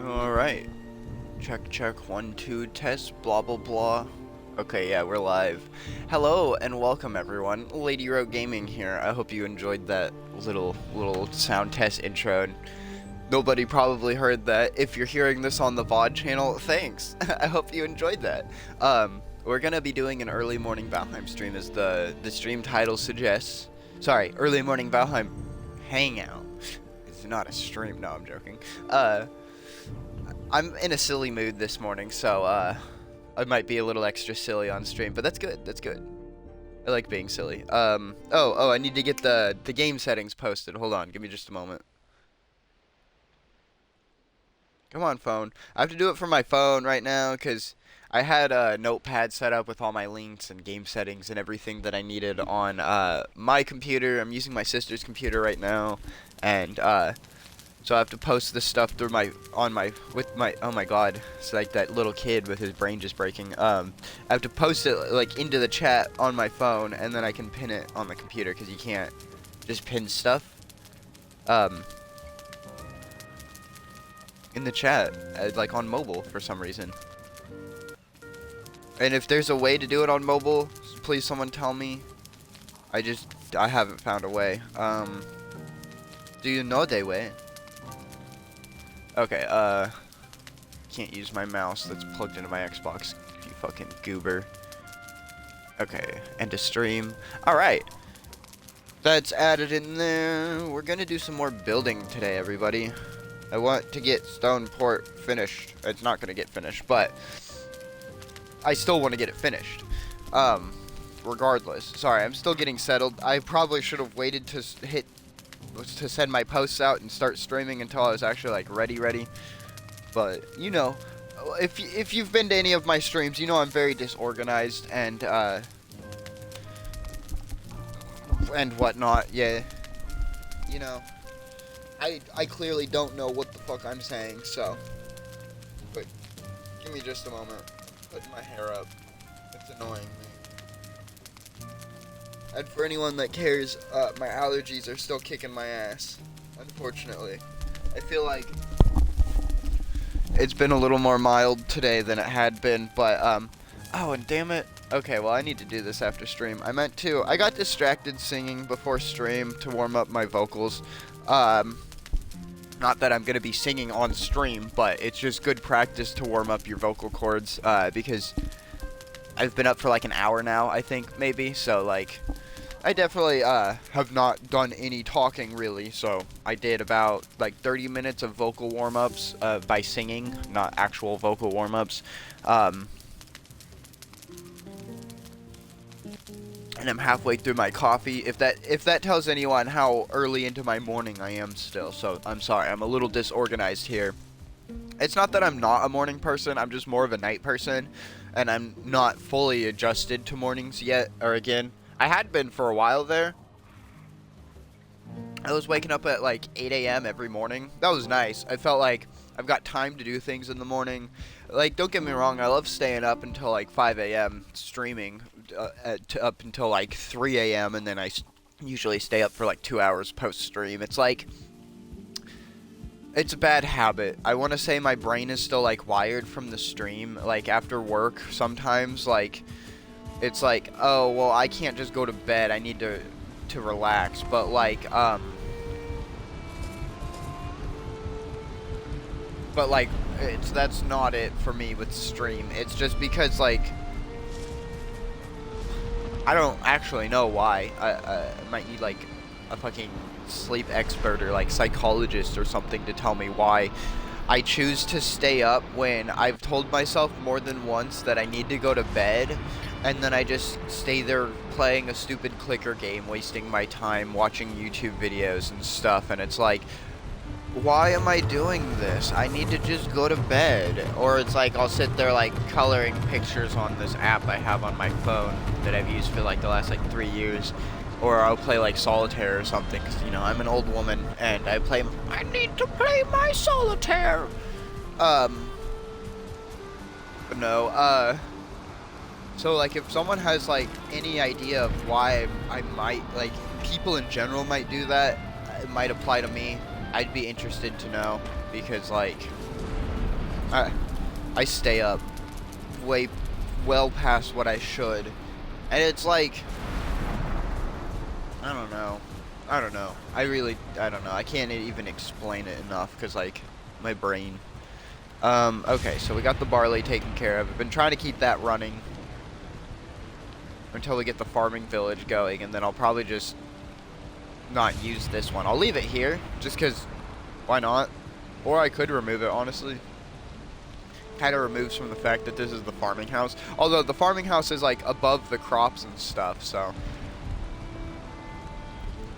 Alright. Check, check, 1, 2, test, blah, blah, blah. Okay, yeah, we're live. Hello, and welcome, everyone. Lady Rogue Gaming here. I hope you enjoyed that little sound test intro. Nobody probably heard that. If you're hearing this on the VOD channel, thanks. I hope you enjoyed that. We're gonna be doing an Early Morning Valheim stream, as the stream title suggests. Sorry, Early Morning Valheim Hangout. It's not a stream, no, I'm joking. I'm in a silly mood this morning, so, I might be a little extra silly on stream, but that's good, that's good. I like being silly. Oh, I need to get the game settings posted. Hold on, give me just a moment. Come on, phone. I have to do it from my phone right now, because I had a notepad set up with all my links and game settings and everything that I needed on, my computer. I'm using my sister's computer right now, and, so I have to post this stuff through oh my god, it's like that little kid with his brain just breaking. I have to post it, like, into the chat on my phone, and then I can pin it on the computer, because you can't just pin stuff, in the chat, like, on mobile, for some reason. And if there's a way to do it on mobile, please someone tell me. I haven't found a way. Do you know the way? Okay, can't use my mouse that's plugged into my Xbox, you fucking goober. Okay, end of stream. Alright. That's added in there. We're gonna do some more building today, everybody. I want to get Stoneport finished. It's not gonna get finished, but I still want to get it finished. Regardless. Sorry, I'm still getting settled. I probably should have waited to send my posts out and start streaming until I was actually, like, ready. But, you know, if you've been to any of my streams, you know I'm very disorganized and whatnot. Yeah, you know, I clearly don't know what the fuck I'm saying, so, but give me just a moment. Putting my hair up. It's annoying me. And for anyone that cares, my allergies are still kicking my ass, unfortunately. I feel like it's been a little more mild today than it had been, but, oh, and damn it. Okay, well, I need to do this after stream. I got distracted singing before stream to warm up my vocals. Not that I'm going to be singing on stream, but it's just good practice to warm up your vocal cords, because I've been up for like an hour now, I think, maybe, so, like, I definitely, have not done any talking, really, so I did about, like, 30 minutes of vocal warm-ups, by singing, not actual vocal warm-ups, and I'm halfway through my coffee, if that tells anyone how early into my morning I am still, so I'm sorry, I'm a little disorganized here. It's not that I'm not a morning person, I'm just more of a night person, and I'm not fully adjusted to mornings yet, or again. I had been for a while there. I was waking up at like 8 a.m. every morning. That was nice. I felt like I've got time to do things in the morning. Like, don't get me wrong, I love staying up until like 5 a.m. streaming, up until like 3 a.m. and then I usually stay up for like 2 hours post-stream. It's like, it's a bad habit. I want to say my brain is still, like, wired from the stream. Like, after work, sometimes, like, it's like, oh, well, I can't just go to bed. I need to relax. But, like, that's not it for me with stream. It's just because, like, I don't actually know why. I might need, like, a fucking sleep expert or like psychologist or something to tell me why I choose to stay up when I've told myself more than once that I need to go to bed, and then I just stay there playing a stupid clicker game, wasting my time watching YouTube videos and stuff, and it's like, why am I doing this? I need to just go to bed. Or it's like I'll sit there like coloring pictures on this app I have on my phone that I've used for like the last like 3 years. Or I'll play, like, solitaire or something, because, you know, I'm an old woman, and I need to play my solitaire! But no, so, like, if someone has, like, any idea of why I might, like, people in general might do that, it might apply to me, I'd be interested to know, because, like, I stay up way well past what I should. And it's like, I don't know. I don't know. I don't know. I can't even explain it enough because, like, my brain. Okay, so we got the barley taken care of. I've been trying to keep that running until we get the farming village going, and then I'll probably just not use this one. I'll leave it here, just because, why not? Or I could remove it, honestly. Kind of removes from the fact that this is the farming house. Although the farming house is, like, above the crops and stuff, so.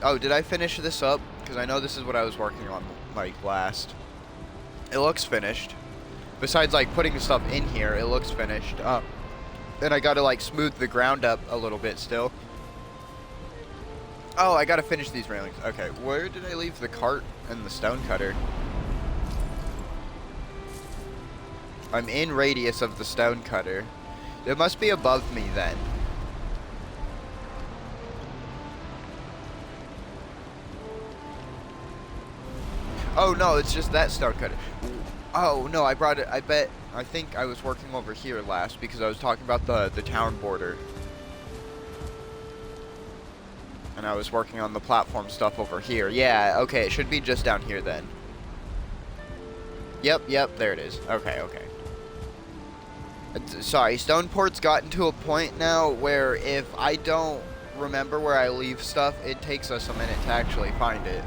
Oh, did I finish this up? Because I know this is what I was working on, like, last. It looks finished. Besides, like, putting stuff in here, it looks finished. Then I gotta, like, smooth the ground up a little bit still. Oh, I gotta finish these railings. Okay, where did I leave the cart and the stone cutter? I'm in radius of the stone cutter. It must be above me then. Oh no, it's just that stone cutter. Oh no, I brought it. I think I was working over here last because I was talking about the town border. And I was working on the platform stuff over here. Yeah, okay, it should be just down here then. Yep, there it is. Okay. Sorry, Stoneport's gotten to a point now where if I don't remember where I leave stuff, it takes us a minute to actually find it.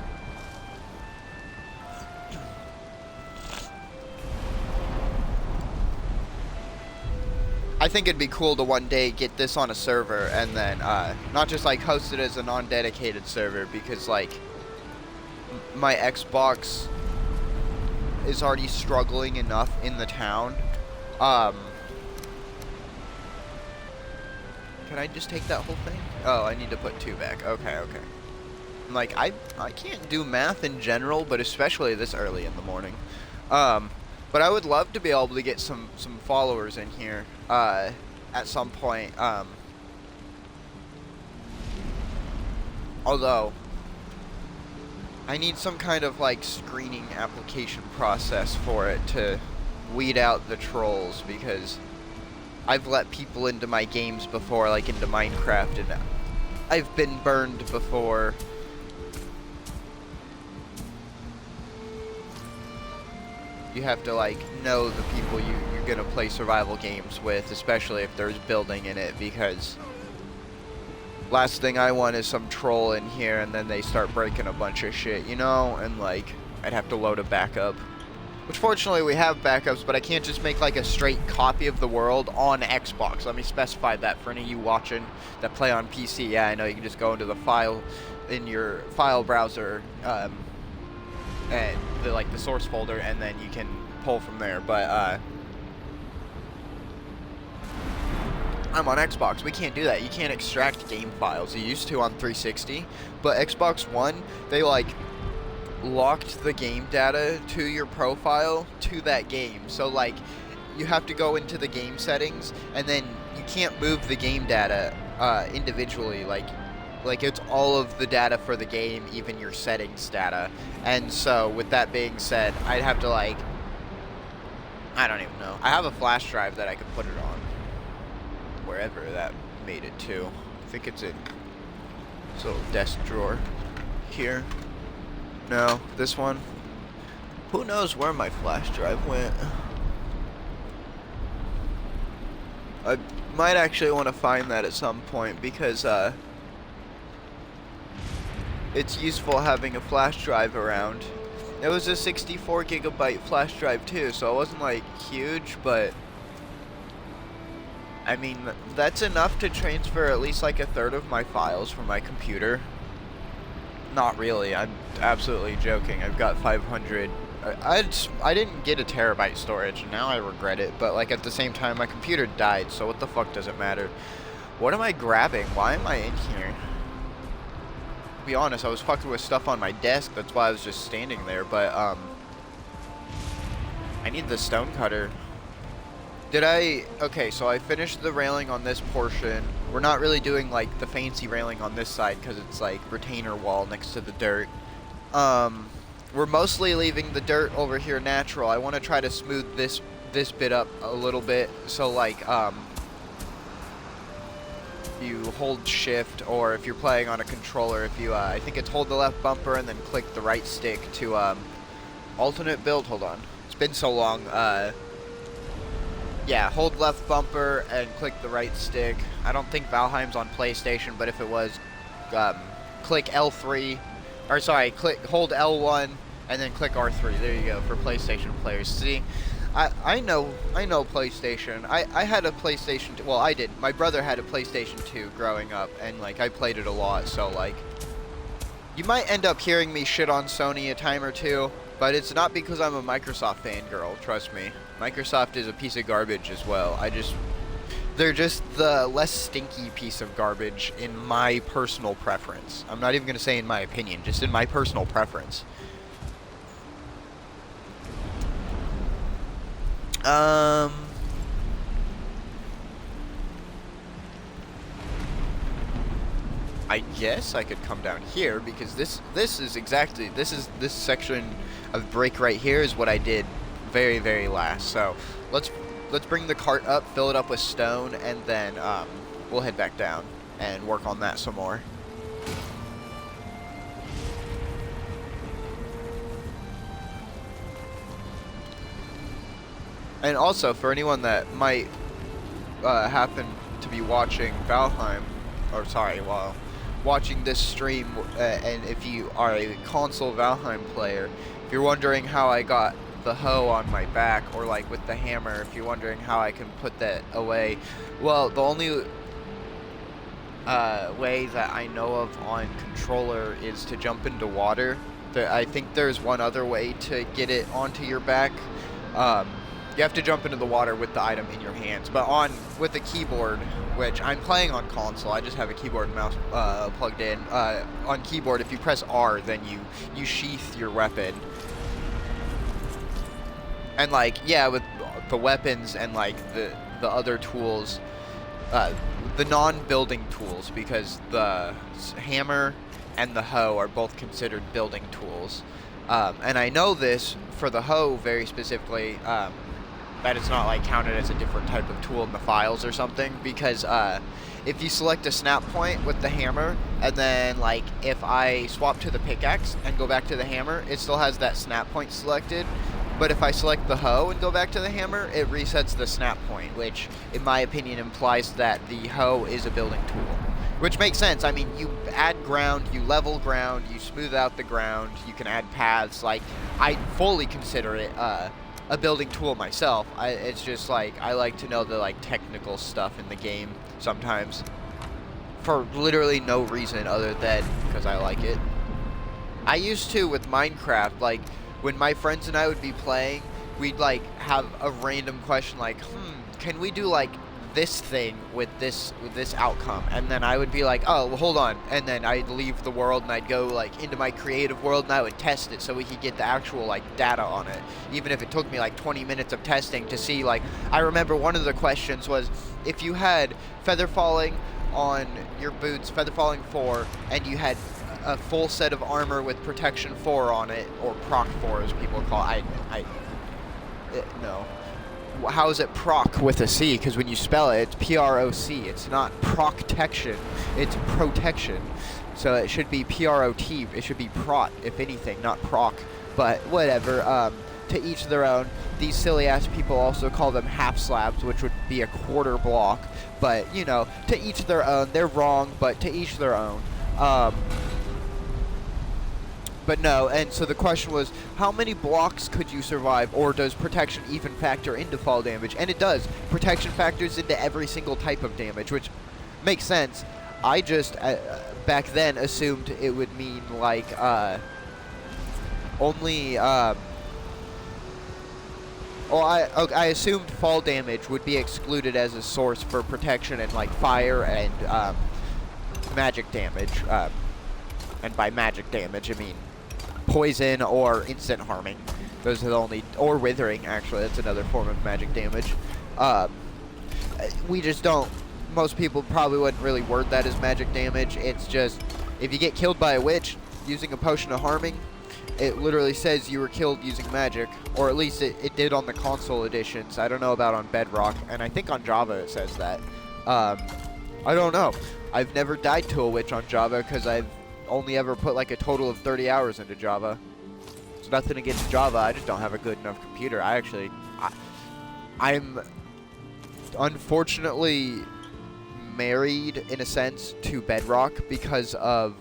I think it'd be cool to one day get this on a server and then not just like host it as a non-dedicated server, because like my Xbox is already struggling enough in the town. Can I just take that whole thing? Oh, I need to put 2 back. Okay. Like, I can't do math in general, but especially this early in the morning. But I would love to be able to get some followers in here at some point. Although, I need some kind of, like, screening application process for it to weed out the trolls, because I've let people into my games before, like into Minecraft, and I've been burned before. You have to, like, know the people you're gonna play survival games with, especially if there's building in it, because last thing I want is some troll in here and then they start breaking a bunch of shit, you know? And, like, I'd have to load a backup. Which, fortunately, we have backups, but I can't just make, like, a straight copy of the world on Xbox. Let me specify that for any of you watching that play on PC. Yeah, I know you can just go into the file in your file browser, and the source folder, and then you can pull from there. But I'm on Xbox. We can't do that. You can't extract game files. You used to on 360, but Xbox One, they, like, locked the game data to your profile to that game. So, like, you have to go into the game settings, and then you can't move the game data individually. Like it's all of the data for the game, even your settings data. And so, with that being said, I'd have to, like, I don't even know. I have a flash drive that I could put it on. Wherever that made it to. I think it's in this little desk drawer here. No, this one. Who knows where my flash drive went? I might actually want to find that at some point, because it's useful having a flash drive around. It was a 64 gigabyte flash drive too, so it wasn't, like, huge, but I mean, that's enough to transfer at least, like, 1/3 of my files from my computer. Not really, I'm absolutely joking. I've got 500. I didn't get a terabyte storage, and now I regret it, but, like, at the same time, my computer died, so what the fuck does it matter? What am I grabbing? Why am I in here? To be honest, I was fucking with stuff on my desk, that's why I was just standing there, but, I need the stone cutter. Okay, so I finished the railing on this portion. We're not really doing, like, the fancy railing on this side, because it's, like, retainer wall next to the dirt. we're mostly leaving the dirt over here natural. I want to try to smooth this bit up a little bit, so like you hold shift, or if you're playing on a controller, if you I think it's hold the left bumper and then click the right stick to alternate build. Hold on, it's been so long. Yeah, hold left bumper and click the right stick. I don't think Valheim's on PlayStation, but if it was, click L3, or sorry, hold L1 and then click R3. There you go for PlayStation players. See, I know PlayStation. I had a PlayStation 2. Well, I did. My brother had a PlayStation 2 growing up, and like I played it a lot. So like, you might end up hearing me shit on Sony a time or two, but it's not because I'm a Microsoft fangirl. Trust me, Microsoft is a piece of garbage as well. They're just the less stinky piece of garbage in my personal preference. I'm not even gonna say in my opinion, just in my personal preference. I guess I could come down here because this section of break right here is what I did very last. So let's bring the cart up, fill it up with stone, and then we'll head back down and work on that some more. And also, for anyone that might happen to be watching Valheim, or sorry, while watching this stream, and if you are a console Valheim player, if you're wondering how I got the hoe on my back, or like with the hammer, if you're wondering how I can put that away, well, the only way that I know of on controller is to jump into water. I think there's one other way to get it onto your back. You have to jump into the water with the item in your hands, but with the keyboard, which I'm playing on console, I just have a keyboard and mouse plugged in. On keyboard, if you press R, then you sheath your weapon. And like, yeah, with the weapons and like the other tools, the non-building tools, because the hammer and the hoe are both considered building tools. And I know this for the hoe very specifically, that it's not like counted as a different type of tool in the files or something, because if you select a snap point with the hammer, and then like if I swap to the pickaxe and go back to the hammer, it still has that snap point selected. But if I select the hoe and go back to the hammer, it resets the snap point, which in my opinion implies that the hoe is a building tool. Which makes sense. I mean, you add ground, you level ground, you smooth out the ground, you can add paths. Like, I fully consider it a building tool myself. It's just like, I like to know the like technical stuff in the game sometimes, for literally no reason other than because I like it. I used to with Minecraft, like when my friends and I would be playing, we'd like have a random question like, can we do like this thing with this outcome? And then I would be like, oh, well, hold on, and then I'd leave the world and I'd go like into my creative world and I would test it so we could get the actual like data on it, even if it took me like 20 minutes of testing to see. Like, I remember one of the questions was, if you had feather falling on your boots, feather falling 4, and you had a full set of armor with protection 4 on it, or proc 4 as people call it. No. How is it proc with a C? Because when you spell it, it's P-R-O-C. It's not protection, it's protection. So it should be P-R-O-T. It should be prot, if anything, not proc. But whatever. To each their own. These silly-ass people also call them half slabs, which would be a quarter block. But, you know, to each their own. They're wrong, but to each their own. But no, and so the question was, how many blocks could you survive, or does protection even factor into fall damage? And it does. Protection factors into every single type of damage, which makes sense. I just, back then, assumed it would mean, like, only, well, I assumed fall damage would be excluded as a source for protection and, like, fire and, magic damage. And by magic damage, I mean poison or instant harming. Those are the only, or withering, actually. That's another form of magic damage. We just don't, most people probably wouldn't really word that as magic damage. It's just, if you get killed by a witch, using a potion of harming, it literally says you were killed using magic, or at least it did on the console editions. I don't know about on Bedrock, and I think on Java it says that. I don't know. I've never died to a witch on Java because I've only ever put like a total of 30 hours into Java. It's nothing against Java, I just don't have a good enough computer. I'm unfortunately married, in a sense, to Bedrock because of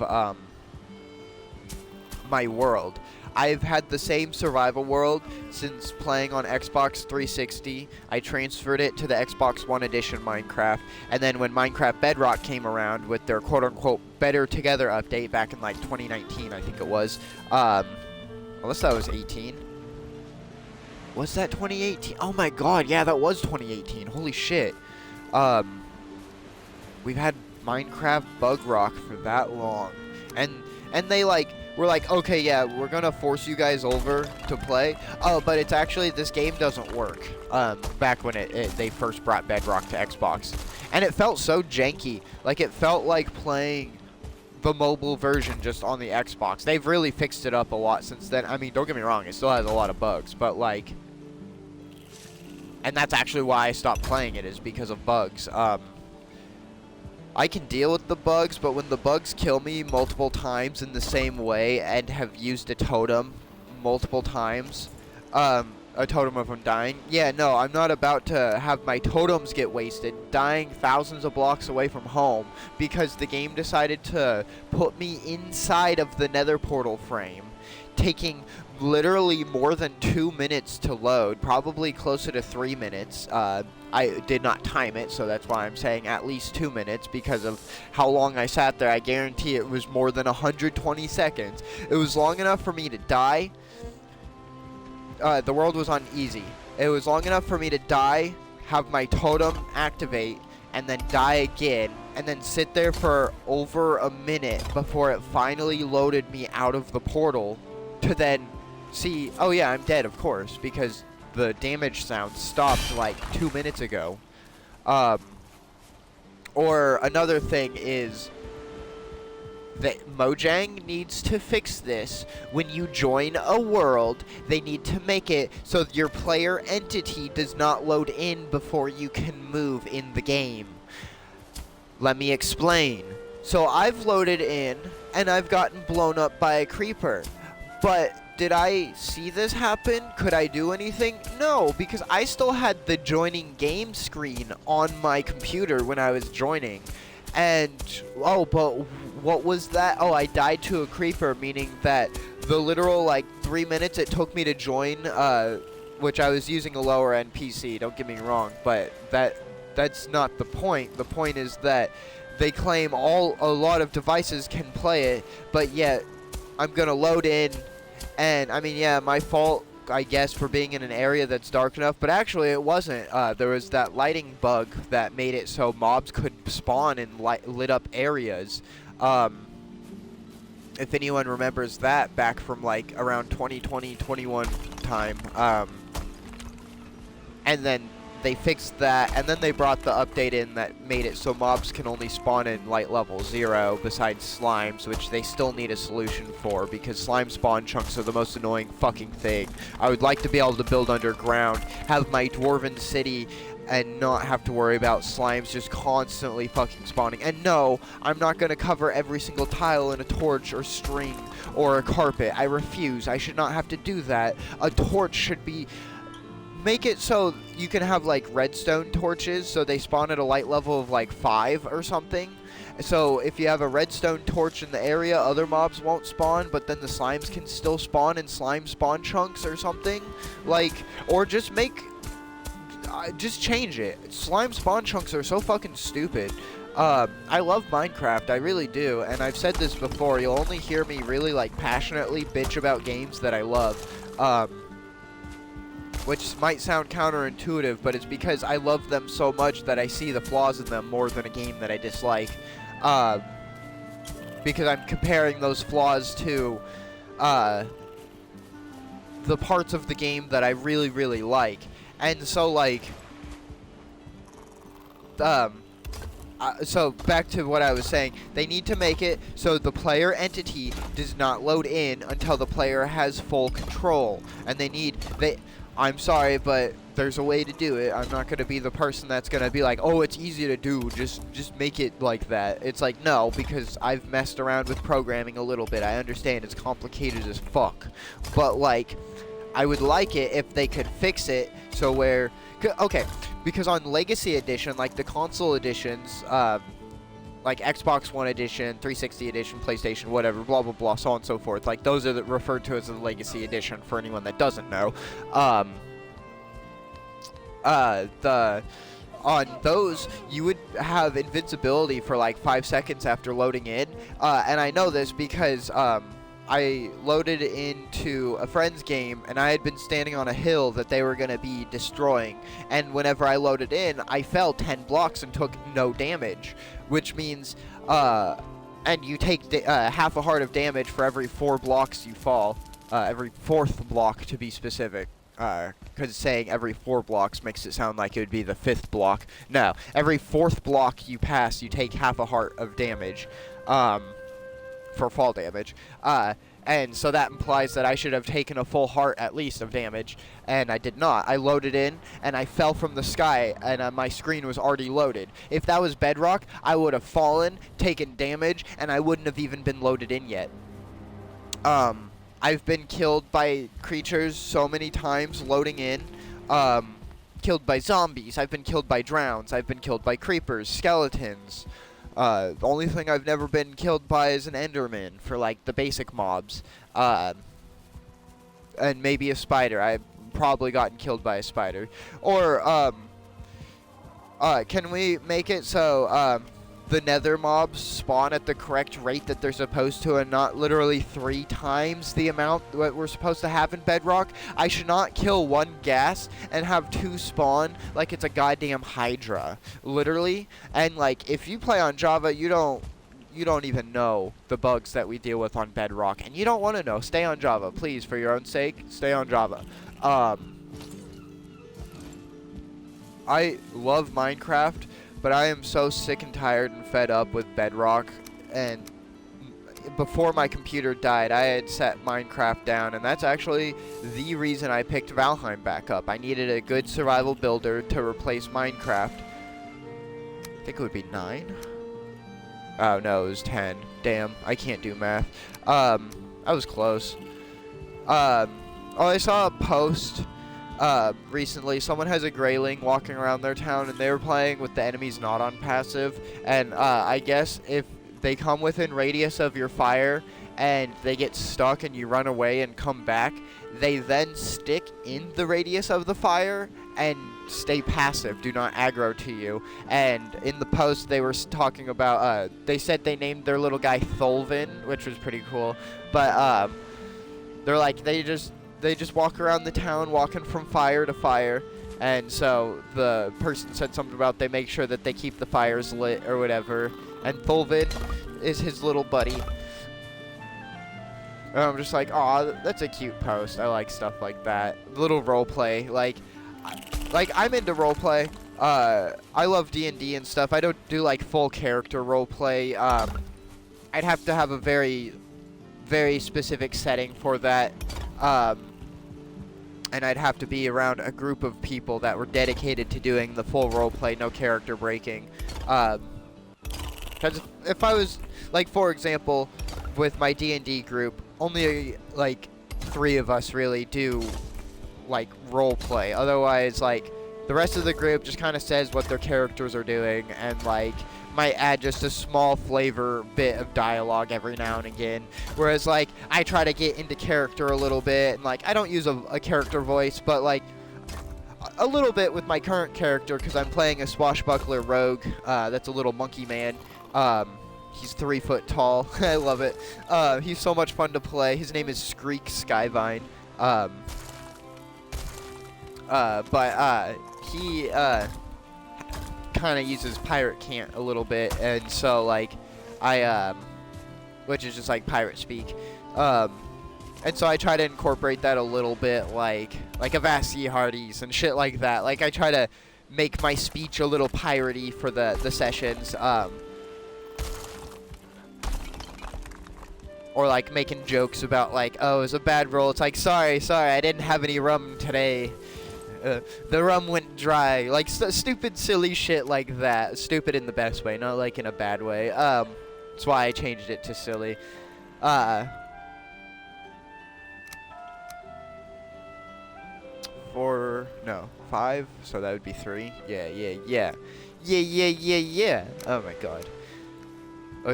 my world. I've had the same survival world since playing on Xbox 360. I transferred it to the Xbox One Edition Minecraft, and then when Minecraft Bedrock came around with their quote-unquote Better Together update back in like 2019, I think it was, unless that was 18. Was that 2018? Oh my god, yeah, that was 2018. Holy shit. We've had Minecraft Bug Rock for that long, and they like we're like, okay, yeah, we're gonna force you guys over to play. Oh, but it's actually, this game doesn't work. Back when they first brought Bedrock to Xbox, and it felt so janky. Like, it felt like playing the mobile version just on the Xbox. They've really fixed it up a lot since then. I mean, don't get me wrong, it still has a lot of bugs, but like, and that's actually why I stopped playing it, is because of bugs. I can deal with the bugs, but when the bugs kill me multiple times in the same way and have used a totem multiple times, a totem of undying, yeah, no, I'm not about to have my totems get wasted, dying thousands of blocks away from home, because the game decided to put me inside of the nether portal frame, taking literally more than 2 minutes to load, probably closer to 3 minutes. I did not time it, so that's why I'm saying at least 2 minutes, because of how long I sat there. I guarantee it was more than 120 seconds. It was long enough for me to die. The world was on easy. It was long enough for me to die, have my totem activate, and then die again, and then sit there for over a minute before it finally loaded me out of the portal, to then see, oh yeah, I'm dead, of course, because the damage sound stopped like 2 minutes ago. Or another thing is that Mojang needs to fix this. When you join a world, they need to make it so your player entity does not load in before you can move in the game. Let me explain. So I've loaded in, and I've gotten blown up by a creeper. But did I see this happen? Could I do anything? No, because I still had the joining game screen on my computer when I was joining. And, oh, but what was that? Oh, I died to a creeper, meaning that the literal, like, 3 minutes it took me to join, which I was using a lower-end PC, don't get me wrong, but that's not the point. The point is that they claim a lot of devices can play it, but yet I'm gonna load in. And, I mean, yeah, my fault, I guess, for being in an area that's dark enough. But actually, it wasn't. There was that lighting bug that made it so mobs could spawn in lit up areas. If anyone remembers that back from, like, around 2020, 21 time. And then they fixed that, and then they brought the update in that made it so mobs can only spawn in light level 0 besides slimes, which they still need a solution for, because slime spawn chunks are the most annoying fucking thing. I would like to be able to build underground, have my dwarven city, and not have to worry about slimes just constantly fucking spawning. And no, I'm not going to cover every single tile in a torch or string or a carpet. I refuse. I should not have to do that. A torch should be... Make it so you can have, like, redstone torches, so they spawn at a light level of, like, 5 or something. So if you have a redstone torch in the area, other mobs won't spawn, but then the slimes can still spawn in slime spawn chunks or something. Like, or just make... just change it. Slime spawn chunks are so fucking stupid. I love Minecraft, I really do, and I've said this before, you'll only hear me really, like, passionately bitch about games that I love. Which might sound counterintuitive, but it's because I love them so much that I see the flaws in them more than a game that I dislike. Because I'm comparing those flaws to the parts of the game that I really, really like. And so, like, so back to what I was saying. They need to make it so the player entity does not load in until the player has full control. And I'm sorry, but there's a way to do it. I'm not going to be the person that's going to be like, oh, it's easy to do, just make it like that. It's like, no, because I've messed around with programming a little bit. I understand it's complicated as fuck. But, like, I would like it if they could fix it so where... Okay, because on Legacy Edition, like the console editions, like Xbox One Edition, 360 Edition, PlayStation, whatever, blah, blah, blah, so on and so forth. Like, those are referred to as the Legacy Edition for anyone that doesn't know. On those, you would have invincibility for like 5 seconds after loading in. And I know this because, I loaded into a friend's game, and I had been standing on a hill that they were going to be destroying. And whenever I loaded in, I fell 10 blocks and took no damage. Which means, and you take half a heart of damage for every 4 blocks you fall. Every 4th block, to be specific. Because saying every 4 blocks makes it sound like it would be the 5th block. No, every 4th block you pass, you take half a heart of damage. For fall damage. And so that implies that I should have taken a full heart at least of damage, and I did not. I loaded in, and I fell from the sky, and my screen was already loaded. If that was Bedrock, I would have fallen, taken damage, and I wouldn't have even been loaded in yet. I've been killed by creatures so many times loading in. Killed by zombies. I've been killed by drowns. I've been killed by creepers, skeletons. The only thing I've never been killed by is an Enderman for, like, the basic mobs. And maybe a spider. I've probably gotten killed by a spider. Or, can we make it so, the nether mobs spawn at the correct rate that they're supposed to and not literally 3 times the amount that we're supposed to have in Bedrock? I should not kill 1 gas and have 2 spawn like it's a goddamn Hydra. Literally. And, like, if you play on Java, you don't even know the bugs that we deal with on Bedrock. And you don't want to know. Stay on Java. Please, for your own sake, stay on Java. I love Minecraft, but I am so sick and tired and fed up with Bedrock, and before my computer died, I had set Minecraft down, and that's actually the reason I picked Valheim back up. I needed a good survival builder to replace Minecraft. I think it would be 9? Oh, no, it was 10. Damn, I can't do math. I was close. Oh, I saw a post... recently, someone has a grayling walking around their town, and they were playing with the enemies not on passive, and I guess if they come within radius of your fire and they get stuck and you run away and come back, they then stick in the radius of the fire and stay passive, do not aggro to you. And in the post they were talking about, they said they named their little guy Tholvin, which was pretty cool, but they're like, they just walk around the town walking from fire to fire, and so the person said something about they make sure that they keep the fires lit or whatever, and Tholvin is his little buddy. And I'm just like, aw, that's a cute post. I like stuff like that. Little roleplay, like I'm into roleplay. I love D&D and stuff. I don't do like full character roleplay. I'd have to have a very, very specific setting for that. And I'd have to be around a group of people that were dedicated to doing the full roleplay, no character breaking. Because if I was, like, for example, with my D&D group, only, like, 3 of us really do, like, roleplay. Otherwise, like, the rest of the group just kind of says what their characters are doing and, like, might add just a small flavor bit of dialogue every now and again. Whereas, like, I try to get into character a little bit, and, like, I don't use a character voice, but, like, a little bit with my current character, because I'm playing a swashbuckler rogue that's a little monkey man. He's 3 foot tall. I love it. He's so much fun to play. His name is Skreek Skyvine. He kind of uses pirate cant a little bit, and so, like, which is just like pirate speak, and so I try to incorporate that a little bit, like Avasti Hardies and shit like that. Like, I try to make my speech a little piratey for the sessions. Or like making jokes about like, oh, it was a bad roll. It's like, sorry, I didn't have any rum today. The rum went dry. Like stupid, silly shit like that. Stupid in the best way, not like in a bad way. That's why I changed it to silly. 4, no, 5. So that would be 3. Yeah. Oh my god.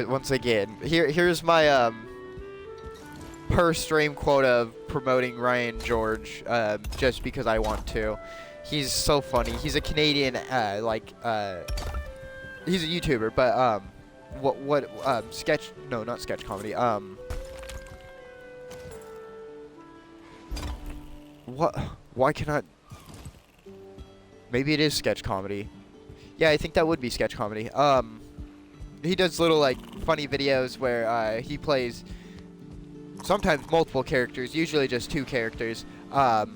Once again, here's my per stream quota of promoting Ryan George, just because I want to. He's so funny. He's a Canadian, he's a YouTuber, but sketch? No, not sketch comedy. What? Why cannot? Maybe it is sketch comedy. Yeah, I think that would be sketch comedy. He does little like funny videos where he plays sometimes multiple characters, usually just 2 characters. What?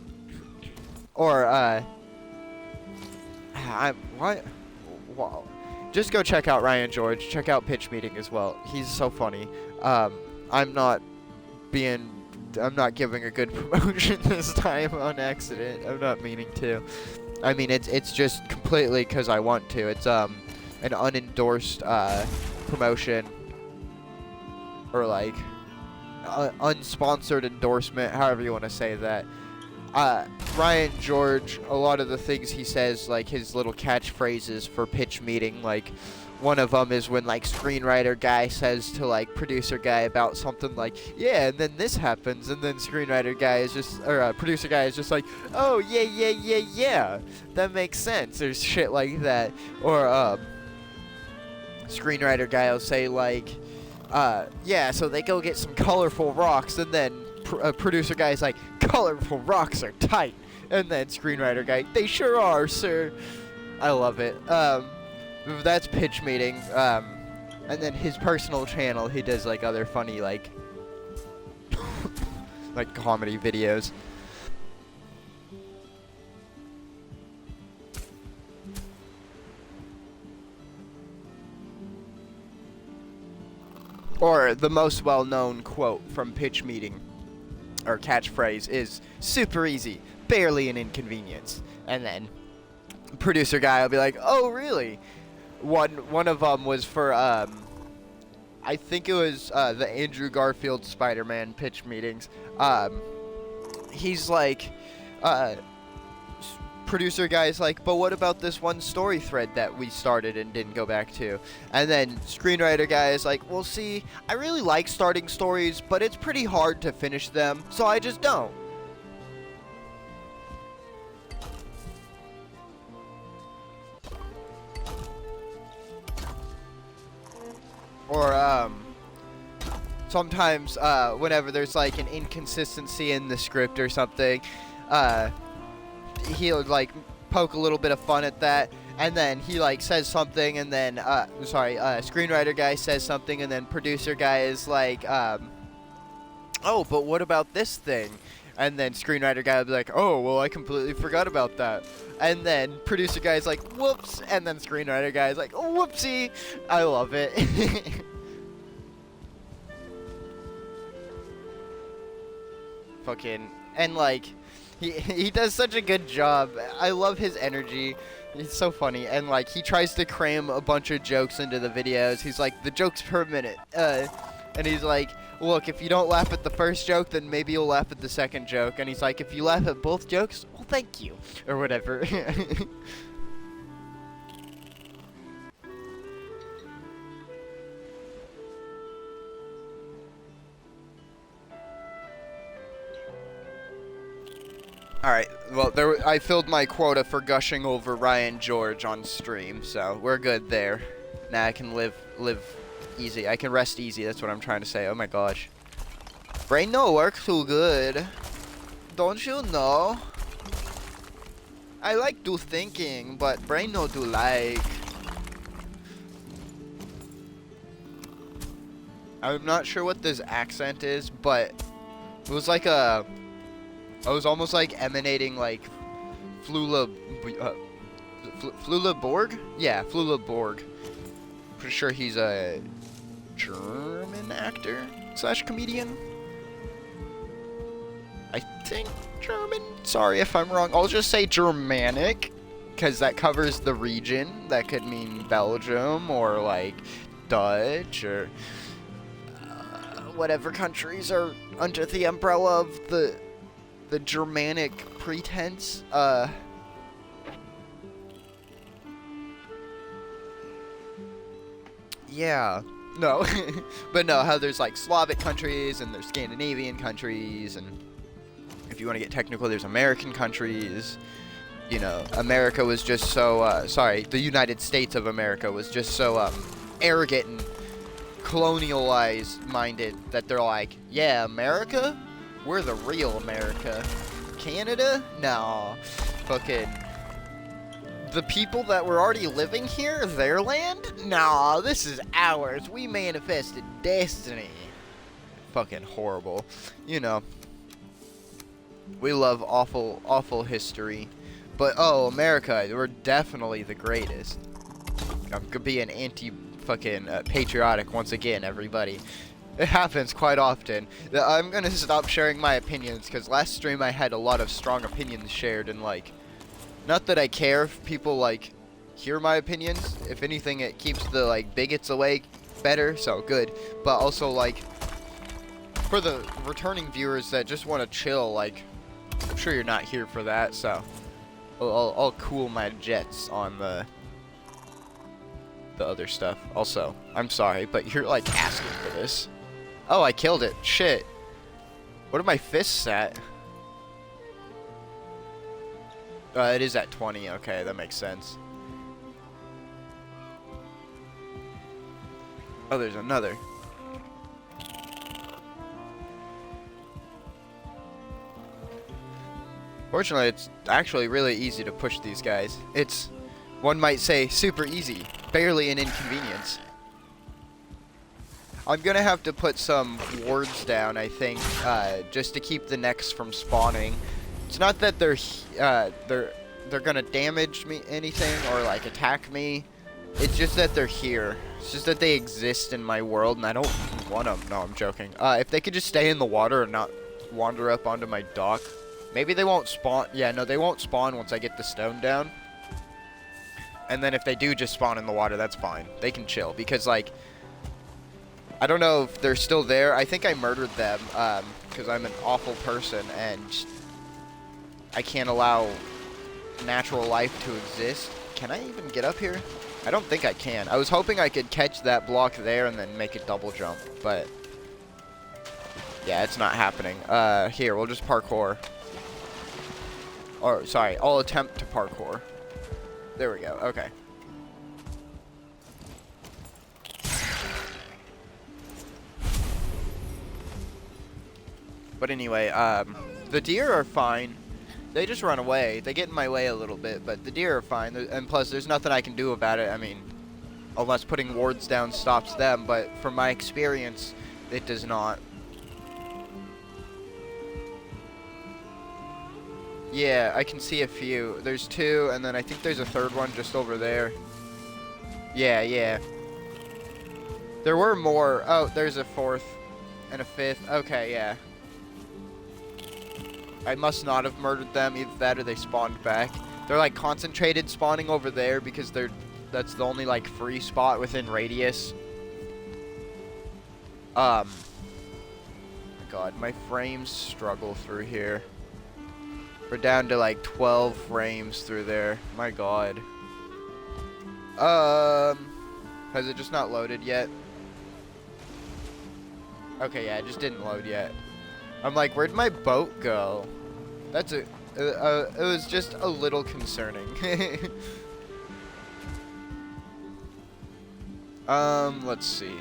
Wow. Just go check out Ryan George. Check out Pitch Meeting as well. He's so funny. I'm not giving a good promotion this time on accident. I'm not meaning to. I mean, it's just completely because I want to. It's an unendorsed promotion, or like unsponsored endorsement, however you want to say that. Ryan George, a lot of the things he says, like his little catchphrases for Pitch Meeting, like one of them is when like screenwriter guy says to like producer guy about something like, yeah, and then this happens, and then screenwriter guy is just, or producer guy is just like, oh yeah, that makes sense, or shit like that. Or screenwriter guy will say like, yeah, so they go get some colorful rocks, and then producer guy's like, colorful rocks are tight, and then screenwriter guy, they sure are, sir. I love it. That's Pitch Meeting. And then his personal channel, he does like other funny like like comedy videos. Or the most well-known quote from Pitch Meeting, or catchphrase, is super easy, barely an inconvenience. And then producer guy will be like, oh really? One of them was for I think it was the Andrew Garfield Spider-Man Pitch Meetings. He's like, producer guy's like, but what about this one story thread that we started and didn't go back to? And then screenwriter guy is like, well, see, I really like starting stories, but it's pretty hard to finish them, so I just don't. Or sometimes whenever there's like an inconsistency in the script or something, he'll like poke a little bit of fun at that, and then he like says something, and then screenwriter guy says something, and then producer guy is like, oh, but what about this thing? And then screenwriter guy will be like, oh, well, I completely forgot about that. And then producer guy's like, whoops. And then screenwriter guy's like, whoopsie. I love it. Fucking, and like, he does such a good job. I love his energy. He's so funny. And like, he tries to cram a bunch of jokes into the videos. He's like, the jokes per minute. And he's like, look, if you don't laugh at the first joke, then maybe you'll laugh at the second joke. And he's like, if you laugh at both jokes, well, thank you. Or whatever. Alright, well, I filled my quota for gushing over Ryan George on stream, so we're good there. Now I can live easy. I can rest easy, that's what I'm trying to say. Oh my gosh. Brain no work too good. Don't you know? I like do thinking, but brain no do like. I'm not sure what this accent is, but it was like I was almost like emanating like Flula Borg? Yeah, Flula Borg. Pretty sure he's a German actor slash comedian. I think German. Sorry if I'm wrong. I'll just say Germanic, because that covers the region. That could mean Belgium or like Dutch or whatever countries are under the umbrella of the Germanic pretense. Yeah. No. But no, how there's like Slavic countries and there's Scandinavian countries, and if you want to get technical, there's American countries. You know, America was just so, sorry, the United States of America was just so, arrogant and colonialized minded that they're like, yeah, America? We're the real America. Canada? No. Fucking the people that were already living here, their land? Nah, this is ours. We manifested destiny. Fucking horrible. You know, we love awful, awful history. But, oh, America, we're definitely the greatest. I'm gonna be an anti-fucking patriotic once again, everybody. It happens quite often. I'm gonna stop sharing my opinions, because last stream I had a lot of strong opinions shared, and, like, not that I care if people, like, hear my opinions. If anything, it keeps the, like, bigots away better, so good. But also, like, for the returning viewers that just want to chill, like, I'm sure you're not here for that, so I'll cool my jets on the other stuff. Also, I'm sorry, but you're, like, asking for this. Oh, I killed it. Shit. What are my fists at? It is at 20. Okay, that makes sense. Oh, there's another. Fortunately, it's actually really easy to push these guys. It's, one might say, super easy. Barely an inconvenience. I'm gonna have to put some wards down, I think, just to keep the necks from spawning. It's not that they're gonna damage me anything or like attack me. It's just that they're here. It's just that they exist in my world, and I don't want them. No, I'm joking. If they could just stay in the water and not wander up onto my dock, maybe they won't spawn. Yeah, no, they won't spawn once I get the stone down. And then if they do just spawn in the water, that's fine. They can chill because, like, I don't know if they're still there. I think I murdered them because I'm an awful person and I can't allow natural life to exist. Can I even get up here? I don't think I can. I was hoping I could catch that block there and then make a double jump, but yeah, it's not happening. Here, we'll just parkour. Or, sorry, I'll attempt to parkour. There we go, okay. But anyway, the deer are fine. They just run away. They get in my way a little bit, but the deer are fine. And plus, there's nothing I can do about it. I mean, unless putting wards down stops them, but from my experience, it does not. Yeah, I can see a few. There's two, and then I think there's a third one just over there. Yeah, yeah. There were more. Oh, there's a fourth and a fifth. Okay, yeah. I must not have murdered them. Either that or they spawned back. They're like concentrated spawning over there because that's the only like free spot within radius. My God, my frames struggle through here. We're down to like 12 frames through there. My God. Has it just not loaded yet? Okay, yeah, it just didn't load yet. I'm like, where'd my boat go? That's it was just a little concerning. Let's see.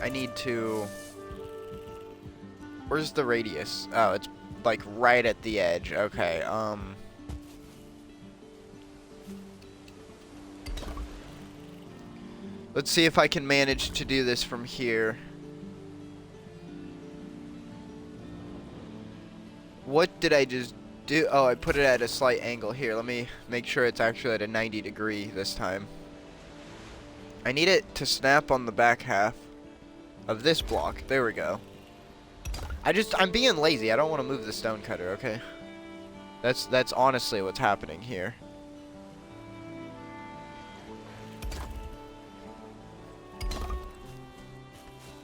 I need to... Where's the radius? Oh, it's like right at the edge. Okay, let's see if I can manage to do this from here. What did I just do? Oh, I put it at a slight angle. Here, let me make sure it's actually at a 90 degree this time. I need it to snap on the back half of this block. There we go. I'm being lazy. I don't want to move the stone cutter, okay? That's honestly what's happening here.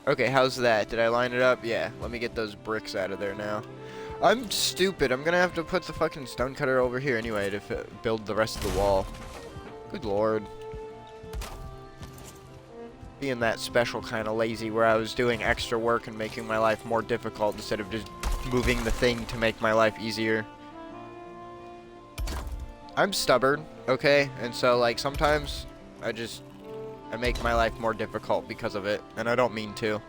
Okay, how's that? Did I line it up? Yeah, let me get those bricks out of there now. I'm stupid. I'm gonna have to put the fucking stone cutter over here anyway to build the rest of the wall. Good lord. Being that special kind of lazy where I was doing extra work and making my life more difficult instead of just moving the thing to make my life easier. I'm stubborn, okay? And so, like, sometimes I make my life more difficult because of it, and I don't mean to.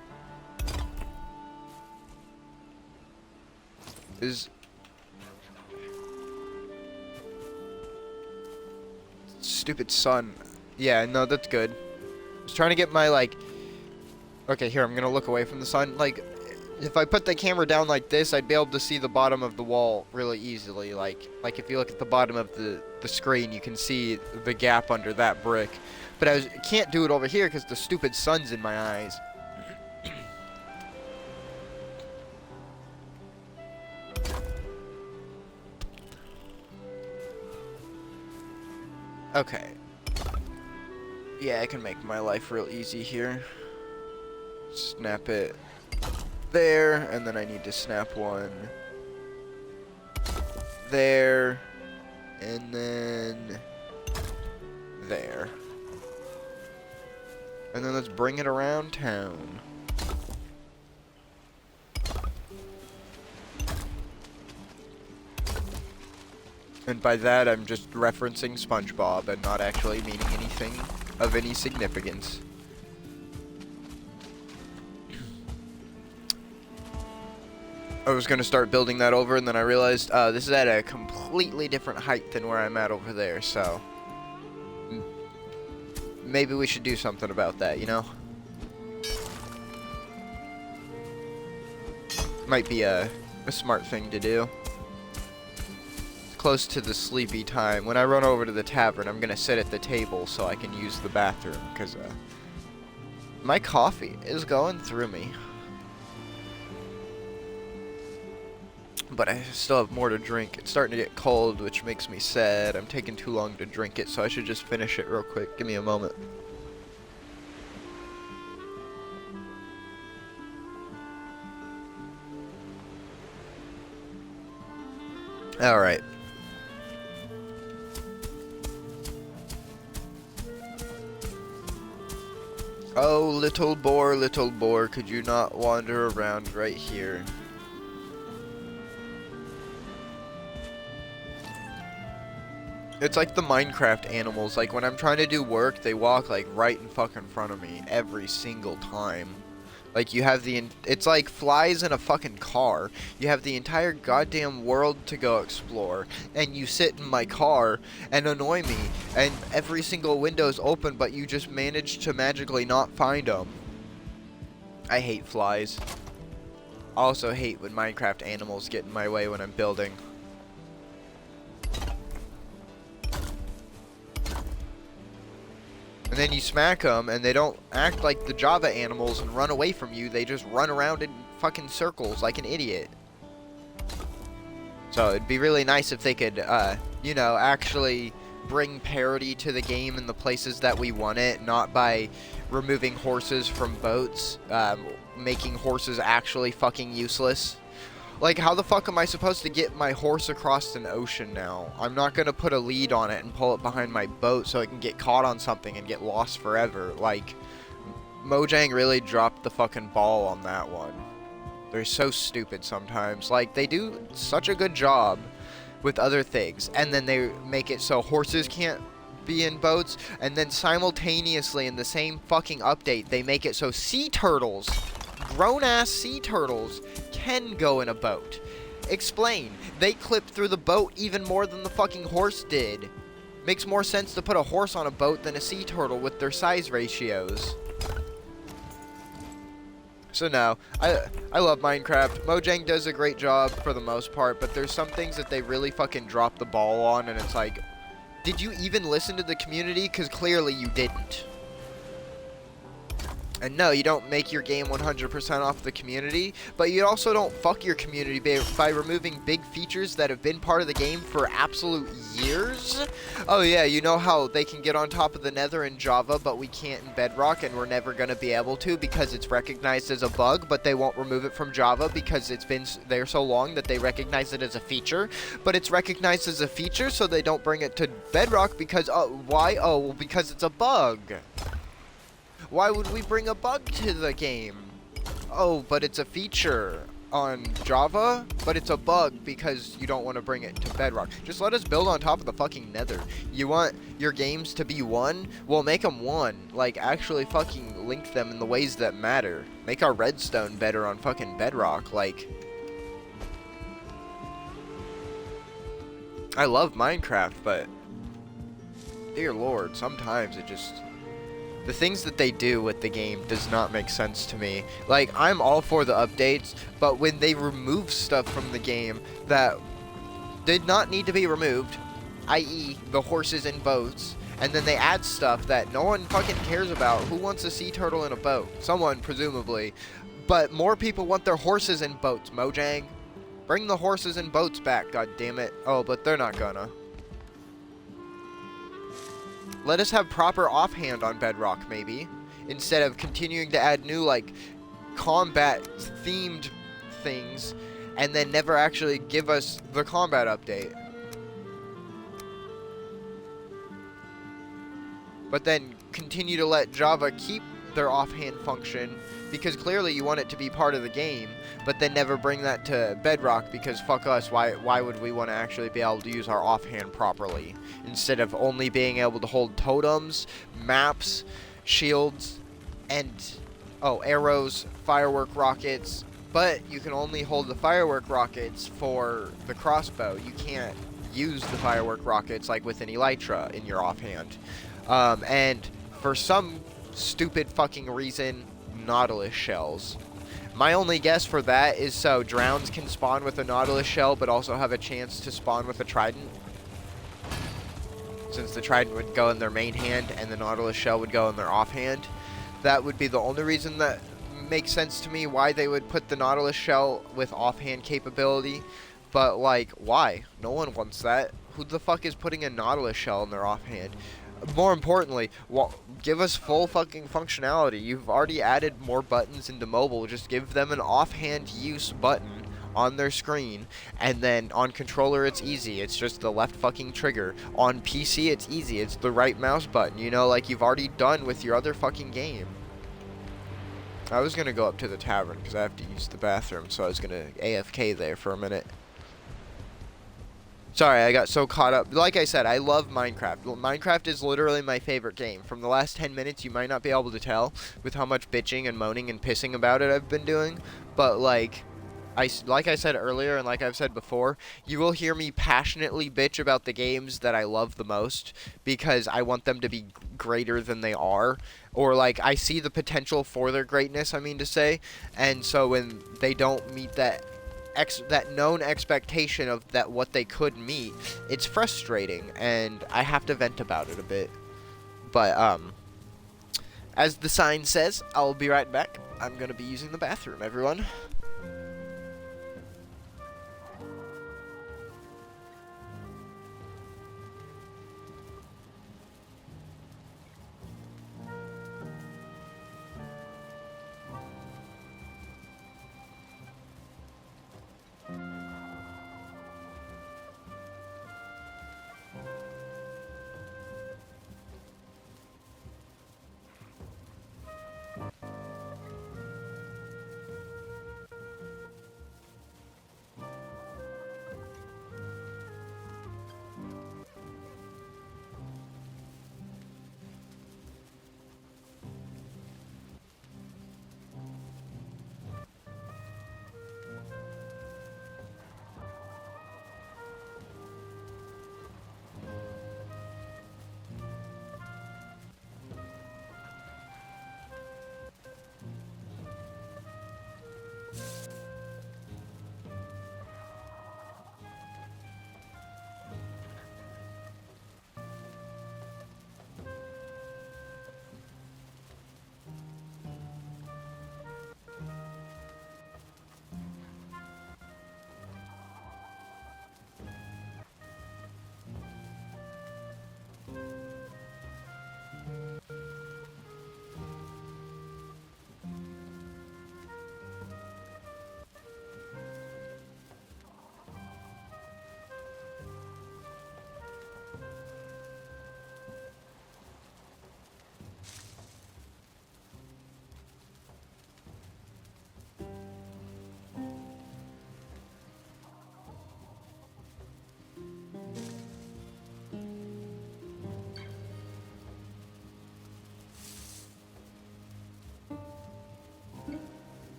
Stupid sun. Yeah, no, that's good. I was trying to get my, like... Okay, here, I'm gonna look away from the sun. Like, if I put the camera down like this, I'd be able to see the bottom of the wall really easily. Like if you look at the bottom of the screen, you can see the gap under that brick. But I can't do it over here because the stupid sun's in my eyes. Okay. Yeah, I can make my life real easy here. Snap it there, and then I need to snap one there, and then there. And then let's bring it around town. And by that, I'm just referencing SpongeBob and not actually meaning anything of any significance. I was going to start building that over, and then I realized this is at a completely different height than where I'm at over there, so maybe we should do something about that, you know? Might be a smart thing to do. It's close to the sleepy time. When I run over to the tavern, I'm going to sit at the table so I can use the bathroom, because my coffee is going through me. But I still have more to drink. It's starting to get cold, which makes me sad. I'm taking too long to drink it, so I should just finish it real quick. Give me a moment. Alright. Oh, little boar, could you not wander around right here? It's like the Minecraft animals. Like, when I'm trying to do work, they walk, like, right in fucking front of me every single time. Like, you have it's like flies in a fucking car. You have the entire goddamn world to go explore, and you sit in my car and annoy me, and every single window's open, but you just manage to magically not find them. I hate flies. I also hate when Minecraft animals get in my way when I'm building. And then you smack them, and they don't act like the Java animals and run away from you. They just run around in fucking circles like an idiot. So it'd be really nice if they could, you know, actually bring parity to the game in the places that we want it, not by removing horses from boats, making horses actually fucking useless. Like, how the fuck am I supposed to get my horse across an ocean now? I'm not gonna put a lead on it and pull it behind my boat so it can get caught on something and get lost forever. Like, Mojang really dropped the fucking ball on that one. They're so stupid sometimes. Like, they do such a good job with other things, and then they make it so horses can't be in boats, and then simultaneously in the same fucking update, they make it so sea turtles, grown-ass sea turtles, can go in a boat. Explain. They clipped through the boat even more than the fucking horse did. Makes more sense to put a horse on a boat than a sea turtle with their size ratios. So no, I love Minecraft. Mojang does a great job for the most part, but there's some things that they really fucking drop the ball on, and it's like, did you even listen to the community? Because clearly you didn't. And no, you don't make your game 100% off the community, but you also don't fuck your community by removing big features that have been part of the game for absolute years. Oh yeah, you know how they can get on top of the Nether in Java, but we can't in Bedrock, and we're never going to be able to because it's recognized as a bug, but they won't remove it from Java because it's been there so long that they recognize it as a feature. But it's recognized as a feature, so they don't bring it to Bedrock because, why? Oh, well, because it's a bug. Why would we bring a bug to the game? Oh, but it's a feature on Java, but it's a bug because you don't want to bring it to Bedrock. Just let us build on top of the fucking Nether. You want your games to be one? Well, make them one. Like, actually fucking link them in the ways that matter. Make our redstone better on fucking Bedrock. Like, I love Minecraft, but dear Lord, sometimes it just... The things that they do with the game does not make sense to me. Like, I'm all for the updates, but when they remove stuff from the game that did not need to be removed, i.e. the horses and boats, and then they add stuff that no one fucking cares about. Who wants a sea turtle in a boat? Someone, presumably. But more people want their horses and boats, Mojang. Bring the horses and boats back, god damn it. Oh, but they're not gonna. Let us have proper offhand on Bedrock, maybe, instead of continuing to add new, like, combat-themed things, and then never actually give us the combat update. But then continue to let Java keep their offhand function, because clearly you want it to be part of the game, but then never bring that to Bedrock, because fuck us, why would we want to actually be able to use our offhand properly, instead of only being able to hold totems, maps, shields, and, oh, arrows, firework rockets, but you can only hold the firework rockets for the crossbow. You can't use the firework rockets like with an elytra in your offhand. And for some stupid fucking reason, Nautilus shells. My only guess for that is so drowns can spawn with a Nautilus shell, but also have a chance to spawn with a trident. Since the trident would go in their main hand and the Nautilus shell would go in their offhand. That would be the only reason that makes sense to me why they would put the Nautilus shell with offhand capability. But, like, why? No one wants that. Who the fuck is putting a Nautilus shell in their offhand? More importantly, give us full fucking functionality. You've already added more buttons into mobile. Just give them an offhand use button on their screen, and then on controller it's easy. It's just the left fucking trigger. On PC it's easy. It's the right mouse button, you know, like you've already done with your other fucking game. I was gonna go up to the tavern because I have to use the bathroom, so I was gonna AFK there for a minute. Sorry, I got so caught up. Like I said, I love Minecraft. Minecraft is literally my favorite game. From the last 10 minutes, you might not be able to tell with how much bitching and moaning and pissing about it I've been doing. But, like I said earlier and like I've said before, you will hear me passionately bitch about the games that I love the most because I want them to be greater than they are. Or, like, I see the potential for their greatness, I mean to say. And so when they don't meet that known expectation of that what they could meet, it's frustrating, and I have to vent about it a bit. But as the sign says, I'll be right back. I'm gonna be using the bathroom, everyone.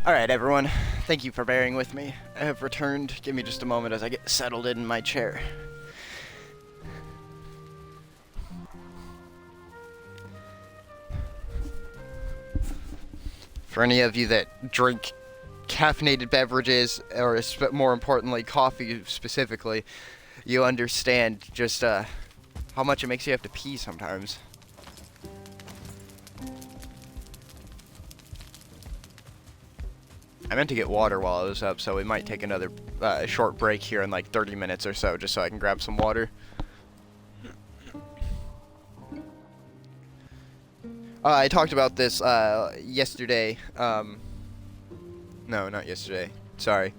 Alright, everyone. Thank you for bearing with me. I have returned. Give me just a moment as I get settled in my chair. For any of you that drink caffeinated beverages, or more importantly, coffee specifically, you understand just how much it makes you have to pee sometimes. I meant to get water while I was up, so we might take another short break here in like 30 minutes or so, just so I can grab some water. I talked about this yesterday. No, not yesterday. Sorry.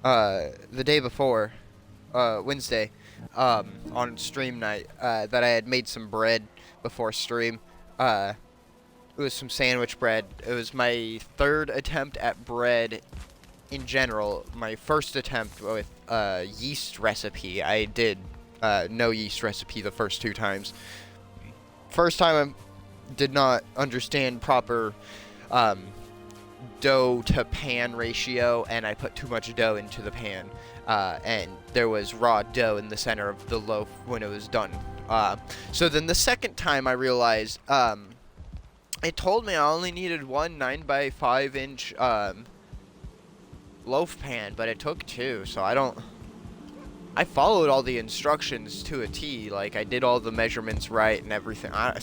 The day before, Wednesday, on stream night, that I had made some bread before stream. It was some sandwich bread. It was my third attempt at bread in general. My first attempt with yeast recipe. I did no yeast recipe the first 2 times. First time I did not understand proper dough to pan ratio, and I put too much dough into the pan, and there was raw dough in the center of the loaf when it was done. So then the second time I realized it told me I only needed one 9x5 inch loaf pan, but it took 2, so I followed all the instructions to a T. Like, I did all the measurements right and everything. I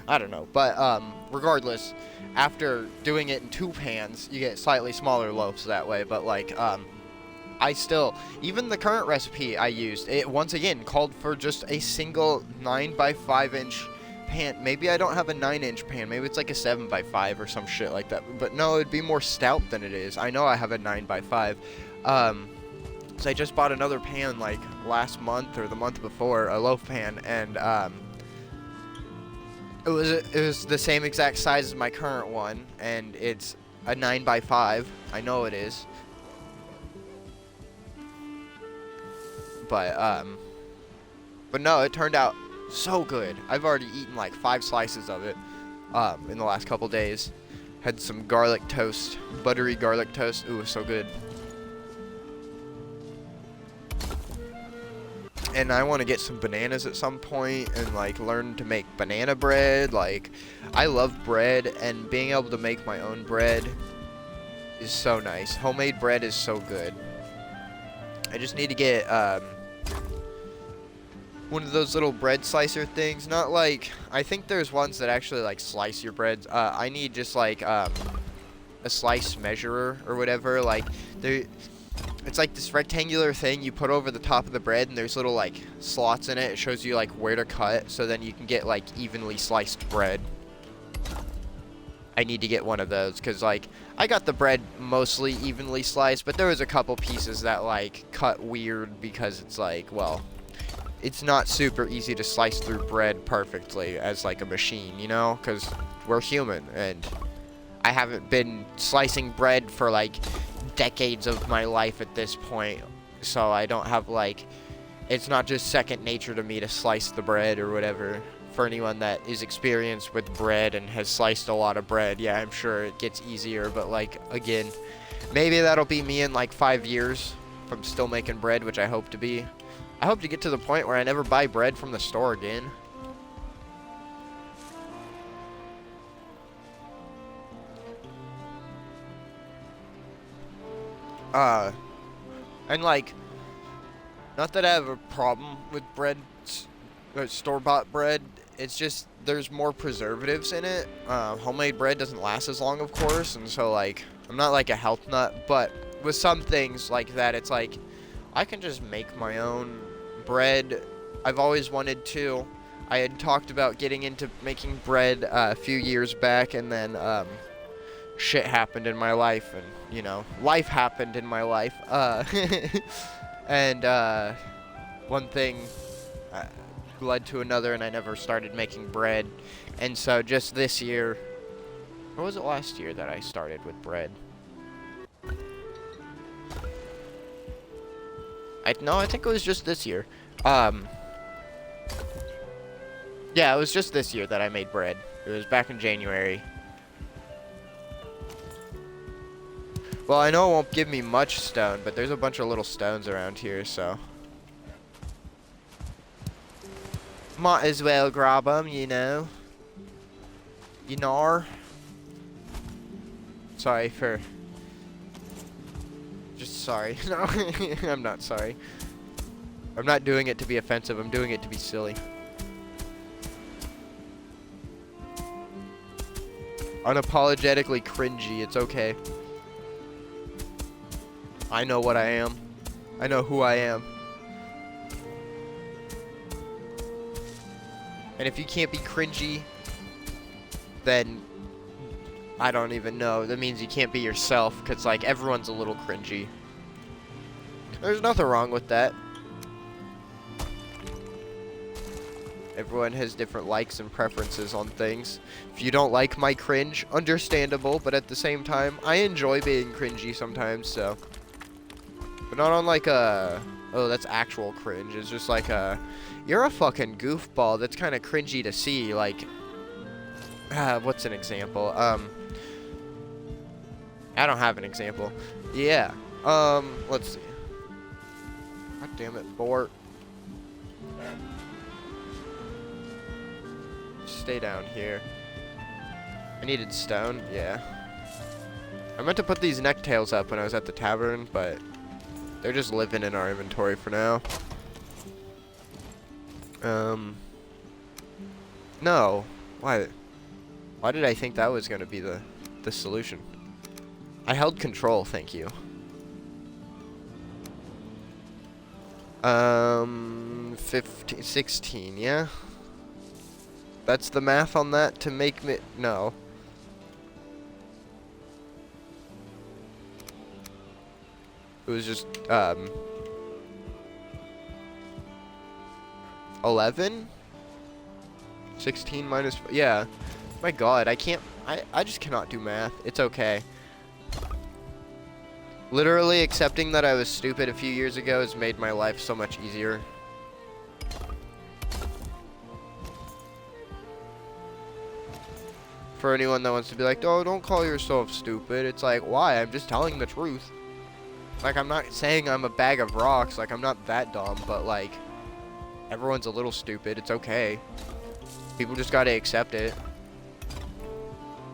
don't know. But regardless, after doing it in 2 pans, you get slightly smaller loaves that way. But like, I still, even the current recipe I used, it once again called for just a single 9x5 inch pan. Maybe I don't have a 9-inch pan. Maybe it's like a 7x5 or some shit like that. But no, it'd be more stout than it is. I know I have a 9x5. So I just bought another pan like last month or the month before, a loaf pan, and it was the same exact size as my current one, and it's a 9x5. I know it is. But no, it turned out so good. I've already eaten like 5 slices of it in the last couple days. Had some garlic toast, buttery garlic toast. Ooh, it was so good. And I want to get some bananas at some point and like learn to make banana bread. Like, I love bread, and being able to make my own bread is so nice. Homemade bread is so good. I just need to get one of those little bread slicer things. Not like, I think there's ones that actually like slice your bread. I need just like a slice measurer or whatever. Like, it's like this rectangular thing you put over the top of the bread, and there's little like slots in it. It shows you like where to cut, so then you can get like evenly sliced bread. I need to get one of those, because like I got the bread mostly evenly sliced, but there was a couple pieces that like cut weird, because it's like, well, it's not super easy to slice through bread perfectly as like a machine, you know, because we're human, and I haven't been slicing bread for like decades of my life at this point, so I don't have like, it's not just second nature to me to slice the bread or whatever. For anyone that is experienced with bread and has sliced a lot of bread, yeah, I'm sure it gets easier, but like, again, maybe that'll be me in like 5 years if I'm still making bread, which I hope to be. I hope to get to the point where I never buy bread from the store again. And like, not that I have a problem with bread, store-bought bread, it's just there's more preservatives in it. Homemade bread doesn't last as long, of course, and so like, I'm not like a health nut, but with some things like that, it's like, I can just make my own bread. I've always wanted to. I had talked about getting into making bread a few years back, and then shit happened in my life, and you know, life happened in my life, and one thing led to another, and I never started making bread. And so just this year, or was it last year that I started with bread? I think it was just this year. Yeah, it was just this year that I made bread. It was back in January. Well, I know it won't give me much stone, but there's a bunch of little stones around here, so. Might as well grab them, you know. You know. Sorry for... Just sorry. No, I'm not sorry. I'm not doing it to be offensive. I'm doing it to be silly. Unapologetically cringy. It's okay. I know what I am. I know who I am. And if you can't be cringy, then I don't even know. That means you can't be yourself, because, like, everyone's a little cringy. There's nothing wrong with that. Everyone has different likes and preferences on things. If you don't like my cringe, understandable, but at the same time, I enjoy being cringy sometimes, so. But not on like a, oh, that's actual cringe. It's just like a, you're a fucking goofball. That's kind of cringy to see, like, what's an example? I don't have an example. Yeah, let's see. God damn it, Bort. Stay down here. I needed stone, yeah. I meant to put these necktails up when I was at the tavern, but they're just living in our inventory for now. No. Why did I think that was gonna be the solution? I held control, thank you. 15, 16, yeah? That's the math on that to make me... No. It was just, 11? 16 minus... Yeah. My god, I can't... I just cannot do math. It's okay. Literally accepting that I was stupid a few years ago has made my life so much easier. For anyone that wants to be like, oh, don't call yourself stupid. It's like, why? I'm just telling the truth. Like, I'm not saying I'm a bag of rocks. Like, I'm not that dumb. But, like, everyone's a little stupid. It's okay. People just gotta accept it.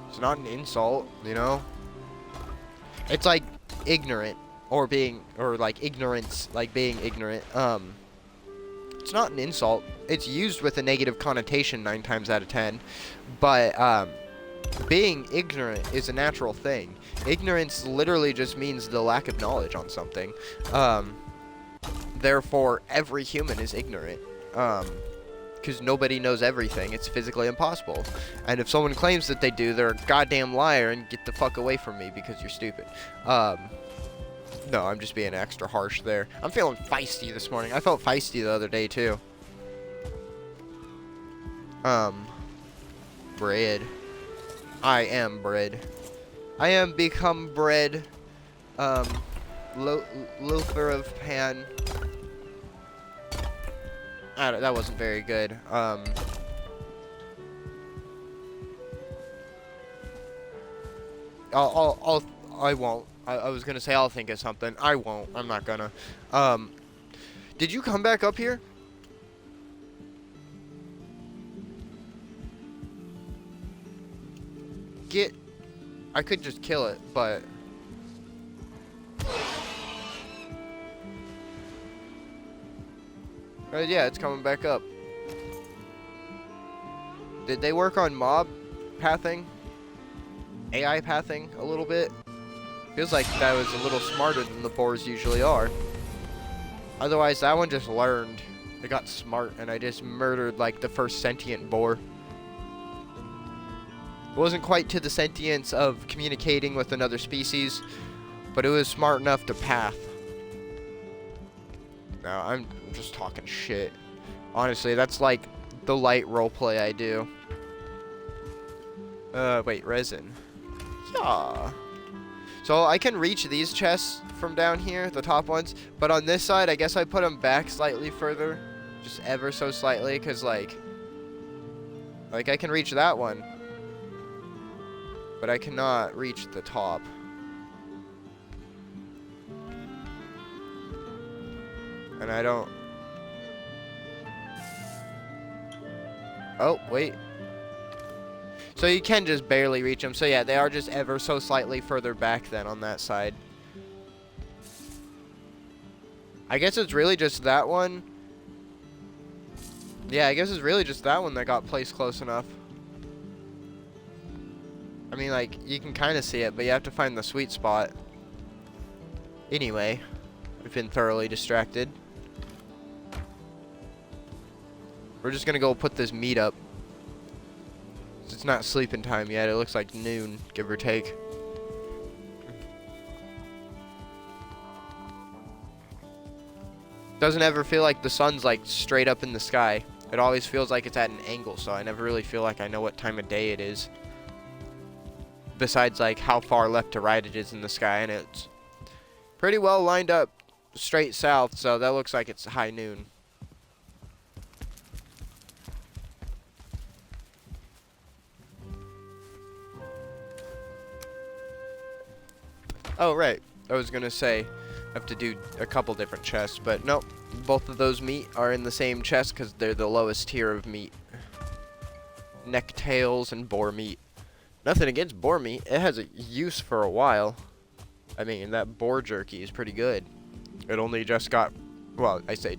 It's not an insult, you know? It's like ignorant. Or being, or like ignorance, like being ignorant. It's not an insult. It's used with a negative connotation 9 times out of 10. But, being ignorant is a natural thing. Ignorance literally just means the lack of knowledge on something. Therefore, every human is ignorant. Because nobody knows everything. It's physically impossible. And if someone claims that they do, they're a goddamn liar and get the fuck away from me because you're stupid. No, I'm just being extra harsh there. I'm feeling feisty this morning. I felt feisty the other day, too. Bread. I am bread. I am become bread. Loafer of pan. That wasn't very good. I won't. I was gonna say I'll think of something. I won't. I'm not gonna. Did you come back up here? I could just kill it, but... yeah, it's coming back up. Did they work on mob pathing? AI pathing a little bit? Feels like that was a little smarter than the boars usually are. Otherwise, that one just learned. It got smart, and I just murdered, like, the first sentient boar. It wasn't quite to the sentience of communicating with another species, but it was smart enough to path. No, I'm just talking shit. Honestly, that's like the light roleplay I do. Wait, resin. Yeah. So I can reach these chests from down here, the top ones, but on this side, I guess I put them back slightly further. Just ever so slightly, because like I can reach that one. But I cannot reach the top. And I don't... Oh, wait. So you can just barely reach them. So yeah, they are just ever so slightly further back then on that side. I guess it's really just that one. Yeah, I guess it's really just that one that got placed close enough. I mean, like, you can kind of see it, but you have to find the sweet spot. Anyway, we've been thoroughly distracted. We're just gonna go put this meat up. It's not sleeping time yet. It looks like noon, give or take. Doesn't ever feel like the sun's like straight up in the sky. It always feels like it's at an angle, so I never really feel like I know what time of day it is. Besides like how far left to right it is in the sky, and it's pretty well lined up straight south, so that looks like it's high noon. Oh, right. I was gonna say I have to do a couple different chests, but nope. Both of those meat are in the same chest because they're the lowest tier of meat. Neck tails and boar meat. Nothing against boar meat. It has a use for a while. I mean, that boar jerky is pretty good. It only just got, well, I say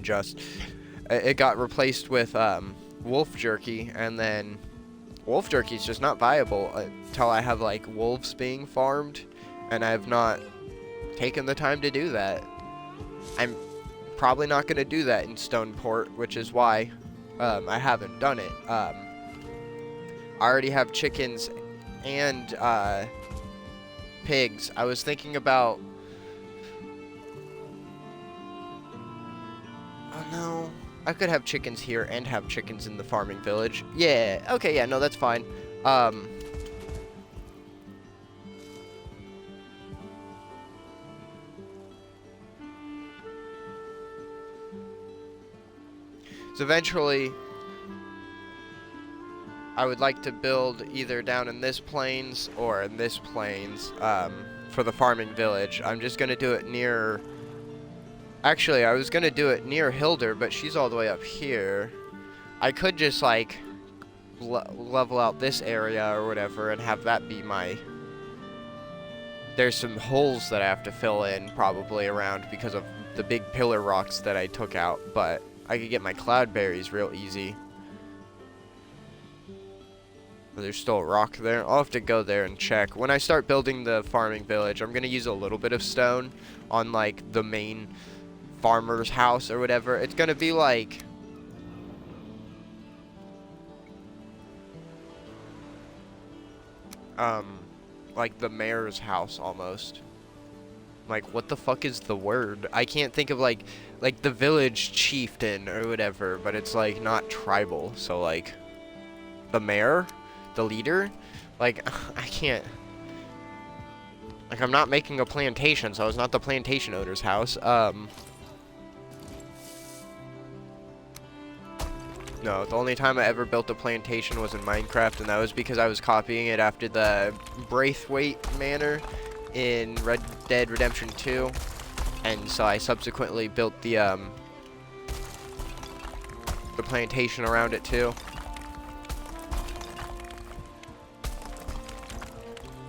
just. It got replaced with wolf jerky, and then wolf jerky is just not viable until I have like wolves being farmed, and I have not taken the time to do that. I'm probably not going to do that in Stoneport, which is why I haven't done it. I already have chickens and pigs. I was thinking about... Oh no, I could have chickens here and have chickens in the farming village. Yeah, okay, yeah, no, that's fine. So eventually, I would like to build either down in this plains or in this plains for the farming village. I'm just going to do it near... Actually, I was going to do it near Hilder, but she's all the way up here. I could just, like, level out this area or whatever and have that be my... There's some holes that I have to fill in probably around because of the big pillar rocks that I took out, but I could get my cloudberries real easy. There's still a rock there. I'll have to go there and check. When I start building the farming village, I'm going to use a little bit of stone on, like, the main farmer's house or whatever. It's going to be, like... like the mayor's house, almost. Like, what the fuck is the word? I can't think of, like the village chieftain or whatever, but it's, like, not tribal. So, like, the mayor? The leader? Like, I can't... Like, I'm not making a plantation, so it's not the plantation owner's house. No, the only time I ever built a plantation was in Minecraft, and that was because I was copying it after the Braithwaite Manor in Red Dead Redemption 2. And so I subsequently built the plantation around it too.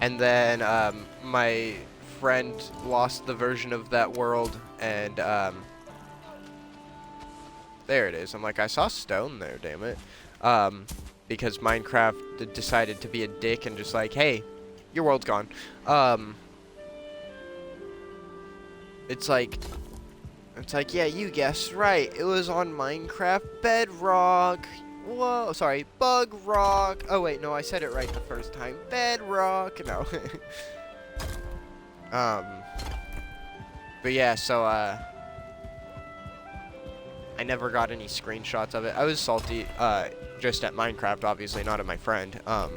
And then my friend lost the version of that world, and there it is. I'm like, I saw stone there, damn it. Because Minecraft decided to be a dick and just like, hey, your world's gone. It's like, yeah, you guessed right. It was on Minecraft Bedrock. Whoa, sorry, Bug Rock. Oh wait, no, I said it right the first time. Bedrock. No. But yeah, so I never got any screenshots of it. I was salty, just at Minecraft, obviously, not at my friend. I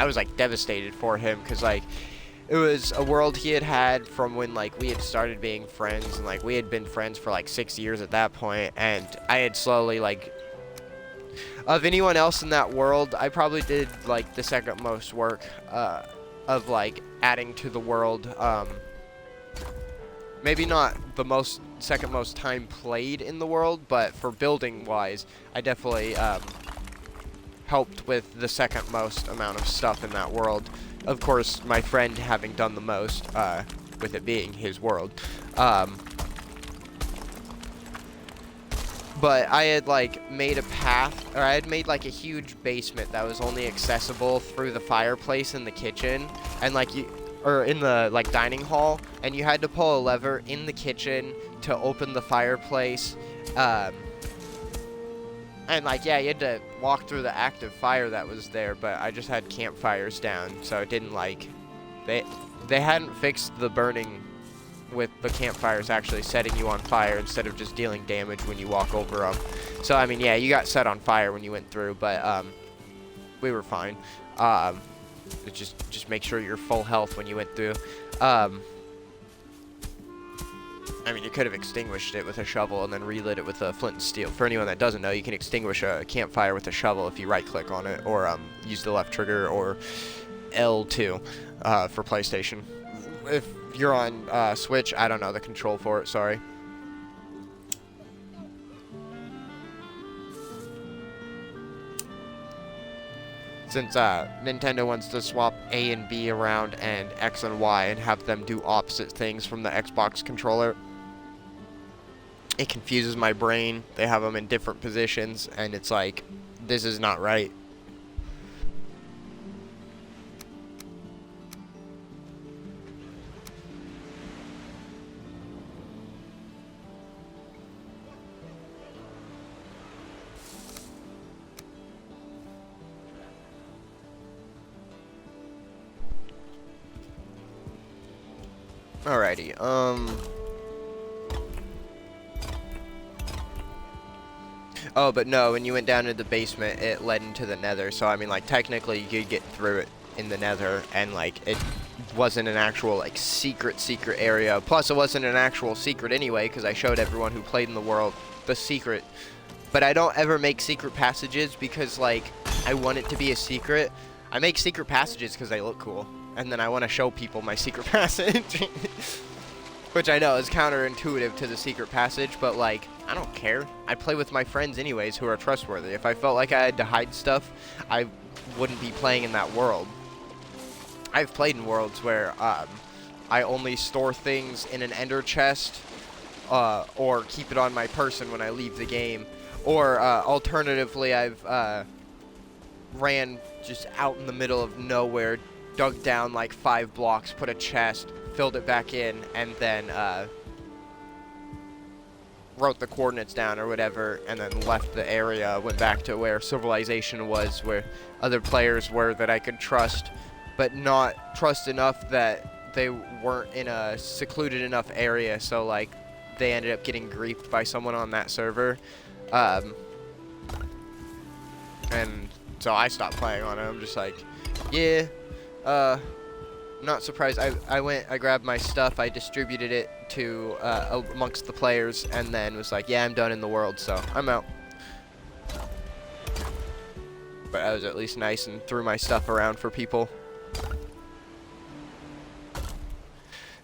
was like devastated for him, cause like, it was a world he had from when, like, we had started being friends, and, like, we had been friends for, like, 6 years at that point, and I had slowly, like, of anyone else in that world, I probably did, like, the second most work, of, like, adding to the world, maybe not the second most time played in the world, but for building wise, I definitely helped with the second most amount of stuff in that world. Of course, my friend having done the most, with it being his world. But I had like made a path, or I had made like a huge basement that was only accessible through the fireplace in the kitchen, and like or in the like dining hall, and you had to pull a lever in the kitchen to open the fireplace, and like yeah, you had to walk through the active fire that was there. But I just had campfires down, so it didn't like they hadn't fixed the burning with the campfires actually setting you on fire instead of just dealing damage when you walk over them. So I mean, yeah, you got set on fire when you went through, but we were fine. Just make sure you're full health when you went through. I mean, you could have extinguished it with a shovel and then relit it with a flint and steel. For anyone that doesn't know, you can extinguish a campfire with a shovel if you right-click on it, or use the left trigger, or L2 for PlayStation. If you're on Switch, I don't know the control for it, sorry. Since Nintendo wants to swap A and B around and X and Y and have them do opposite things from the Xbox controller, it confuses my brain. They have them in different positions, and it's like, this is not right. Alrighty, oh, but no, when you went down to the basement, it led into the nether, so I mean, like, technically you could get through it in the nether, and, like, it wasn't an actual, like, secret area. Plus, it wasn't an actual secret anyway, because I showed everyone who played in the world the secret. But I don't ever make secret passages because, like, I want it to be a secret. I make secret passages because they look cool. And then I want to show people my secret passage. Which I know is counterintuitive to the secret passage, but like, I don't care. I play with my friends anyways who are trustworthy. If I felt like I had to hide stuff, I wouldn't be playing in that world. I've played in worlds where I only store things in an ender chest, or keep it on my person when I leave the game. Or alternatively, I've ran just out in the middle of nowhere, dug down like 5 blocks, put a chest, filled it back in, and then wrote the coordinates down or whatever, and then left the area, went back to where civilization was, where other players were that I could trust, but not trust enough that they weren't in a secluded enough area, so like they ended up getting griefed by someone on that server. And so I stopped playing on it. I'm just like, yeah, not surprised. I grabbed my stuff, I distributed it to amongst the players, and then was like, yeah, I'm done in the world, so I'm out. But I was at least nice and threw my stuff around for people.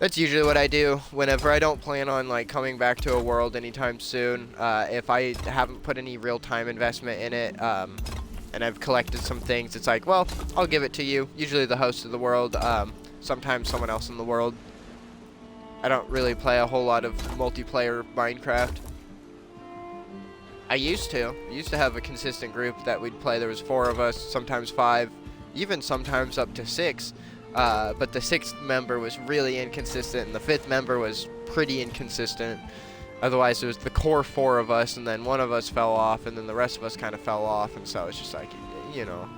That's usually what I do whenever I don't plan on like coming back to a world anytime soon. If I haven't put any real time investment in it, and I've collected some things, it's like, well, I'll give it to you. Usually the host of the world, sometimes someone else in the world. I don't really play a whole lot of multiplayer Minecraft. I used to have a consistent group that we'd play. There was 4 of us, sometimes 5, even sometimes up to 6. But the 6th member was really inconsistent, and the 5th member was pretty inconsistent. Otherwise, it was the core 4 of us, and then one of us fell off, and then the rest of us kind of fell off, and so it's just like, you know.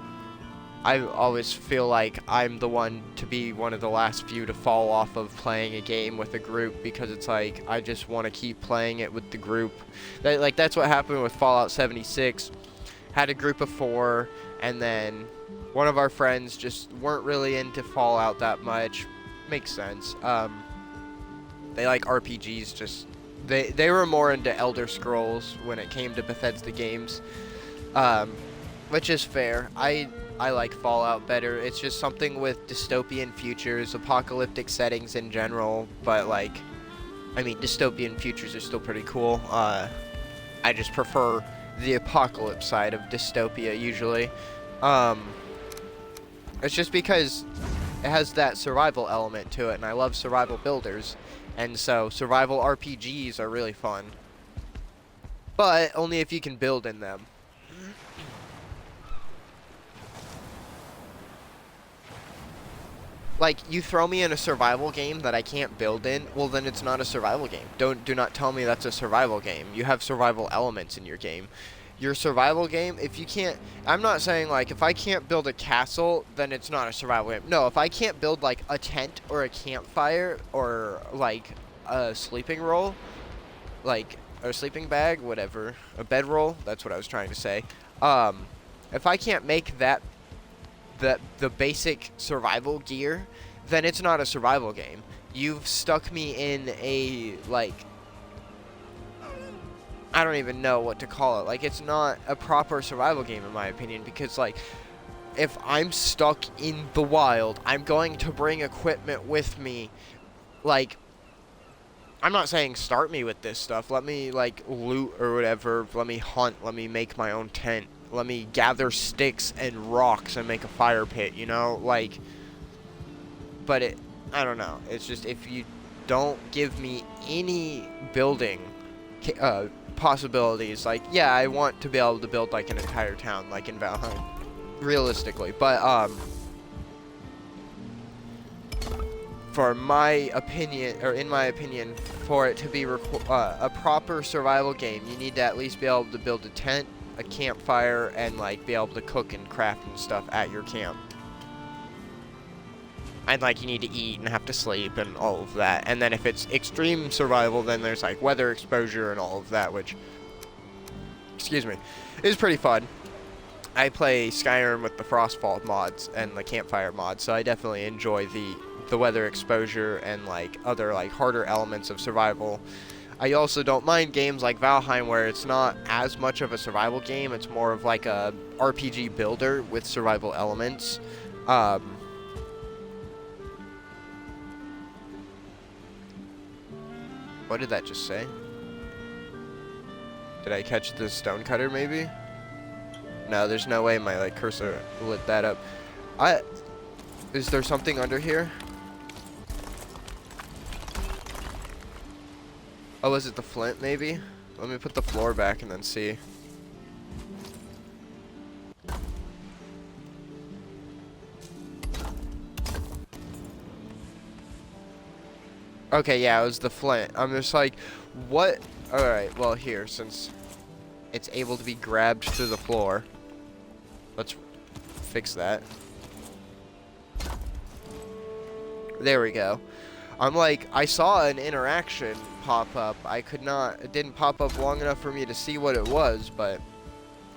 I always feel like I'm the one to be one of the last few to fall off of playing a game with a group, because it's like, I just want to keep playing it with the group. That's what happened with Fallout 76. Had a group of 4, and then one of our friends just weren't really into Fallout that much. Makes sense. They like RPGs, just they were more into Elder Scrolls when it came to Bethesda games, which is fair. I like Fallout better. It's just something with dystopian futures, apocalyptic settings in general, but like I mean, dystopian futures are still pretty cool. I just prefer the apocalypse side of dystopia usually. Um, it's just because it has that survival element to it, and I love survival builders, and so survival RPGs are really fun. But only if you can build in them. Like, you throw me in a survival game that I can't build in, well then it's not a survival game. Do not tell me that's a survival game. You have survival elements in your game. Your survival game, if you can't, I'm not saying like if I can't build a castle, then it's not a survival game. No, if I can't build like a tent or a campfire or like a sleeping roll, like a sleeping bag, whatever, a bedroll, that's what I was trying to say. If I can't make that the basic survival gear, then it's not a survival game. You've stuck me in a, like, I don't even know what to call it. Like, it's not a proper survival game in my opinion, because like, if I'm stuck in the wild, I'm going to bring equipment with me. Like, I'm not saying start me with this stuff. Let me, like, loot or whatever. Let me hunt. Let me make my own tent. Let me gather sticks and rocks and make a fire pit, you know? Like, but I don't know. It's just, if you don't give me any building possibilities, like, yeah, I want to be able to build, like, an entire town, like in Valheim, realistically. But, for my opinion, or in my opinion, for it to be a proper survival game, you need to at least be able to build a tent, a campfire, and like be able to cook and craft and stuff at your camp. And like you need to eat and have to sleep and all of that. And then if it's extreme survival, then there's like weather exposure and all of that, which, excuse me, is pretty fun. I play Skyrim with the Frostfall mods and the campfire mods, so I definitely enjoy the weather exposure and like other like harder elements of survival. I also don't mind games like Valheim where it's not as much of a survival game, it's more of like a RPG builder with survival elements. What did that just say? Did I catch the stonecutter maybe? No, there's no way my like cursor lit that up. Is there something under here? Oh, is it the flint, maybe? Let me put the floor back and then see. Okay, yeah, it was the flint. I'm just like, what? Alright, well, here, since it's able to be grabbed through the floor, let's fix that. There we go. I'm like, I saw an interaction pop up. It didn't pop up long enough for me to see what it was, but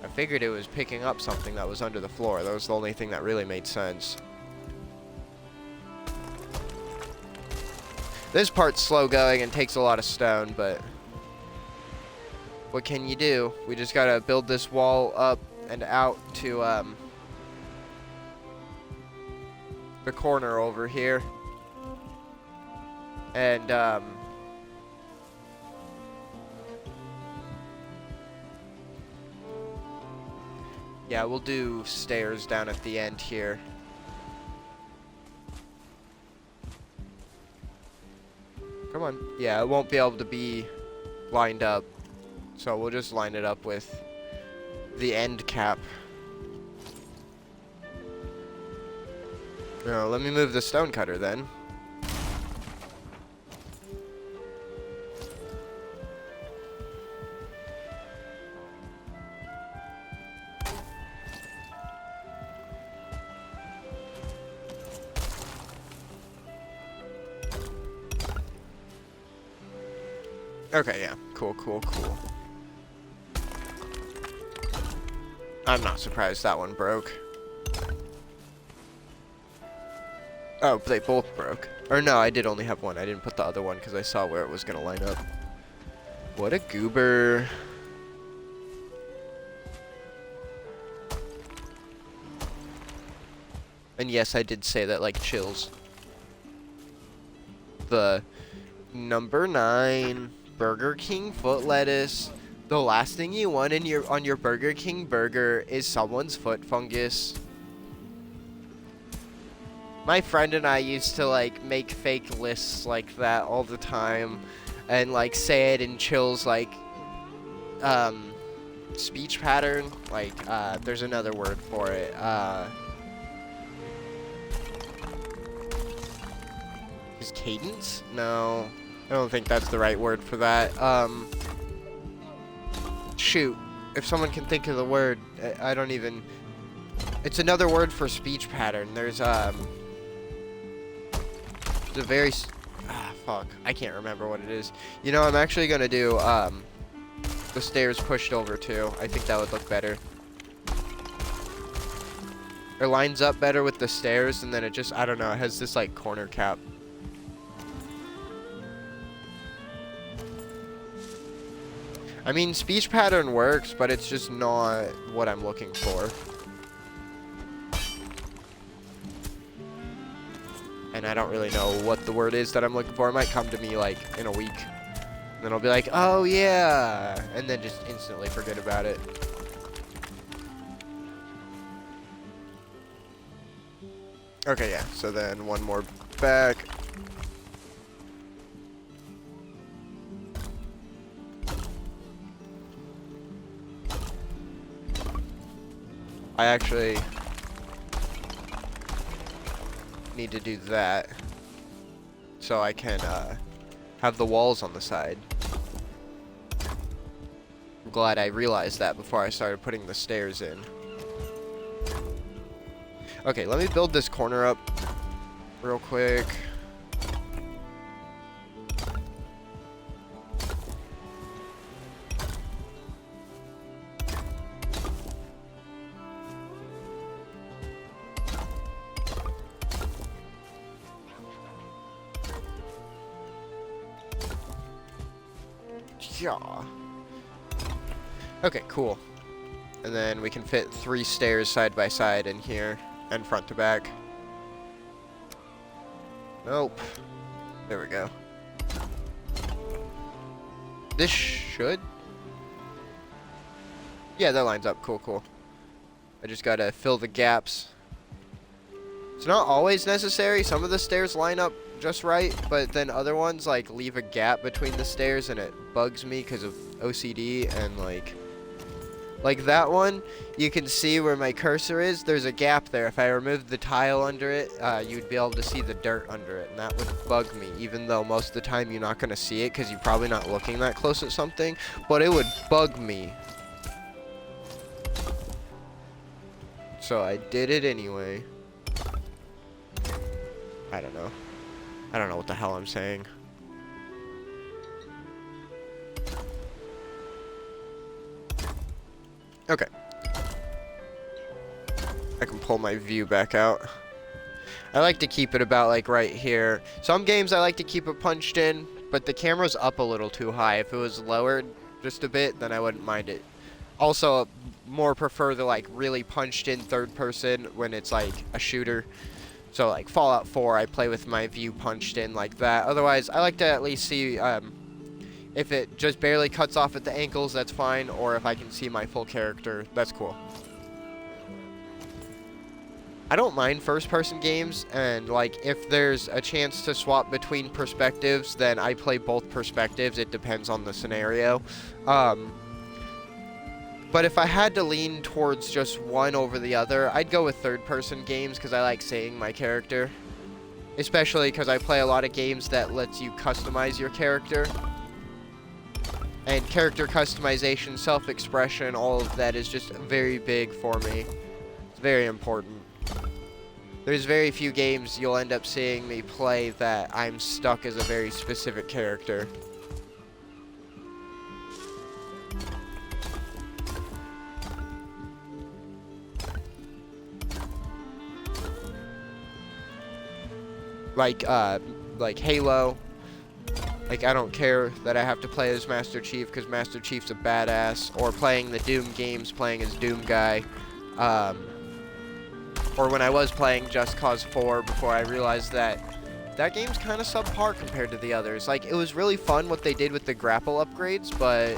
I figured it was picking up something that was under the floor. That was the only thing that really made sense. This part's slow going and takes a lot of stone, but what can you do? We just gotta build this wall up and out to the corner over here. And yeah, we'll do stairs down at the end here. Come on. Yeah, it won't be able to be lined up, so we'll just line it up with the end cap. No, let me move the stonecutter then. Okay, yeah. Cool, cool, cool. I'm not surprised that one broke. Oh, they both broke. Or no, I did only have one. I didn't put the other one because I saw where it was going to line up. What a goober. And yes, I did say that like chills. The Number 9, Burger King foot lettuce. The last thing you want in on your Burger King burger is someone's foot fungus. My friend and I used to like make fake lists like that all the time, and like say it in Chill's like speech pattern. Like there's another word for it. Is cadence? No, I don't think that's the right word for that. Shoot, if someone can think of the word, I don't even. It's another word for speech pattern. There's the very fuck, I can't remember what it is. You know, I'm actually gonna do the stairs pushed over too. I think that would look better. It lines up better with the stairs, and then it just, I don't know, it has this like corner cap. I mean, speech pattern works, but it's just not what I'm looking for. And I don't really know what the word is that I'm looking for. It might come to me like in a week. And then I'll be like, oh yeah, and then just instantly forget about it. Okay, yeah, so then one more back. I actually need to do that so I can have the walls on the side. I'm glad I realized that before I started putting the stairs in. Okay, let me build this corner up real quick. Yeah. Okay, cool. And then we can fit 3 stairs side by side in here, and front to back. Nope. There we go. This should... Yeah, that lines up. Cool, cool. I just gotta fill the gaps. It's not always necessary. Some of the stairs line up just right, but then other ones like leave a gap between the stairs, and it bugs me because of OCD. And like that one, you can see where my cursor is. There's a gap there. If I removed the tile under it, you'd be able to see the dirt under it, and that would bug me, even though most of the time you're not going to see it because you're probably not looking that close at something, but it would bug me. So I did it anyway. I don't know. I don't know what the hell I'm saying. Okay. I can pull my view back out. I like to keep it about like right here. Some games I like to keep it punched in, but the camera's up a little too high. If it was lowered just a bit, then I wouldn't mind it. Also, more prefer the like really punched in third person when it's like a shooter. So like Fallout 4, I play with my view punched in like that. Otherwise, I like to at least see if it just barely cuts off at the ankles, that's fine. Or if I can see my full character, that's cool. I don't mind first-person games, and like if there's a chance to swap between perspectives, then I play both perspectives. It depends on the scenario. But if I had to lean towards just one over the other, I'd go with third-person games because I like seeing my character. Especially because I play a lot of games that lets you customize your character. And character customization, self-expression, all of that is just very big for me. It's very important. There's very few games you'll end up seeing me play that I'm stuck as a very specific character. Like Halo. Like, I don't care that I have to play as Master Chief because Master Chief's a badass. Or playing the Doom games, playing as Doom Guy. Or when I was playing Just Cause 4 before I realized that that game's kind of subpar compared to the others. Like, it was really fun what they did with the grapple upgrades, but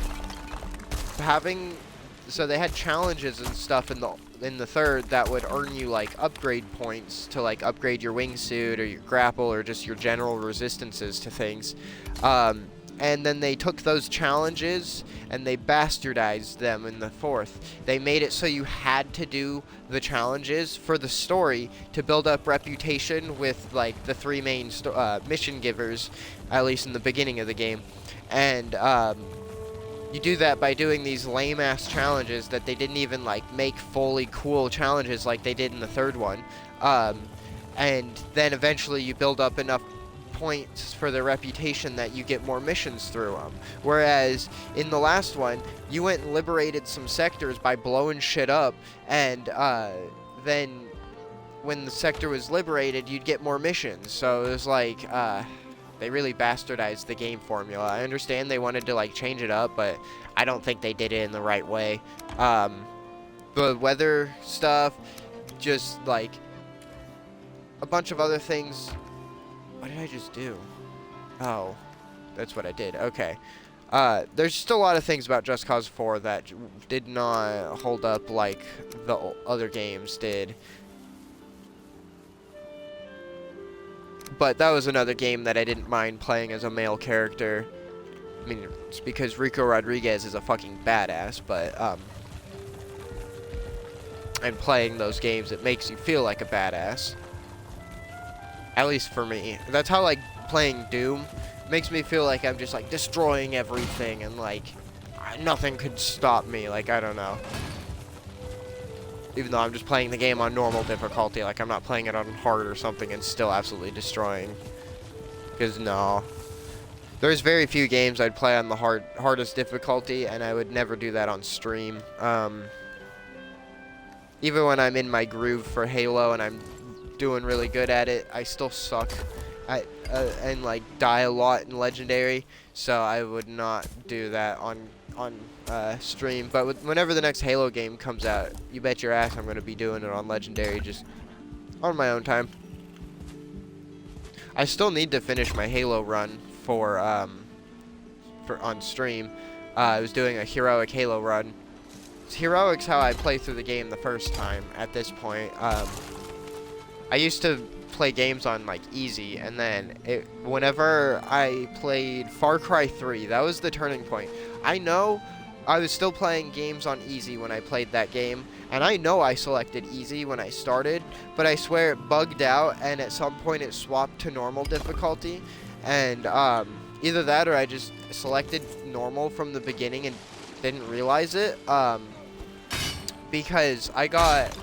so they had challenges and stuff in the third that would earn you like upgrade points to like upgrade your wingsuit or your grapple or just your general resistances to things. And then they took those challenges and they bastardized them in the fourth. They made it so you had to do the challenges for the story to build up reputation with like the three main mission givers, at least in the beginning of the game. And you do that by doing these lame-ass challenges that they didn't even like make fully cool challenges like they did in the third one. And then eventually you build up enough points for their reputation that you get more missions through them. Whereas in the last one, you went and liberated some sectors by blowing shit up, and then when the sector was liberated, you'd get more missions. So it was like, they really bastardized the game formula. I understand they wanted to like change it up, but I don't think they did it in the right way. The weather stuff, just like a bunch of other things. What did I just do? Oh, that's what I did. Okay. There's just a lot of things about Just Cause 4 that did not hold up like the other games did. But that was another game that I didn't mind playing as a male character. I mean, it's because Rico Rodriguez is a fucking badass, but, and playing those games, it makes you feel like a badass. At least for me. That's how, like, playing Doom makes me feel like I'm just, like, destroying everything and, like, nothing could stop me. Like, I don't know. Even though I'm just playing the game on normal difficulty. Like, I'm not playing it on hard or something and still absolutely destroying. Because, no. There's very few games I'd play on the hardest difficulty, and I would never do that on stream. Even when I'm in my groove for Halo and I'm doing really good at it, I still suck at and like die a lot in Legendary, so I would not do that on stream. But whenever the next Halo game comes out, you bet your ass I'm going to be doing it on Legendary, just on my own time. I still need to finish my Halo run for on stream. I was doing a heroic Halo run. Heroic's how I play through the game the first time at this point. I used to play games on like easy, and then whenever I played Far Cry 3, that was the turning point. I know I was still playing games on easy when I played that game, and I know I selected easy when I started, but I swear it bugged out, and at some point it swapped to normal difficulty, and either that or I just selected normal from the beginning and didn't realize it, because I got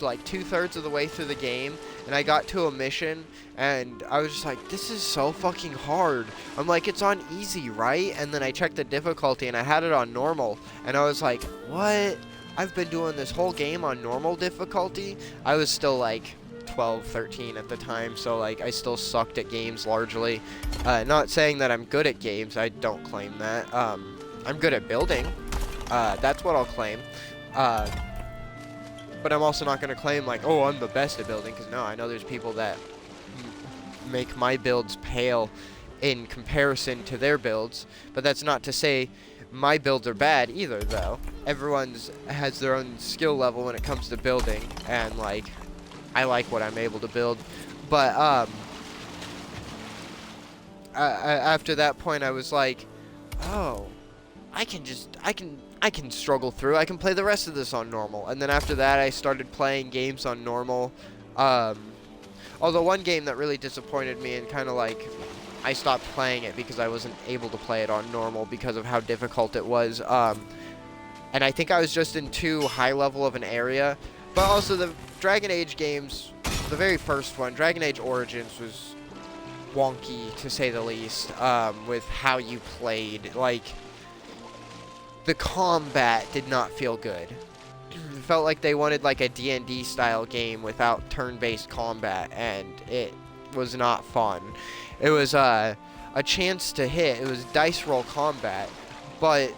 like 2/3 of the way through the game, and I got to a mission, and I was just like, this is so fucking hard. I'm like, it's on easy, right? And then I checked the difficulty, and I had it on normal, and I was like, what? I've been doing this whole game on normal difficulty? I was still like 12, 13 at the time, so like I still sucked at games largely. Not saying that I'm good at games, I don't claim that. I'm good at building. That's what I'll claim. But I'm also not going to claim like, oh, I'm the best at building, because no, I know there's people that make my builds pale in comparison to their builds, but that's not to say my builds are bad either, though. Everyone's has their own skill level when it comes to building, and like, I like what I'm able to build, but after that point, I was like, oh, I can struggle through. I can play the rest of this on normal. And then after that, I started playing games on normal. Although one game that really disappointed me and kind of like, I stopped playing it because I wasn't able to play it on normal because of how difficult it was. And I think I was just in too high level of an area. But also the Dragon Age games, the very first one, Dragon Age Origins, was wonky to say the least, with how you played. Like, the combat did not feel good. It felt like they wanted like a D&D style game without turn-based combat, and it was not fun. It was a chance to hit. It was dice roll combat, but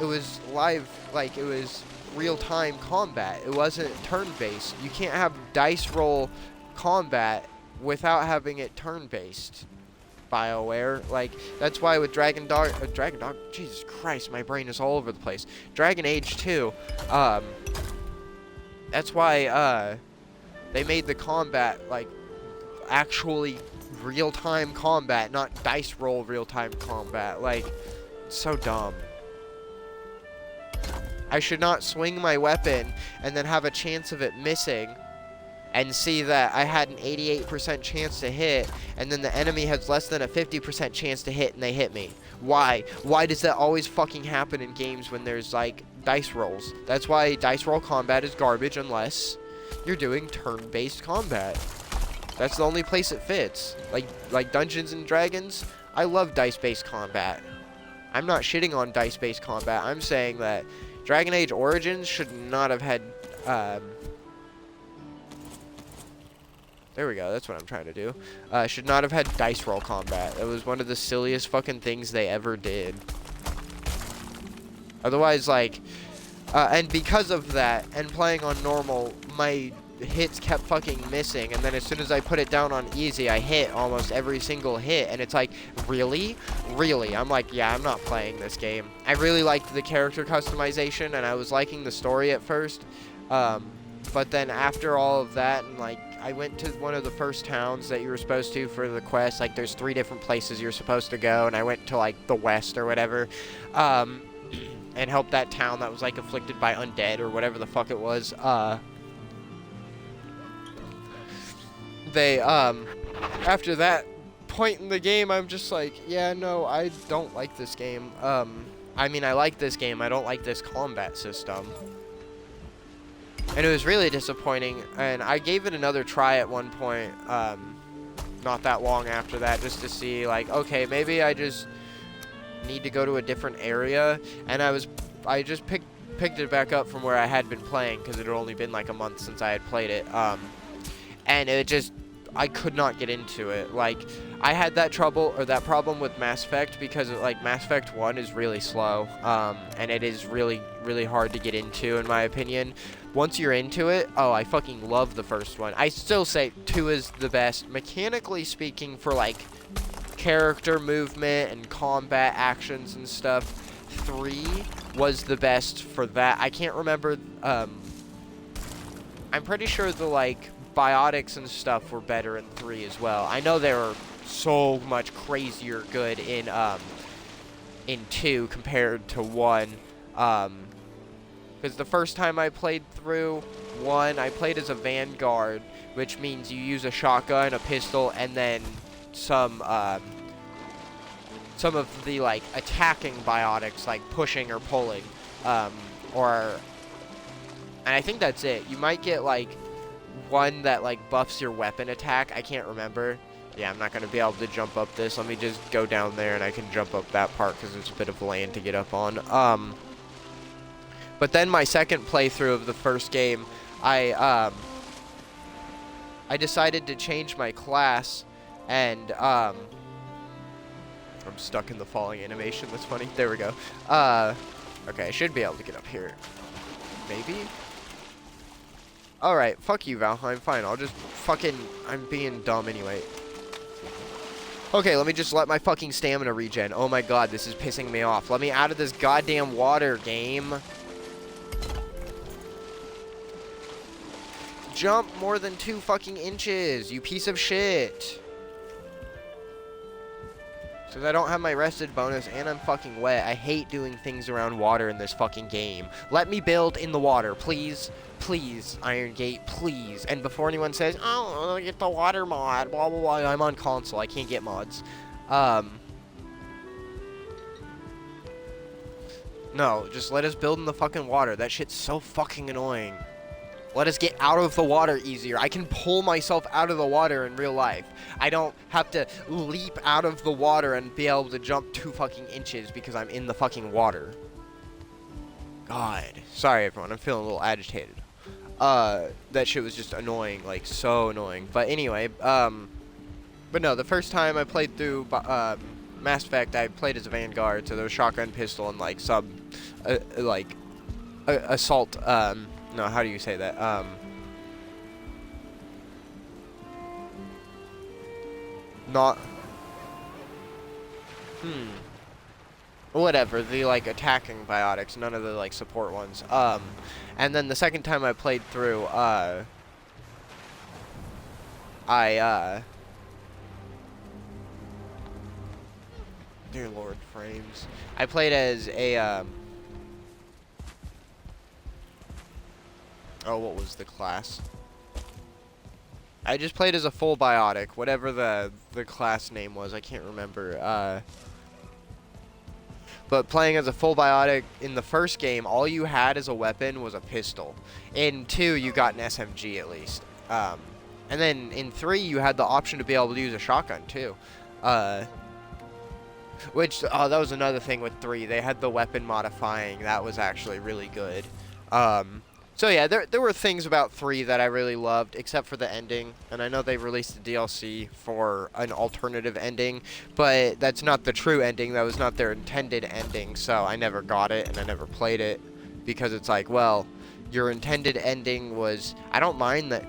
it was live, like it was real-time combat. It wasn't turn-based. You can't have dice roll combat without having it turn-based. BioWare, like, that's why with Dragon Dog, Jesus Christ, my brain is all over the place. Dragon Age 2, that's why, they made the combat, like, actually real-time combat, not dice roll real-time combat. Like, it's so dumb. I should not swing my weapon and then have a chance of it missing and see that I had an 88% chance to hit, and then the enemy has less than a 50% chance to hit and they hit me. Why? Why does that always fucking happen in games when there's, like, dice rolls? That's why dice roll combat is garbage unless you're doing turn-based combat. That's the only place it fits. Like Dungeons and Dragons, I love dice-based combat. I'm not shitting on dice-based combat. I'm saying that Dragon Age Origins should not have had, there we go, that's what I'm trying to do. Should not have had dice roll combat. It was one of the silliest fucking things they ever did. Otherwise, like, and because of that, and playing on normal, my hits kept fucking missing, and then as soon as I put it down on easy, I hit almost every single hit, and it's like, really? Really? I'm like, yeah, I'm not playing this game. I really liked the character customization, and I was liking the story at first, but then after all of that, and like, I went to one of the first towns that you were supposed to for the quest. Like, there's 3 different places you're supposed to go, and I went to, like, the west or whatever, and helped that town that was, like, afflicted by undead or whatever the fuck it was. After that point in the game, I'm just like, yeah, no, I don't like this game. I mean, I like this game. I don't like this combat system. And it was really disappointing, and I gave it another try at one point, not that long after that, just to see, like, okay, maybe I just need to go to a different area, and I just picked it back up from where I had been playing, because it had only been, like, a month since I had played it, and it just, I could not get into it. Like, I had that problem with Mass Effect, because, like, Mass Effect 1 is really slow, and it is really, really hard to get into, in my opinion. Once you're into it, oh, I fucking love the first one. I still say 2 is the best, mechanically speaking, for, like, character movement and combat actions and stuff. 3 was the best for that. I can't remember, I'm pretty sure the, like, biotics and stuff were better in 3 as well. I know they were so much crazier good in 2 compared to 1, because the first time I played through 1, I played as a Vanguard, which means you use a shotgun, a pistol, and then some of the, like, attacking biotics, like pushing or pulling, and I think that's it. You might get, like, one that, like, buffs your weapon attack. I can't remember. Yeah, I'm not going to be able to jump up this. Let me just go down there, and I can jump up that part, because there's a bit of land to get up on. But then my second playthrough of the first game, I decided to change my class, and, I'm stuck in the falling animation. That's funny. There we go. Okay, I should be able to get up here. Maybe? Alright, fuck you, Valheim. Fine, I'll just fucking... I'm being dumb anyway. Okay, let me just let my fucking stamina regen. Oh my god, this is pissing me off. Let me out of this goddamn water, game. Jump more than 2 fucking inches, you piece of shit. Because I don't have my rested bonus, and I'm fucking wet. I hate doing things around water in this fucking game. Let me build in the water, please. Please, Iron Gate, please. And before anyone says, oh, I'll get the water mod, blah, blah, blah. I'm on console. I can't get mods. No, just let us build in the fucking water. That shit's so fucking annoying. Let us get out of the water easier. I can pull myself out of the water in real life. I don't have to leap out of the water and be able to jump 2 fucking inches because I'm in the fucking water. God. Sorry, everyone. I'm feeling a little agitated. That shit was just annoying. Like, so annoying. But anyway, but no, the first time I played through, Mass Effect, I played as a Vanguard, so there was shotgun, pistol, and, like, assault, no, how do you say that? not... Whatever, the, like, attacking biotics, none of the, like, support ones. And then the second time I played through, dear Lord, frames. I played as a, oh, what was the class? I just played as a full biotic, whatever the class name was, I can't remember. But playing as a full biotic in the first game, all you had as a weapon was a pistol. In 2, you got an SMG at least. And then in 3, you had the option to be able to use a shotgun too. Which, that was another thing with 3. They had the weapon modifying. That was actually really good. So yeah, there were things about 3 that I really loved, except for the ending. And I know they released a DLC for an alternative ending, but that's not the true ending. That was not their intended ending, so I never got it, and I never played it. Because it's like, well, your intended ending was... I don't mind that...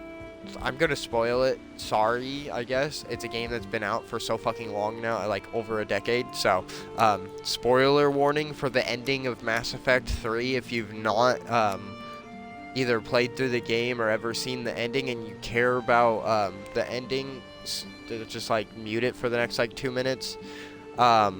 I'm gonna spoil it. Sorry, I guess. It's a game that's been out for so fucking long now, like over a decade. So, spoiler warning for the ending of Mass Effect 3 if you've not... either played through the game or ever seen the ending and you care about the ending, just like mute it for the next like 2 minutes. But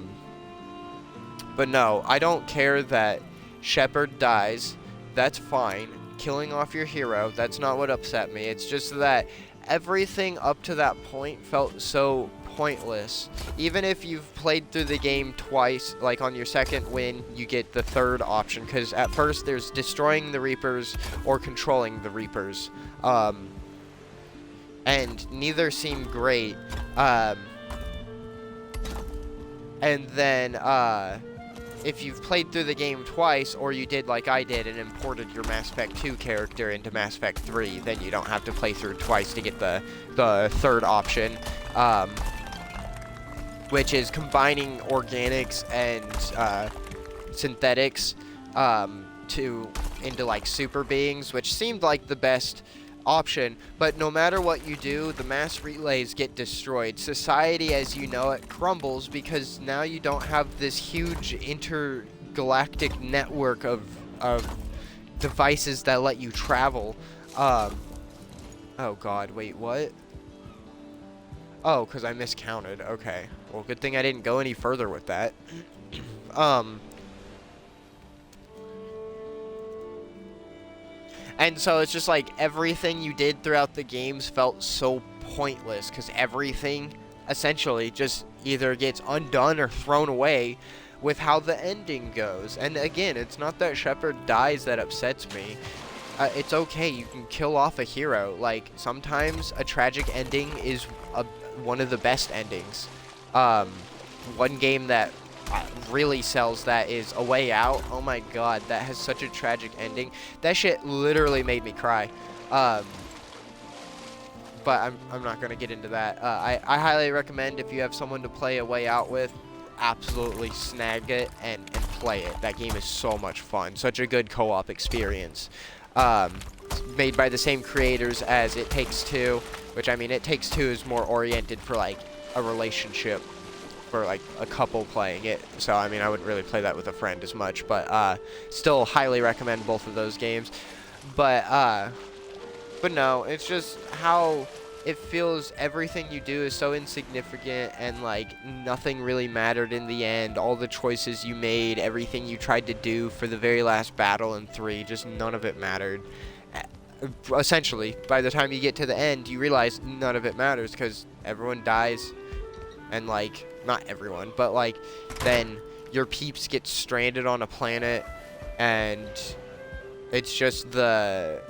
no, I don't care that Shepard dies. That's fine. Killing off your hero, that's not what upset me. It's just that everything up to that point felt so pointless. Even if you've played through the game twice, like on your second win, you get the third option, because at first there's destroying the Reapers or controlling the Reapers. And neither seem great. And then, if you've played through the game twice, or you did like I did and imported your Mass Effect 2 character into Mass Effect 3, then you don't have to play through twice to get the third option. Which is combining organics and synthetics into like super beings, which seemed like the best option. But no matter what you do, the mass relays get destroyed. Society as you know it crumbles because now you don't have this huge intergalactic network of devices that let you travel. Oh god, wait, what? Oh, because I miscounted. Okay. Well, good thing I didn't go any further with that. And so it's just like everything you did throughout the games felt so pointless because everything essentially just either gets undone or thrown away with how the ending goes. And again, it's not that Shepard dies that upsets me. It's okay, you can kill off a hero. Like, sometimes a tragic ending is one of the best endings. One game that really sells that is A Way Out. Oh my god, that has such a tragic ending. That shit literally made me cry. But I'm not gonna get into that. I highly recommend if you have someone to play A Way Out with, absolutely snag it and play it. That game is so much fun. Such a good co-op experience. Made by the same creators as It Takes Two, which, I mean, It Takes Two is more oriented for, like, a relationship, for, like, a couple playing it. So, I mean, I wouldn't really play that with a friend as much, but, still highly recommend both of those games. But no, it's just how it feels everything you do is so insignificant and, like, nothing really mattered in the end. All the choices you made, everything you tried to do for the very last battle in 3, just none of it mattered. Essentially, by the time you get to the end, you realize none of it matters because everyone dies. And, like, not everyone, but, like, then your peeps get stranded on a planet and it's just the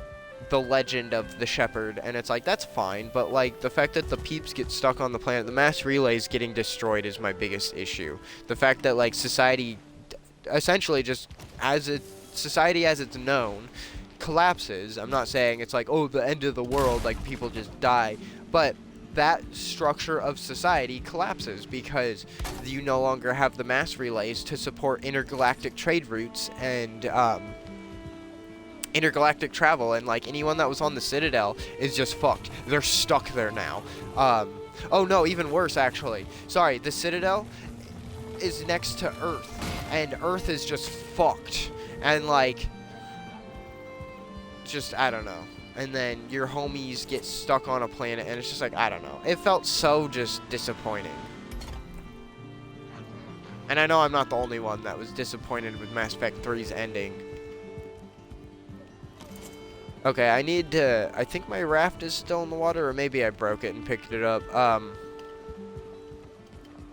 legend of the Shepherd, and it's like, that's fine, but, like, the fact that the peeps get stuck on the planet, the mass relays getting destroyed is my biggest issue. The fact that, like, society essentially just, society as it's known, collapses. I'm not saying it's like, oh, the end of the world, like, people just die, but that structure of society collapses because you no longer have the mass relays to support intergalactic trade routes and, intergalactic travel, and like anyone that was on the Citadel is just fucked. They're stuck there now. Oh no, even worse actually. Sorry, the Citadel is next to Earth, and Earth is just fucked. And like, just, I don't know. And then your homies get stuck on a planet, and it's just like, I don't know. It felt so just disappointing. And I know I'm not the only one that was disappointed with Mass Effect 3's ending. Okay, I need to... I think my raft is still in the water, or maybe I broke it and picked it up.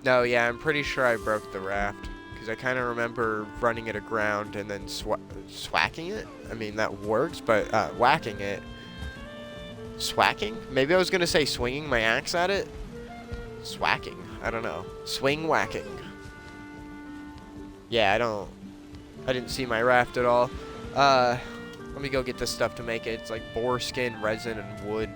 No, yeah, I'm pretty sure I broke the raft. Because I kind of remember running it aground and then swacking it. I mean, that works, but whacking it. Swacking? Maybe I was going to say swinging my axe at it? Swacking. I don't know. Swing whacking. Yeah, I didn't see my raft at all. Let me go get this stuff to make it. It's like boar skin, resin, and wood.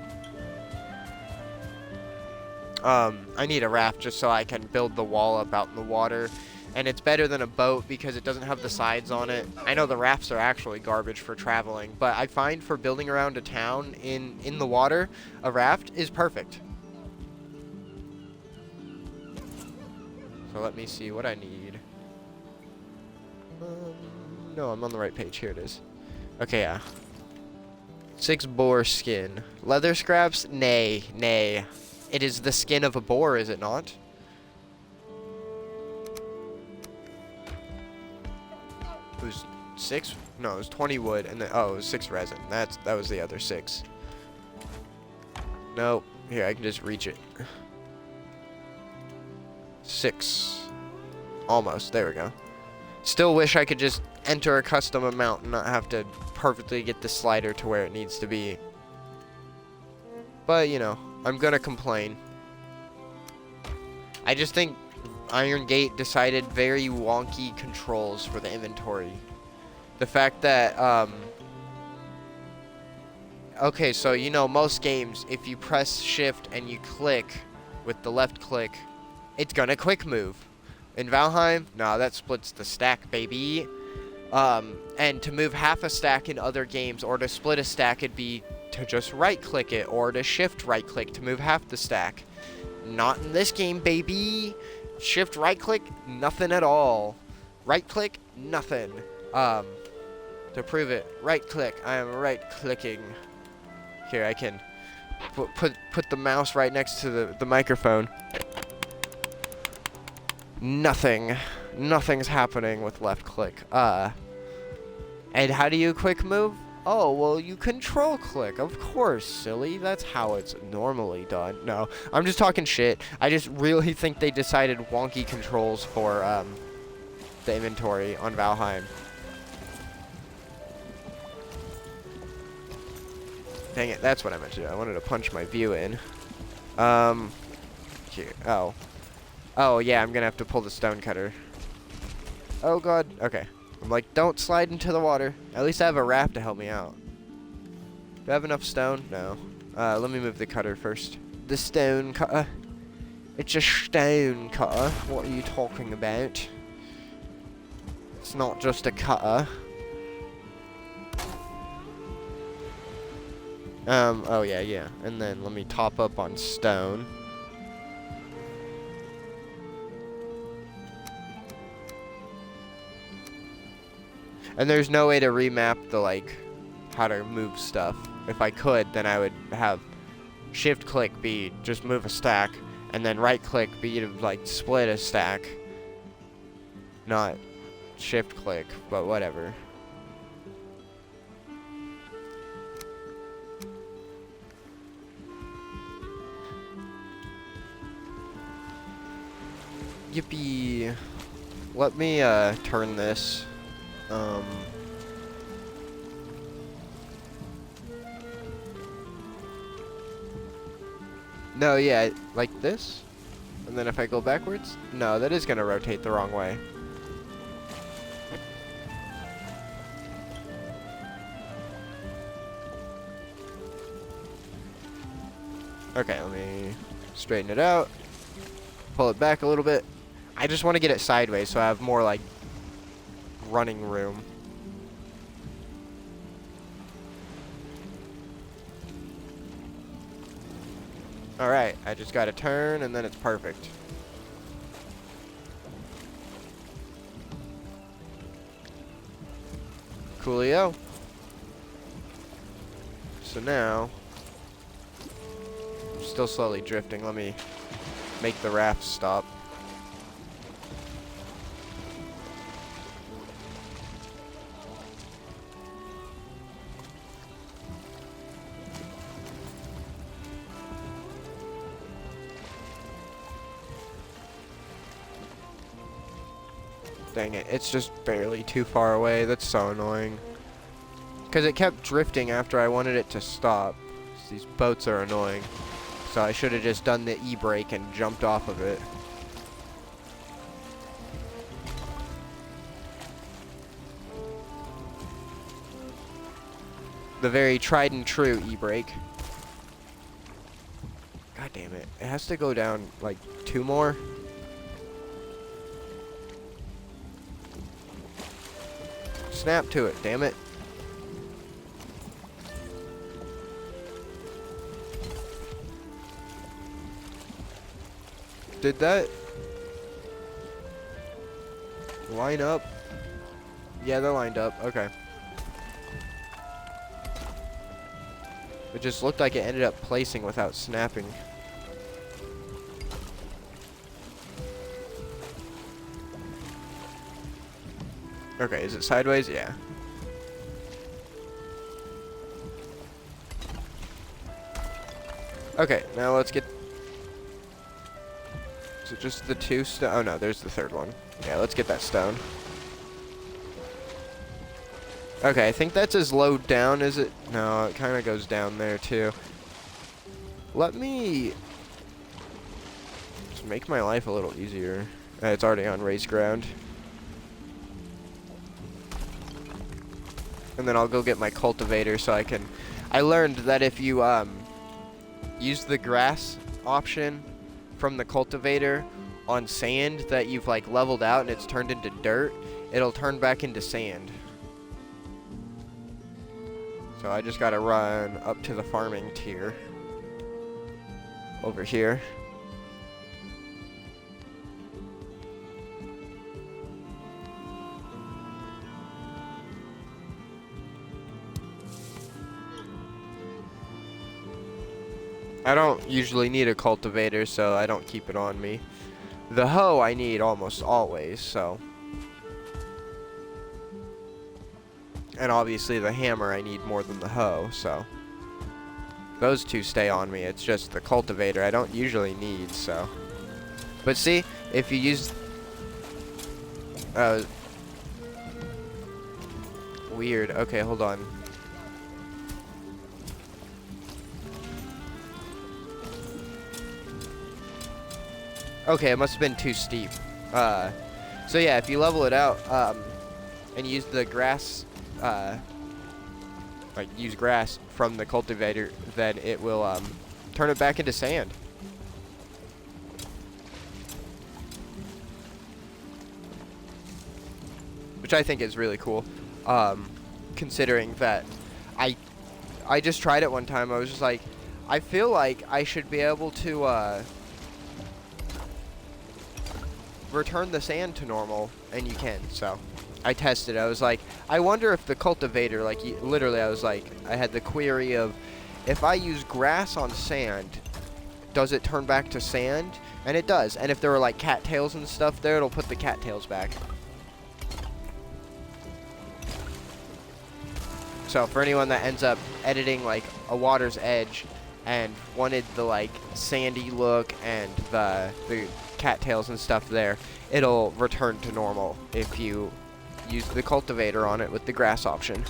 I need a raft just so I can build the wall up out in the water. And it's better than a boat because it doesn't have the sides on it. I know the rafts are actually garbage for traveling, but I find for building around a town in the water, a raft is perfect. So let me see what I need. No, I'm on the right page. Here it is. Okay, yeah. 6 boar skin. Leather scraps? Nay, nay. It is the skin of a boar, is it not? It was 6? No, it was 20 wood, and then, oh, it was 6 resin. That was the other 6. Nope. Here, I can just reach it. 6. Almost. There we go. Still wish I could just enter a custom amount and not have to perfectly get the slider to where it needs to be. But, you know, I'm gonna complain. I just think Iron Gate decided very wonky controls for the inventory. The fact that, okay, so, you know, most games, if you press shift and you click with the left click, it's gonna quick move. In Valheim, nah, that splits the stack, baby. And to move half a stack in other games, or to split a stack, it'd be to just right-click it, or to shift right-click to move half the stack. Not in this game, baby. Shift right-click, nothing at all. Right-click, nothing. To prove it, right-click. I am right-clicking. Here, I can put the mouse right next to the microphone. Nothing's happening with left click. And how do you quick move? Oh, well, you control click. Of course, silly. That's how it's normally done. No, I'm just talking shit. I just really think they decided wonky controls for the inventory on Valheim. Dang it, that's what I meant to do. I wanted to punch my view in. Here. Oh, yeah, I'm gonna have to pull the stone cutter. Oh, God. Okay. I'm like, don't slide into the water. At least I have a raft to help me out. Do I have enough stone? No. Let me move the cutter first. The stone cutter. It's a stone cutter. What are you talking about? It's not just a cutter. Oh, yeah. And then let me top up on stone. And there's no way to remap the, like, how to move stuff. If I could, then I would have shift click be just move a stack, and then right click be to, like, split a stack. Not shift click, but whatever. Yippee. Let me, turn this. No, yeah, like this? And then if I go backwards? No, that is gonna rotate the wrong way. Okay, let me straighten it out. Pull it back a little bit. I just want to get it sideways so I have more, like, running room. Alright, I just gotta turn and then it's perfect. Coolio. So now, I'm still slowly drifting. Let me make the raft stop. Dang it, it's just barely too far away. That's so annoying. Because it kept drifting after I wanted it to stop. These boats are annoying. So I should have just done the e-brake and jumped off of it. The very tried and true e-brake. God damn it. It has to go down like 2 more. Snap to it, damn it. Did that line up? Yeah, they're lined up. Okay. It just looked like it ended up placing without snapping. Okay, is it sideways? Yeah. Okay, now let's get... Is it just the 2 stone? Oh no, there's the 3rd one. Yeah, let's get that stone. Okay, I think that's as low down as it... No, it kind of goes down there too. Let me... just make my life a little easier. It's already on raised ground. And then I'll go get my cultivator so I can... I learned that if you use the grass option from the cultivator on sand that you've like leveled out and it's turned into dirt, it'll turn back into sand. So I just gotta run up to the farming tier over here. I don't usually need a cultivator, so I don't keep it on me. The hoe I need almost always, so. And obviously the hammer I need more than the hoe, so. Those 2 stay on me. It's just the cultivator I don't usually need, so. But see, if you use... weird. Okay, hold on. Okay, it must have been too steep. So yeah, if you level it out, and use the grass, like use grass from the cultivator, then it will, turn it back into sand. Which I think is really cool, considering that I just tried it one time. I was just like, I feel like I should be able to, return the sand to normal, and you can. So I tested. I was like, I wonder if the cultivator, like, literally I was like, I had the query of, if I use grass on sand, does it turn back to sand? And it does. And if there were like cattails and stuff there, it'll put the cattails back. So for anyone that ends up editing like a water's edge and wanted the like sandy look and the cattails and stuff there, it'll return to normal if you use the cultivator on it with the grass option.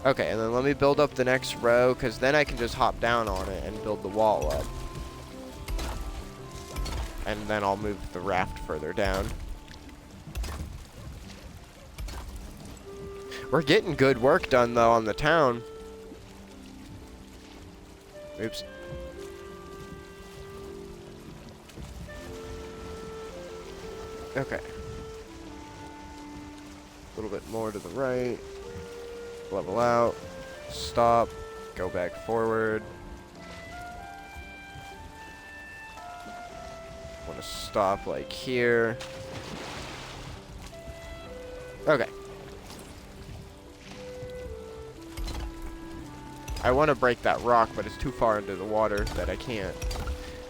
Okay, and then let me build up the next row, because then I can just hop down on it and build the wall up. And then I'll move the raft further down. We're getting good work done, though, on the town. Oops. Okay. A little bit more to the right. Level out. stop, go back forward. Want to stop like here. Okay. I want to break that rock, but it's too far into the water that I can't.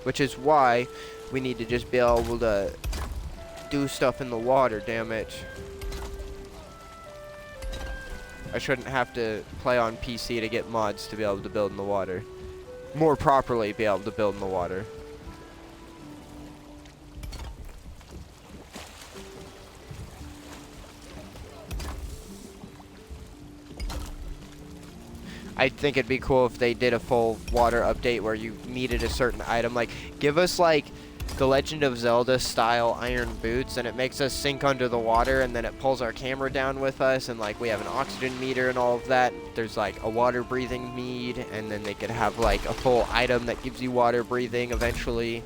Which is why we need to just be able to do stuff in the water, damn it. I shouldn't have to play on PC to get mods to be able to build in the water. More properly be able to build in the water. I think it'd be cool if they did a full water update where you needed a certain item. Like, give us, like, the Legend of Zelda style iron boots, and it makes us sink under the water, and then it pulls our camera down with us, and, like, we have an oxygen meter and all of that. There's, like, a water breathing mead, and then they could have, like, a full item that gives you water breathing eventually.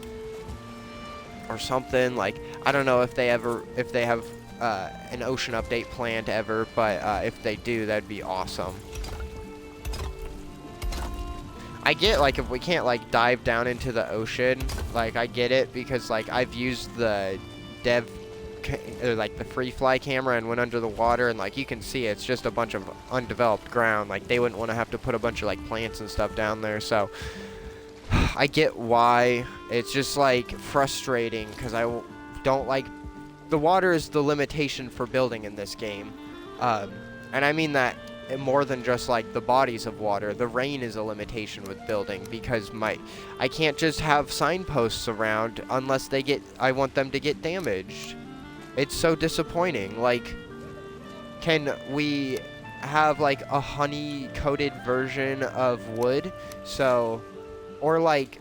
Or something. Like, I don't know if they have an ocean update planned ever, but if they do, that'd be awesome. I get, like, if we can't, like, dive down into the ocean, like, I get it, because, like, I've used the like, the free fly camera and went under the water, and, like, you can see it's just a bunch of undeveloped ground. Like, they wouldn't want to have to put a bunch of, like, plants and stuff down there, so I get why. It's just, like, frustrating, because I don't like... The water is the limitation for building in this game, and I mean that more than just like the bodies of water. The rain is a limitation with building, because I can't just have signposts around unless I want them to get damaged. It's so disappointing. Like, can we have like a honey coated version of wood? So, or like,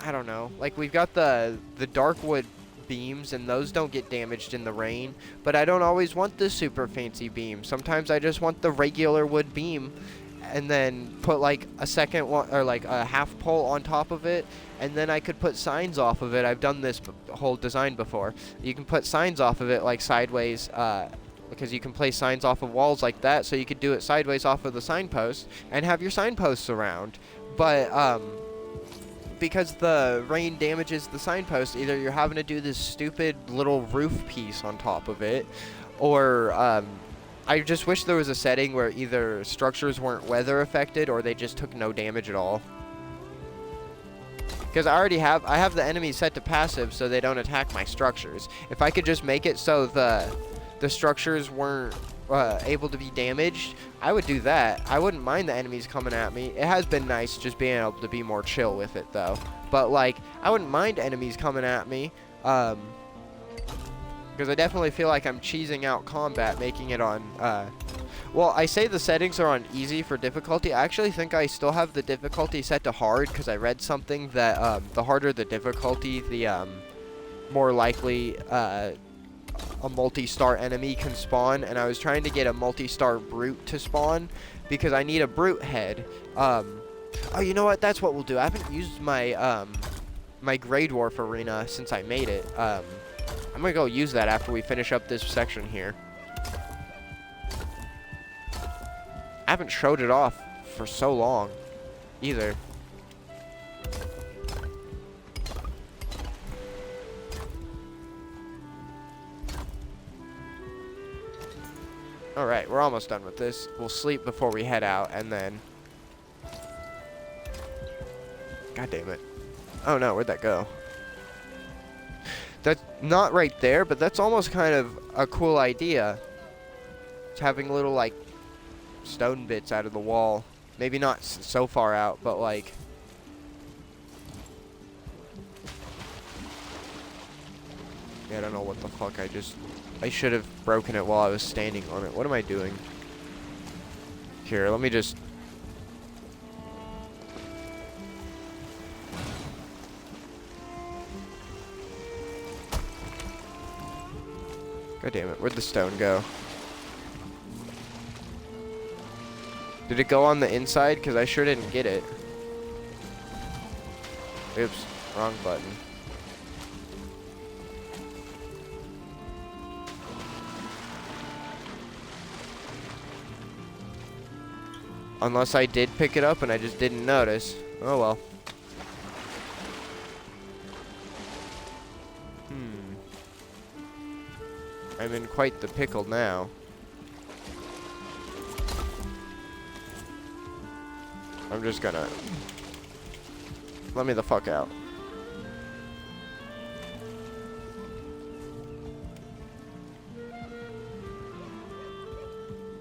I don't know, like we've got the dark wood beams, and those don't get damaged in the rain, but I don't always want the super fancy beam. Sometimes I just want the regular wood beam, and then put like a second one, or like a half pole on top of it, and then I could put signs off of it. I've done this whole design before. You can put signs off of it like sideways, because you can place signs off of walls like that, so you could do it sideways off of the signpost and have your signposts around. But because the rain damages the signpost, either you're having to do this stupid little roof piece on top of it, or I just wish there was a setting where either structures weren't weather affected or they just took no damage at all. Because I have the enemies set to passive so they don't attack my structures. If I could just make it so the structures weren't able to be damaged, I would do that. I wouldn't mind the enemies coming at me. It has been nice just being able to be more chill with it, though. But, like, I wouldn't mind enemies coming at me, because I definitely feel like I'm cheesing out combat, making it on, well, I say the settings are on easy for difficulty. I actually think I still have the difficulty set to hard, because I read something that, the harder the difficulty, the, more likely, a multi-star enemy can spawn, and I was trying to get a multi-star brute to spawn because I need a brute head. Oh, you know what? That's what we'll do. I haven't used my my Grey Dwarf arena since I made it. I'm gonna go use that after we finish up this section here. I haven't showed it off for so long either. Alright, we're almost done with this. We'll sleep before we head out, and then... God damn it. Oh no, where'd that go? That's not right there, but that's almost kind of a cool idea. It's having little, like, stone bits out of the wall. Maybe not so far out, but, like... Yeah, I don't know what the fuck I should have broken it while I was standing on it. What am I doing? Here, let me just... God damn it, where'd the stone go? Did it go on the inside? Because I sure didn't get it. Oops, wrong button. Unless I did pick it up and I just didn't notice. Oh well. I'm in quite the pickle now. I'm just gonna... Let me the fuck out.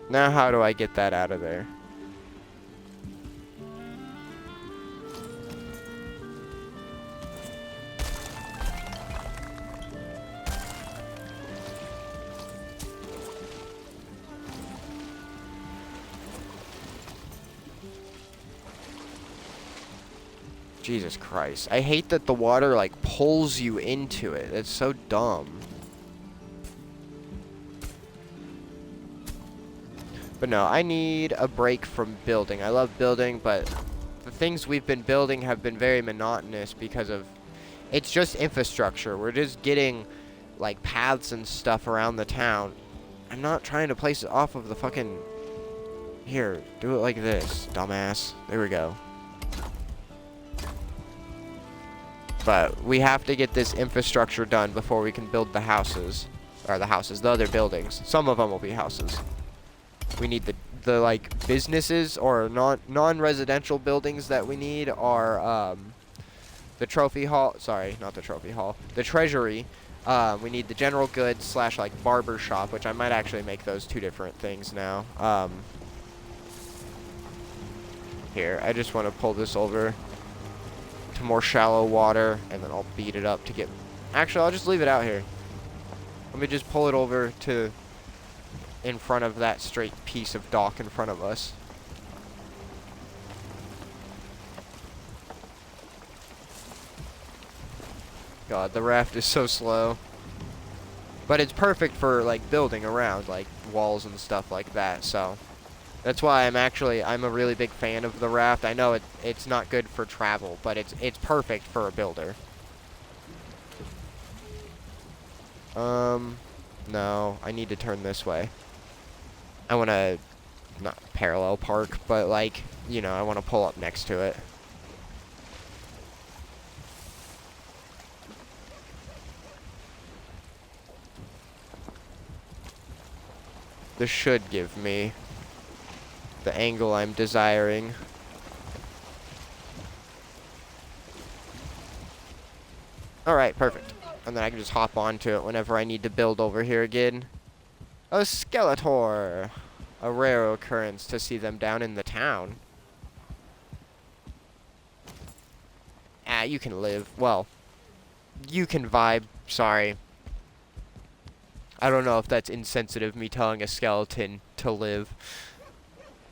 Now how do I get that out of there? Jesus Christ. I hate that the water, like, pulls you into it. It's so dumb. But no, I need a break from building. I love building, but the things we've been building have been very monotonous because of... It's just infrastructure. We're just getting, like, paths and stuff around the town. I'm not trying to place it off of the fucking... Here, do it like this, dumbass. There we go. But we have to get this infrastructure done before we can build the houses. Or the houses, the other buildings. Some of them will be houses. We need the like, businesses or non-residential buildings that we need are, the trophy hall. Sorry, not the trophy hall. The treasury. We need the general goods / like, barber shop, which I might actually make those two different things now. Here, I just want to pull this over to more shallow water, and then I'll beat it up to get... Actually, I'll just leave it out here. Let me just pull it over to in front of that straight piece of dock in front of us. God, the raft is so slow. But it's perfect for, like, building around, like, walls and stuff like that, so... That's why I'm a really big fan of the raft. I know it's not good for travel, but it's perfect for a builder. No, I need to turn this way. I want to, not parallel park, but, like, you know, I want to pull up next to it. This should give me the angle I'm desiring. Alright, perfect. And then I can just hop onto it whenever I need to build over here again. A Skeletor! A rare occurrence to see them down in the town. Ah, you can live. Well, you can vibe. Sorry. I don't know if that's insensitive, me telling a skeleton to live.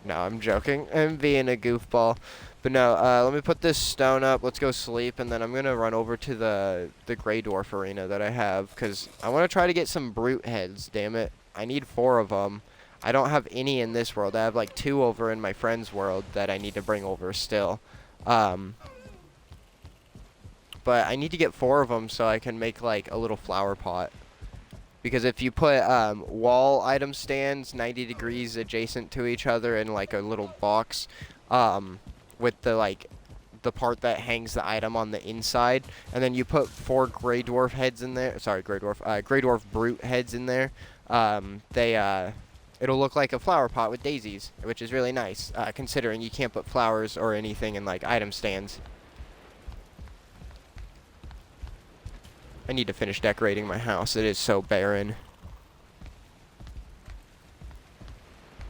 No, I'm joking. I'm being a goofball. But no, let me put this stone up. Let's go sleep, and then I'm going to run over to the Grey Dwarf arena that I have, because I want to try to get some brute heads, damn it. I need 4 of them. I don't have any in this world. I have, like, 2 over in my friend's world that I need to bring over still. But I need to get 4 of them so I can make, like, a little flower pot. Because if you put wall item stands 90 degrees adjacent to each other in, like, a little box, with the, like, the part that hangs the item on the inside, and then you put 4 Grey Dwarf heads in there, sorry, Grey Dwarf Brute heads in there, it'll look like a flower pot with daisies, which is really nice, considering you can't put flowers or anything in, like, item stands. I need to finish decorating my house. It is so barren.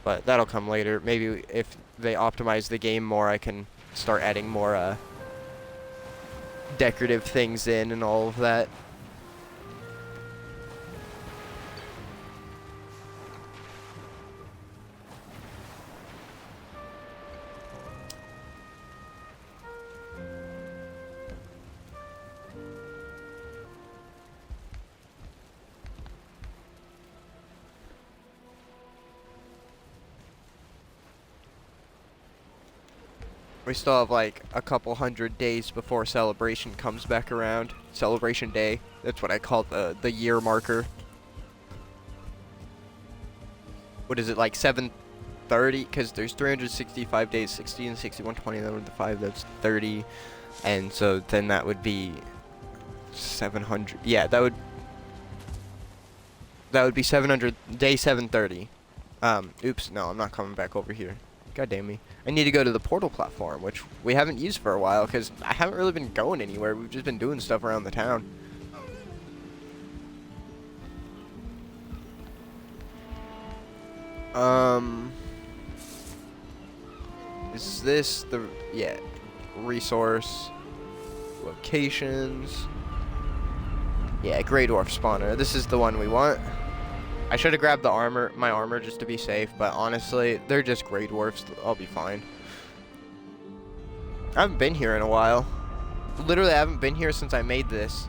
But that'll come later. Maybe if they optimize the game more, I can start adding more decorative things in and all of that. We still have like a couple hundred days before celebration comes back around. Celebration day. That's what I call the year marker. What is it, like 30, because there's 365 days, 60 and 60, 120, then with the 5, that's 30. And so then that would be 700. Yeah, that would be 700, day 730. Oops, no, I'm not coming back over here. God damn me. I need to go to the portal platform, which we haven't used for a while, because I haven't really been going anywhere. We've just been doing stuff around the town. Is this the, yeah, resource, locations, yeah, Grey Dwarf spawner. This is the one we want. I should have grabbed the armor, my armor, just to be safe, but honestly, they're just Grey Dwarfs. I'll be fine. I haven't been here in a while. Literally, I haven't been here since I made this.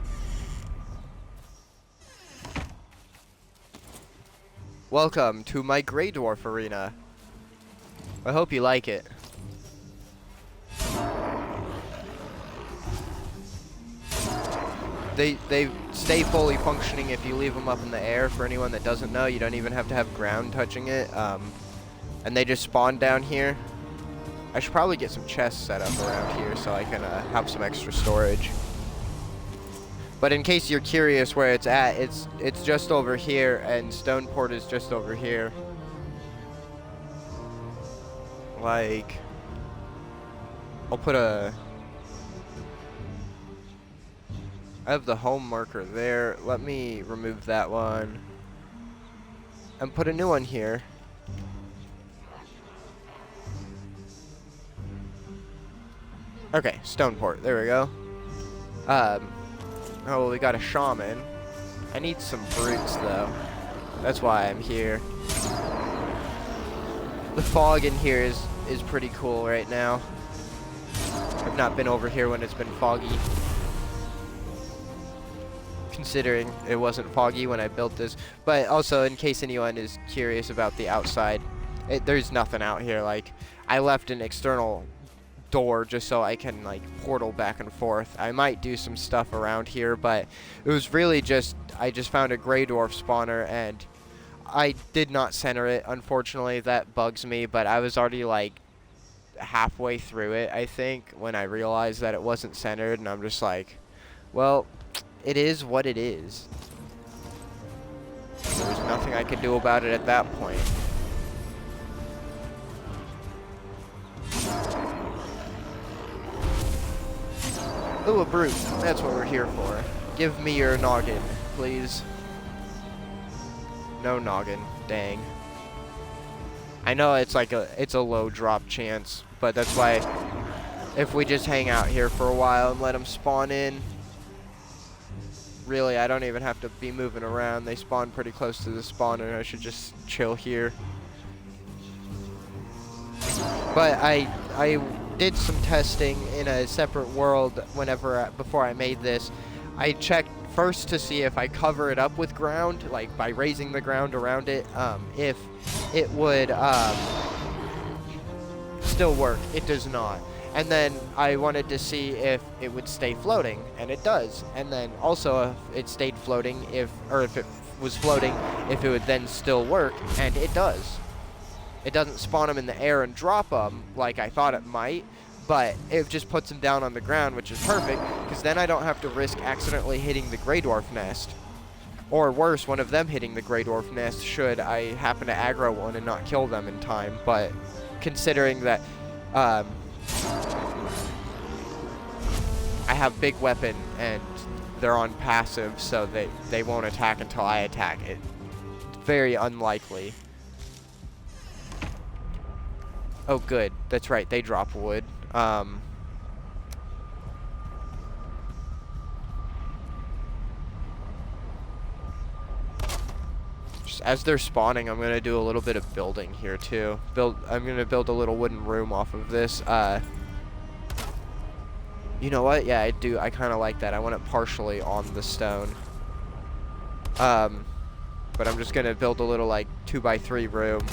Welcome to my Grey Dwarf arena. I hope you like it. They stay fully functioning if you leave them up in the air. For anyone that doesn't know, you don't even have to have ground touching it. And they just spawn down here. I should probably get some chests set up around here so I can have some extra storage. But in case you're curious where it's at, it's just over here, and Stoneport is just over here. Like, I'll put a... I have the home marker there. Let me remove that one and put a new one here. Okay, Stoneport. There we go. Oh, well, we got a shaman. I need some brutes, though. That's why I'm here. The fog in here is pretty cool right now. I've not been over here when it's been foggy. Considering it wasn't foggy when I built this. But also, in case anyone is curious about the outside, there's nothing out here. Like, I left an external door just so I can, like, portal back and forth. I might do some stuff around here, but it was really just, I just found a Grey Dwarf spawner, and I did not center it. Unfortunately, that bugs me, but I was already, like, halfway through it, I think, when I realized that it wasn't centered, and I'm just like, well, it is what it is. There's nothing I could do about it at that point. Ooh, a brute. That's what we're here for. Give me your noggin, please. No noggin. Dang. I know it's like it's a low drop chance, but that's why if we just hang out here for a while and let them spawn in, really, I don't even have to be moving around. They spawn pretty close to the spawner. I should just chill here. But I did some testing in a separate world before I made this. I checked first to see if I cover it up with ground, like by raising the ground around it, if it would still work. It does not. And then I wanted to see if it would stay floating, and it does. And then also if it stayed floating, if it was floating, if it would then still work, and it does. It doesn't spawn them in the air and drop them like I thought it might, but it just puts them down on the ground, which is perfect, because then I don't have to risk accidentally hitting the Grey Dwarf nest. Or worse, one of them hitting the Grey Dwarf nest should I happen to aggro one and not kill them in time. But considering that I have big weapon and they're on passive, so they won't attack until I attack it. Very unlikely. Oh, good. That's right. They drop wood. Just as they're spawning, I'm gonna do a little bit of building here too. I'm gonna build a little wooden room off of this. You know what? Yeah, I do. I kind of like that. I want it partially on the stone. But I'm just gonna build a little like 2x3 room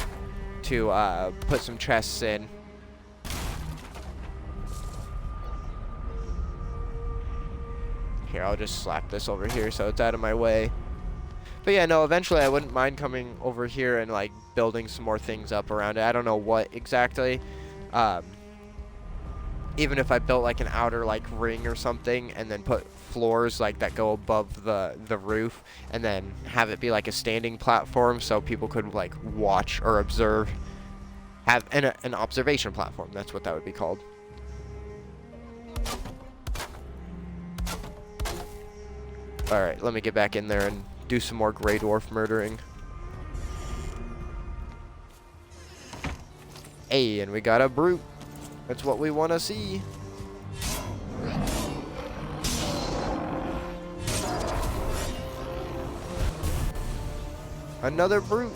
to put some chests in. Here, I'll just slap this over here so it's out of my way. But yeah, no, eventually I wouldn't mind coming over here and like building some more things up around it. I don't know what exactly. Even if I built like an outer like ring or something and then put floors like that go above the roof and then have it be like a standing platform so people could like watch or observe, have an observation platform. That's what that would be called. Alright, let me get back in there and do some more Grey Dwarf murdering. Hey, and we got a brute. That's what we want to see. Another brute.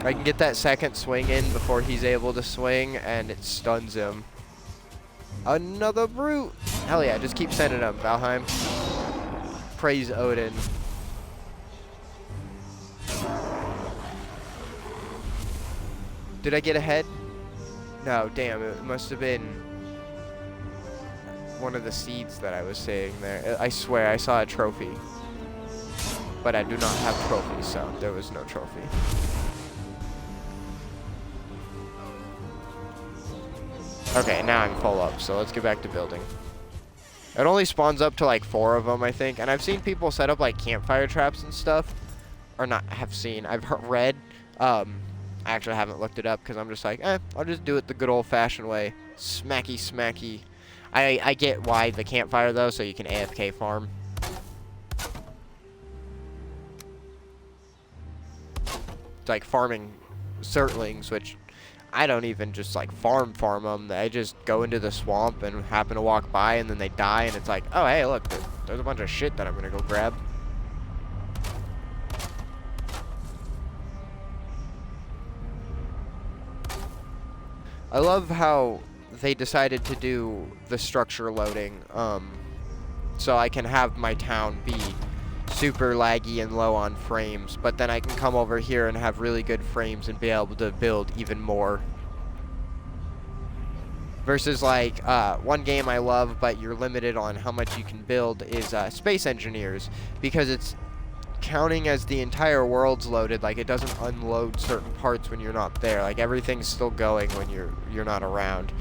I can get that second swing in before he's able to swing, and it stuns him. Another brute. Hell yeah, just keep sending them, Valheim. Praise Odin. Did I get ahead? No, damn, it must have been one of the seeds that I was saying there. I swear, I saw a trophy. But I do not have trophies, so there was no trophy. Okay, now I'm full up, so let's get back to building. It only spawns up to like 4 of them, I think. And I've seen people set up like campfire traps and stuff. Or not have seen, I've read. I actually haven't looked it up because I'm just like, I'll just do it the good old-fashioned way. Smacky, smacky. I get why the campfire, though, so you can AFK farm. It's like farming Surtlings, which I don't even just, like, farm them. I just go into the swamp and happen to walk by, and then they die, and it's like, oh, hey, look, there's a bunch of shit that I'm going to go grab. I love how they decided to do the structure loading, so I can have my town be super laggy and low on frames, but then I can come over here and have really good frames and be able to build even more. Versus like, one game I love, but you're limited on how much you can build is Space Engineers, because it's counting as the entire world's loaded. Like, it doesn't unload certain parts when you're not there. Like, everything's still going when you're not around,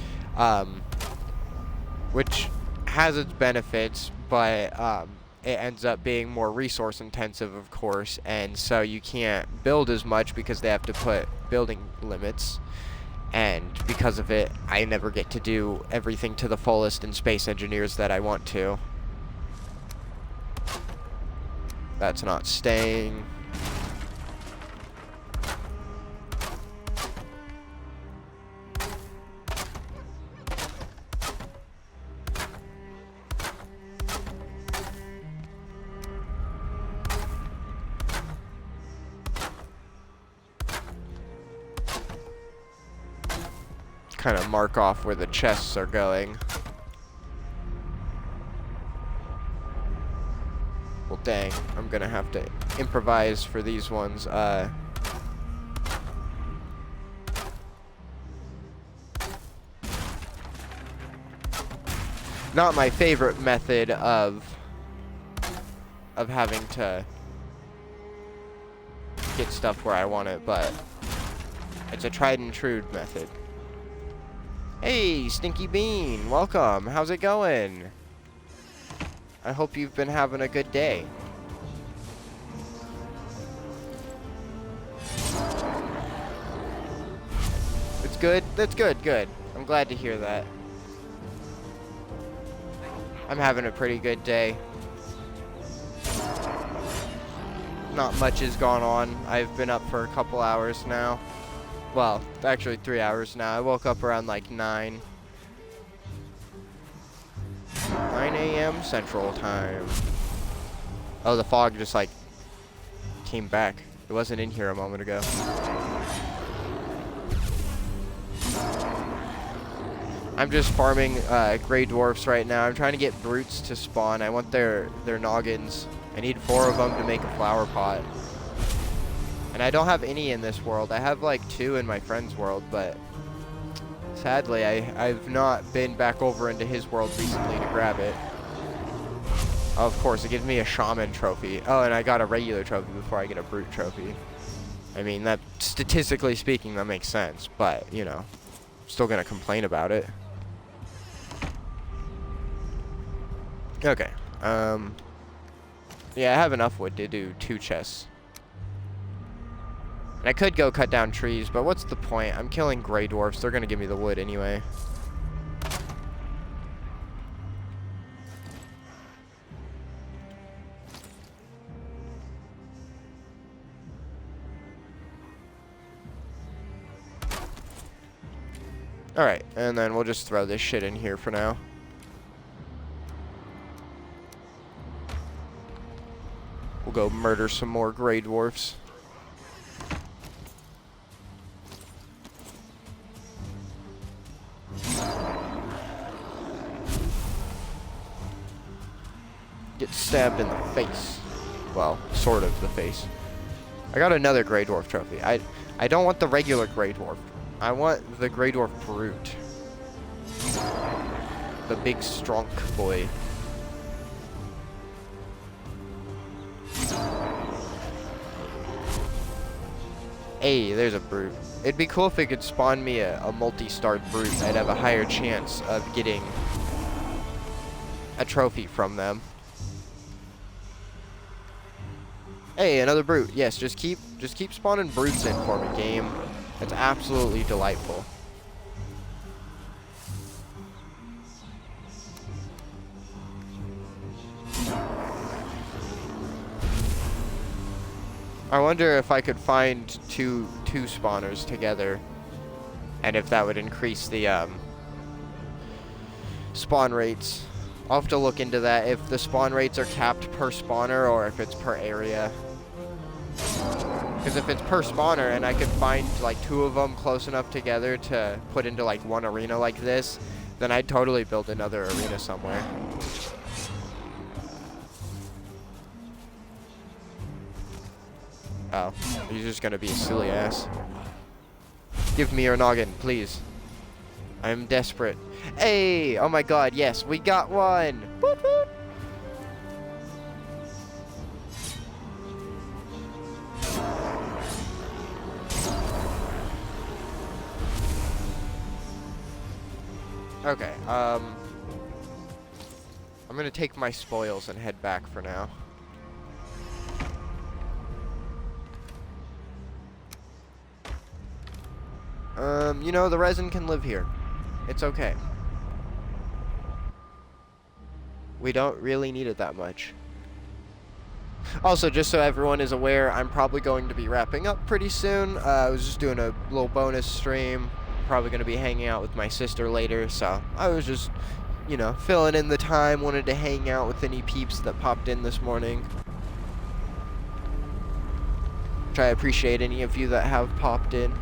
which has its benefits, but it ends up being more resource intensive, of course, and so you can't build as much because they have to put building limits, and because of it I never get to do everything to the fullest in Space Engineers that I want to. That's not staying. Kind of mark off where the chests are going. Well, dang, I'm gonna have to improvise for these ones. Not my favorite method of having to get stuff where I want it, but it's a tried and true method. Hey, Stinky Bean, welcome. How's it going? I hope you've been having a good day. It's good? That's good, good. I'm glad to hear that. I'm having a pretty good day. Not much has gone on. I've been up for a couple hours now. Well, actually 3 hours now. I woke up around like 9 a.m. Central Time. Oh, the fog just like came back. It wasn't in here a moment ago. I'm just farming Grey Dwarfs right now. I'm trying to get brutes to spawn. I want their noggins. I need 4 of them to make a flower pot. And I don't have any in this world. I have like 2 in my friend's world, but sadly I've not been back over into his world recently to grab it. Oh, of course, it gives me a shaman trophy. Oh, and I got a regular trophy before I get a brute trophy. I mean, that, statistically speaking, that makes sense. But, you know, still gonna complain about it. Okay. Yeah, I have enough wood to do 2 chests. And I could go cut down trees, but what's the point? I'm killing gray dwarfs. They're gonna give me the wood anyway. Alright, and then we'll just throw this shit in here for now. We'll go murder some more gray dwarfs. Get stabbed in the face. Well, sort of the face. I got another gray dwarf trophy. I don't want the regular gray dwarf. I want the gray dwarf brute. The big strong boy. Hey, there's a brute. It'd be cool if it could spawn me a multi-starred brute. I'd have a higher chance of getting a trophy from them. Hey, another brute. Yes, just keep spawning brutes in for me, game. That's absolutely delightful. I wonder if I could find two spawners together, and if that would increase the spawn rates. I'll have to look into that, if the spawn rates are capped per spawner or if it's per area. Because if it's per spawner and I could find like 2 of them close enough together to put into like one arena like this, then I'd totally build another arena somewhere. Oh, he's just gonna be a silly ass. Give me your noggin, please. I'm desperate. Hey! Oh my god, yes, we got one! Woot woot! Okay, I'm gonna take my spoils and head back for now. You know, the resin can live here. It's okay. We don't really need it that much. Also, just so everyone is aware, I'm probably going to be wrapping up pretty soon. I was just doing a little bonus stream. Probably going to be hanging out with my sister later, so I was just, you know, filling in the time. Wanted to hang out with any peeps that popped in this morning. Which I appreciate any of you that have popped in.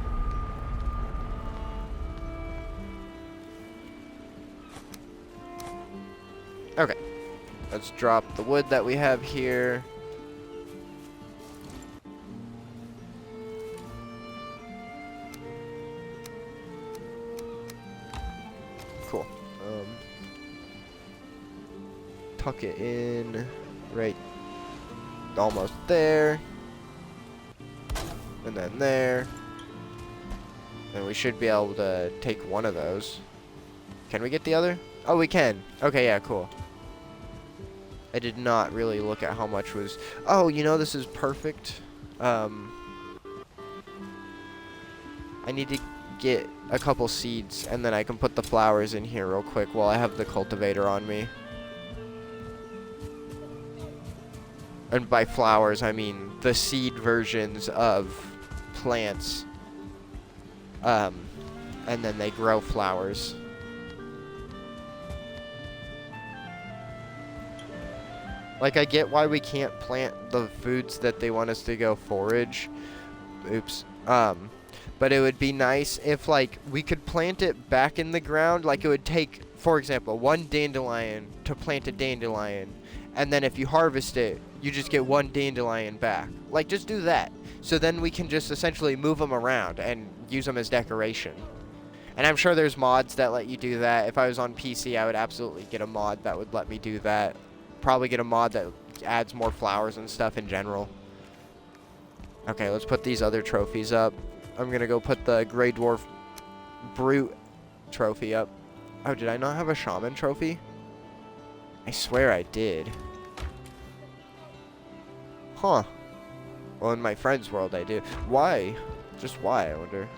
Okay, let's drop the wood that we have here. Cool. Tuck it in right almost there. And then there. And we should be able to take one of those. Can we get the other? Oh, we can. Okay, yeah, cool. I did not really look at how much was... Oh, you know, this is perfect. I need to get a couple seeds, and then I can put the flowers in here real quick while I have the cultivator on me. And by flowers, I mean the seed versions of plants. And then they grow flowers. Like, I get why we can't plant the foods that they want us to go forage. Oops. But it would be nice if, like, we could plant it back in the ground. Like, it would take, for example, 1 dandelion to plant a dandelion. And then if you harvest it, you just get 1 dandelion back. Like, just do that. So then we can just essentially move them around and use them as decoration. And I'm sure there's mods that let you do that. If I was on PC, I would absolutely get a mod that would let me do that. probably get a mod that adds more flowers and stuff in general. Okay, let's put these other trophies up. I'm gonna go put the Grey Dwarf Brute trophy up. Oh, did I not have a Shaman trophy? I swear I did. Huh. Well, in my friend's world I do. Why? Just why, I wonder.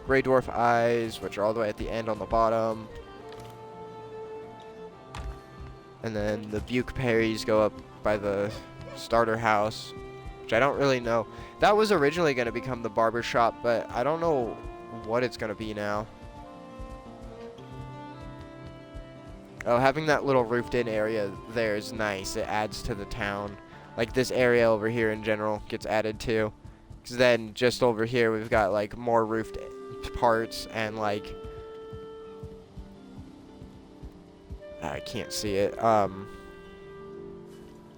Grey Dwarf Eyes, which are all the way at the end on the bottom. And then the Buke Parries go up by the starter house, which I don't really know. That was originally going to become the barber shop, but I don't know what it's going to be now. Oh, having that little roofed-in area there is nice. It adds to the town. Like, this area over here in general gets added to. Because then, just over here, we've got, like, more roofed parts and, like... I can't see it.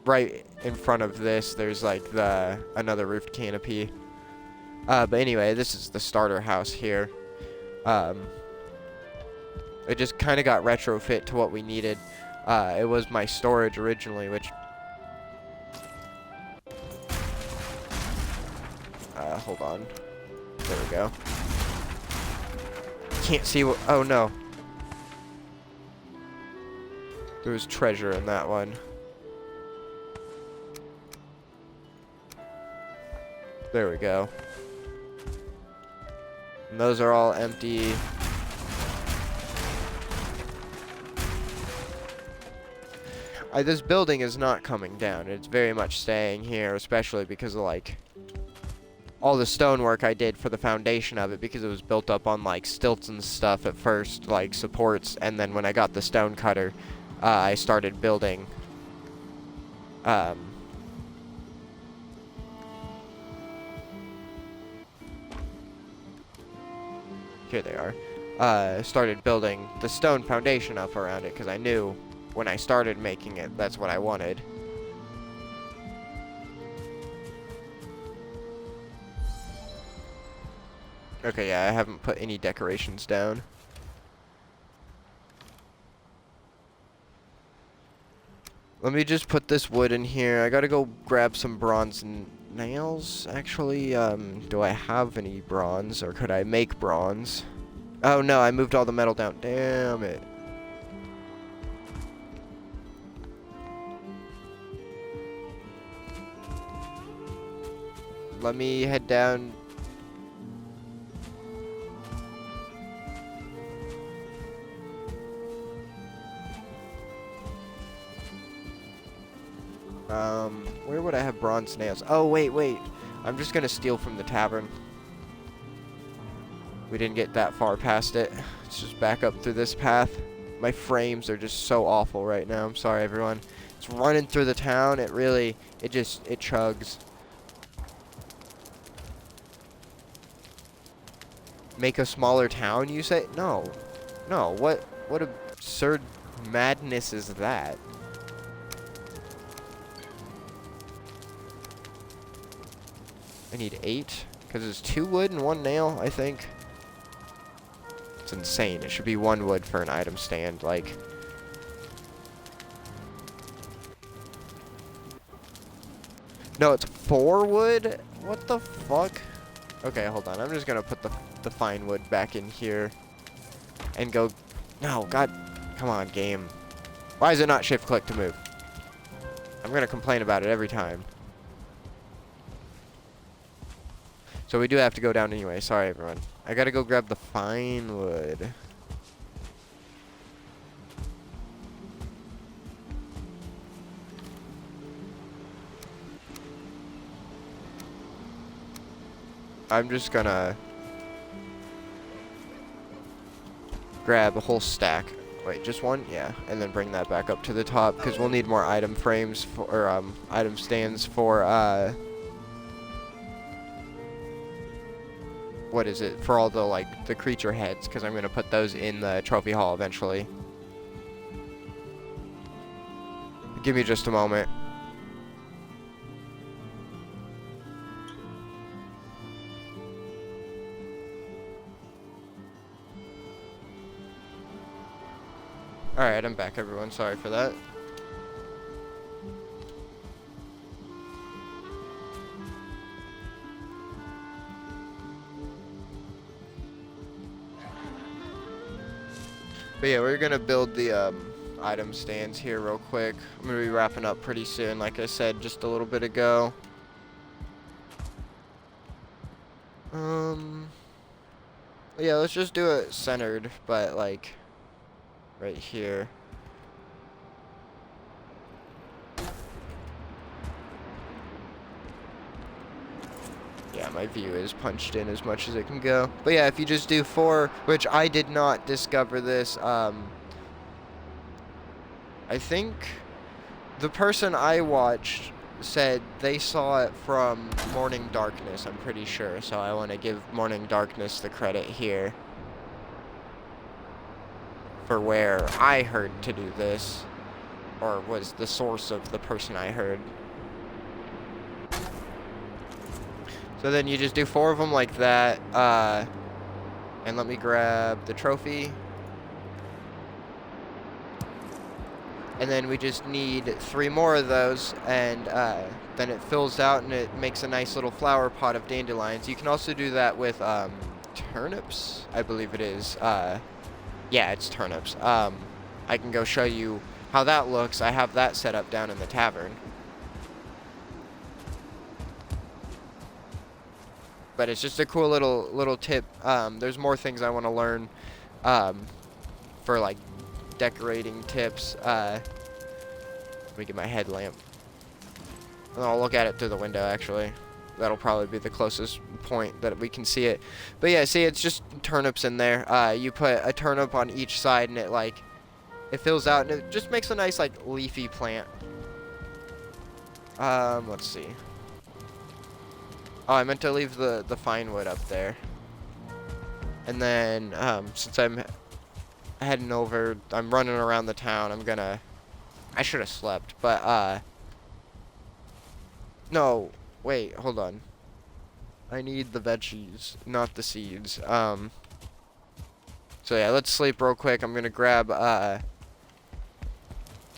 Right in front of this, there's, like, another roofed canopy. But anyway, this is the starter house here. It just kind of got retrofit to what we needed. It was my storage originally, which... hold on. There we go. Can't see what... Oh, no. There was treasure in that one. There we go. And those are all empty. This building is not coming down. It's very much staying here, especially because of, like, all the stonework I did for the foundation of it, because it was built up on, like, stilts and stuff at first, like, supports, and then when I got the stone cutter, I started building, here they are, started building the stone foundation up around it, because I knew when I started making it, that's what I wanted. Okay, yeah, I haven't put any decorations down. Let me just put this wood in here. I gotta go grab some bronze nails, actually. Do I have any bronze, or could I make bronze? Oh, no, I moved all the metal down. Damn it. Let me head down. Where would I have bronze nails? Oh, wait. I'm just gonna steal from the tavern. We didn't get that far past it. Let's just back up through this path. My frames are just so awful right now. I'm sorry, everyone. It's running through the town. It chugs. Make a smaller town, you say? No. What absurd madness is that? I need 8, because it's 2 wood and 1 nail, I think. It's insane. It should be 1 wood for an item stand, like... No, it's 4 wood? What the fuck? Okay, hold on. I'm just gonna put the fine wood back in here. And go... No, god... Come on, game. Why is it not shift click to move? I'm gonna complain about it every time. So we do have to go down anyway. Sorry, everyone. I gotta go grab the fine wood. I'm just gonna grab a whole stack. Wait, just one? Yeah. And then bring that back up to the top, because we'll need more item frames for, or item stands for, what is it? For all the, like, the creature heads, because I'm going to put those in the trophy hall eventually. Give me just a moment. Alright, I'm back, everyone. Sorry for that. But yeah, we're gonna build the item stands here real quick. I'm gonna be wrapping up pretty soon, like I said just a little bit ago. Yeah, let's just do it centered, but like right here. Yeah, my view is punched in as much as it can go. But yeah, if you just do 4, which I did not discover this, I think the person I watched said they saw it from Morning Darkness, I'm pretty sure. So I want to give Morning Darkness the credit here for where I heard to do this, or was the source of the person I heard. So then you just do 4 of them like that, and let me grab the trophy. And then we just need 3 more of those, and then it fills out and it makes a nice little flower pot of dandelions. You can also do that with turnips, I believe it is. Yeah, it's turnips. I can go show you how that looks. I have that set up down in the tavern. But it's just a cool little tip. There's more things I want to learn for like decorating tips. Let me get my headlamp. I'll look at it through the window, actually. That'll probably be the closest point that we can see it. But yeah, see, it's just turnips in there. You put a turnip on each side and it fills out and it just makes a nice like leafy plant. Let's see. Oh, I meant to leave the fine wood up there. And then, since I'm heading over, I'm running around the town, I should have slept, but, no, wait, hold on. I need the veggies, not the seeds. So yeah, let's sleep real quick. I'm gonna grab,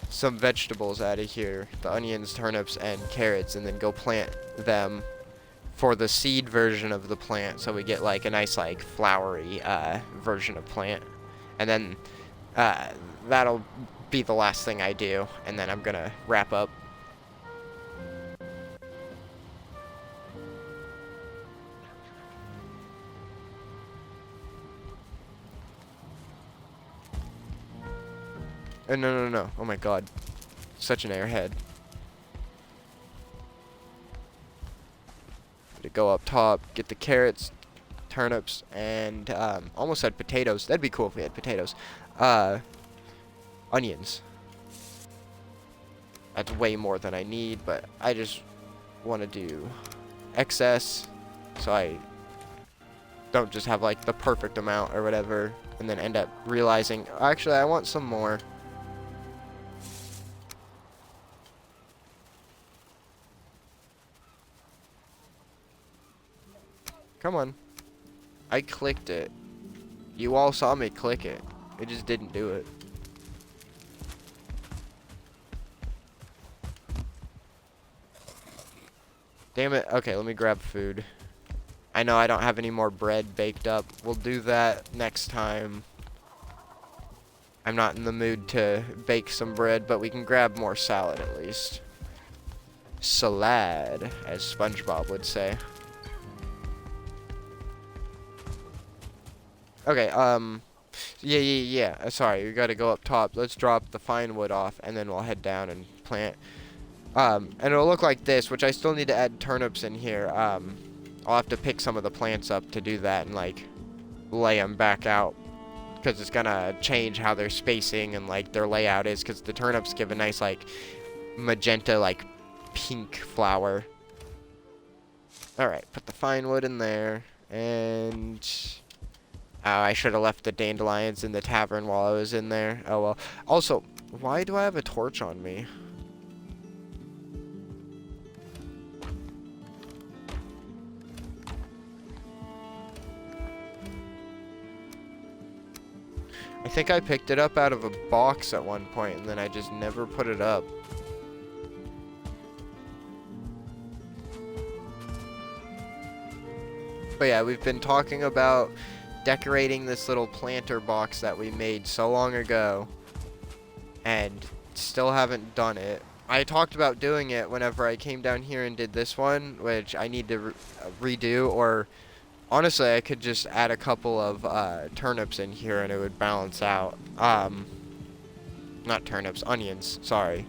some vegetables out of here, the onions, turnips, and carrots, and then go plant them for the seed version of the plant, so we get like a nice like flowery version of plant. And then that'll be the last thing I do, and then I'm gonna wrap up. No. Oh my god. Such an airhead. To go up top, get the carrots, turnips, and almost had potatoes. That'd be cool if we had potatoes. Onions. That's way more than I need, but I just want to do excess so I don't just have like the perfect amount or whatever and then end up realizing, actually, I want some more. Come on. I clicked it. You all saw me click it. It just didn't do it. Damn it. Okay, let me grab food. I know I don't have any more bread baked up. We'll do that next time. I'm not in the mood to bake some bread, but we can grab more salad at least. Salad, as SpongeBob would say. Okay, yeah. Sorry, we gotta go up top. Let's drop the fine wood off, and then we'll head down and plant. And it'll look like this, which I still need to add turnips in here. I'll have to pick some of the plants up to do that and, like, lay them back out. Because it's gonna change how their spacing and, like, their layout is. Because the turnips give a nice, like, magenta, like, pink flower. Alright, put the fine wood in there. And I should have left the dandelions in the tavern while I was in there. Oh well. Also, why do I have a torch on me? I think I picked it up out of a box at one point and then I just never put it up. But yeah, we've been talking about decorating this little planter box that we made so long ago, and still haven't done it. I talked about doing it whenever I came down here and did this one, which I need to redo, or honestly, I could just add a couple of turnips in here and it would balance out. Not turnips, onions, sorry.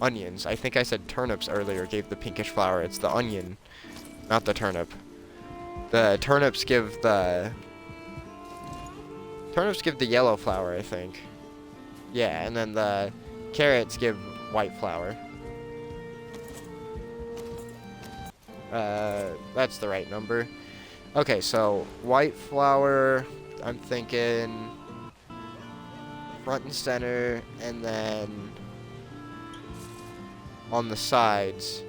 Onions. I think I said turnips earlier, gave the pinkish flower. It's the onion, not the turnip. The turnips give the yellow flower, I think. Yeah, and then the carrots give white flower. That's the right number. Okay, so white flower, I'm thinking front and center, and then on the sides,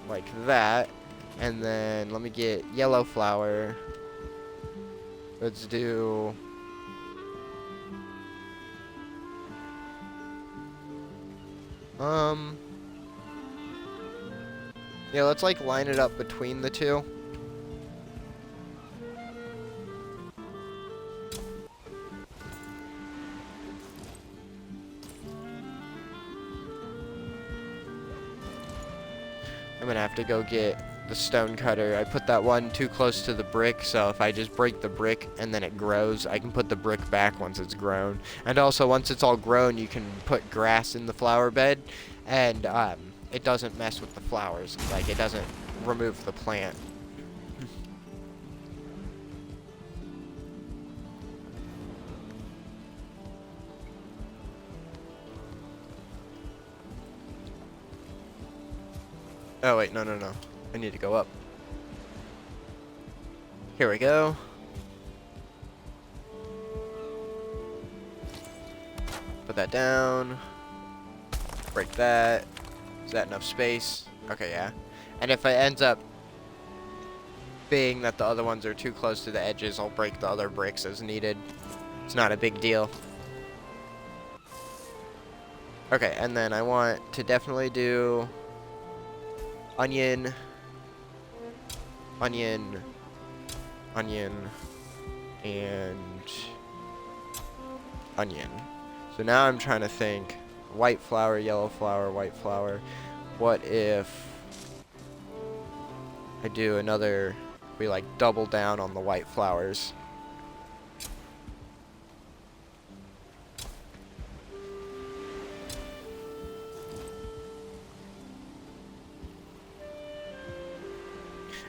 like that. And then let me get yellow flower. Let's do yeah, let's like line it up between the two. I'm gonna have to go get the stone cutter. I put that one too close to the brick, so if I just break the brick and then it grows, I can put the brick back once it's grown. And also, once it's all grown, you can put grass in the flower bed, and it doesn't mess with the flowers. Like, it doesn't remove the plant. Oh, wait, no. I need to go up. Here we go. Put that down. Break that. Is that enough space? Okay, yeah. And if it ends up being that the other ones are too close to the edges, I'll break the other bricks as needed. It's not a big deal. Okay, and then I want to definitely do onion, onion, onion, and onion. So now I'm trying to think, white flower, yellow flower, white flower. What if I do another, we like double down on the white flowers?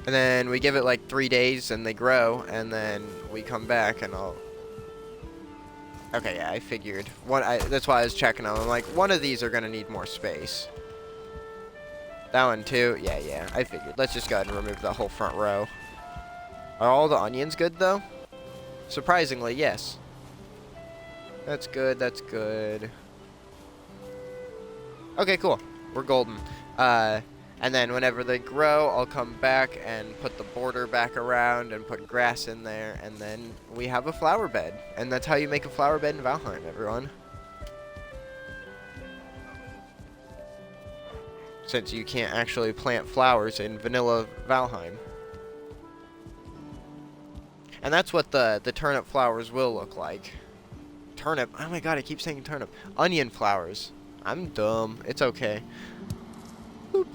And then we give it like 3 days and they grow, and then we come back and I'll... Okay, yeah, I figured. That's why I was checking them. I'm like, one of these are going to need more space. That one too? Yeah, I figured. Let's just go ahead and remove the whole front row. Are all the onions good though? Surprisingly, yes. That's good, that's good. Okay, cool. We're golden. And then whenever they grow, I'll come back and put the border back around and put grass in there, and then we have a flower bed. And that's how you make a flower bed in Valheim, everyone. Since you can't actually plant flowers in vanilla Valheim. And that's what the turnip flowers will look like. Turnip? Oh my god, I keep saying turnip. Onion flowers. I'm dumb. It's okay. Boop.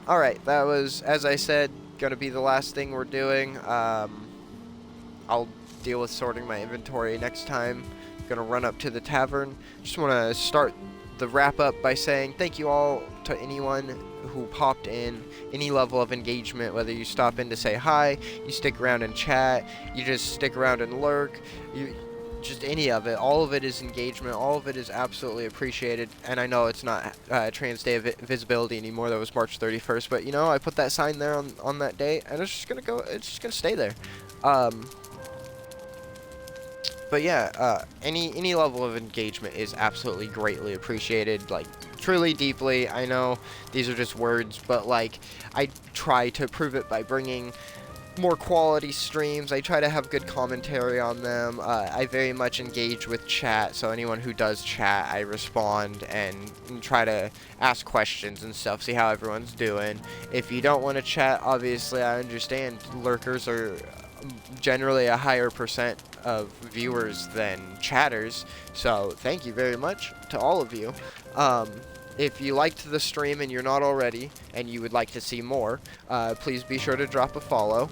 Alright, that was, as I said, gonna be the last thing we're doing. I'll deal with sorting my inventory next time. Gonna run up to the tavern. Just wanna start the wrap up by saying thank you all to anyone who popped in, any level of engagement, whether you stop in to say hi, you stick around and chat, you just stick around and lurk, just any of it. All of it is engagement. All of it is absolutely appreciated. And I know it's not Trans Day of Visibility anymore. That was March 31st. But, you know, I put that sign there on that day, and it's just going to go, it's just going to stay there. But yeah, any level of engagement is absolutely greatly appreciated, like, truly, deeply. I know these are just words, but, like, I try to prove it by bringing more quality streams. I try to have good commentary on them. I very much engage with chat, so anyone who does chat, I respond and try to ask questions and stuff, see how everyone's doing. If you don't want to chat, obviously I understand. Lurkers are generally a higher percent of viewers than chatters, so thank you very much to all of you. If you liked the stream and you're not already, and you would like to see more, please be sure to drop a follow.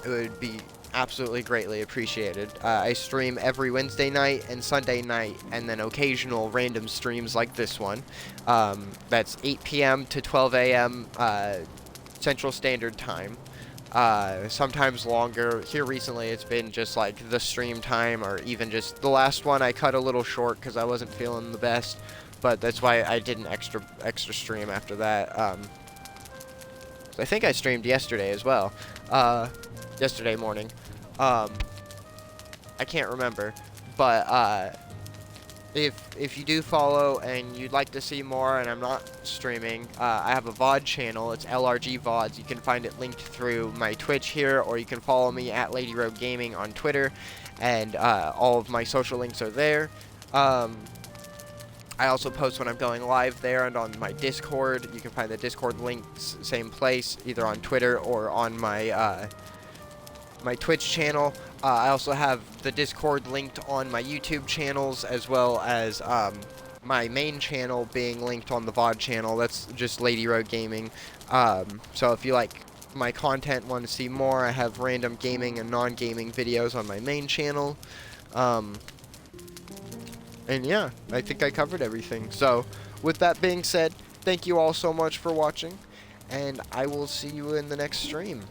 It would be absolutely greatly appreciated. I stream every Wednesday night and Sunday night, and then occasional random streams like this one. That's 8 p.m. to 12 a.m. Central Standard Time. Sometimes longer. Here recently it's been just like the stream time, or even just the last one I cut a little short because I wasn't feeling the best, but that's why I did an extra stream after that. I think I streamed yesterday as well, yesterday morning. I can't remember, but if you do follow and you'd like to see more and I'm not streaming, I have a VOD channel. It's LRG VODs. You can find it linked through my Twitch here, or you can follow me at Lady Rogue Gaming on Twitter, and all of my social links are there. I also post when I'm going live there and on my Discord. You can find the Discord links same place, either on Twitter or on my my Twitch channel. I also have the Discord linked on my YouTube channels, as well as my main channel being linked on the VOD channel. That's just Lady Rogue Gaming. So if you like my content, want to see more, I have random gaming and non-gaming videos on my main channel. And yeah, I think I covered everything. So with that being said, thank you all so much for watching, and I will see you in the next stream.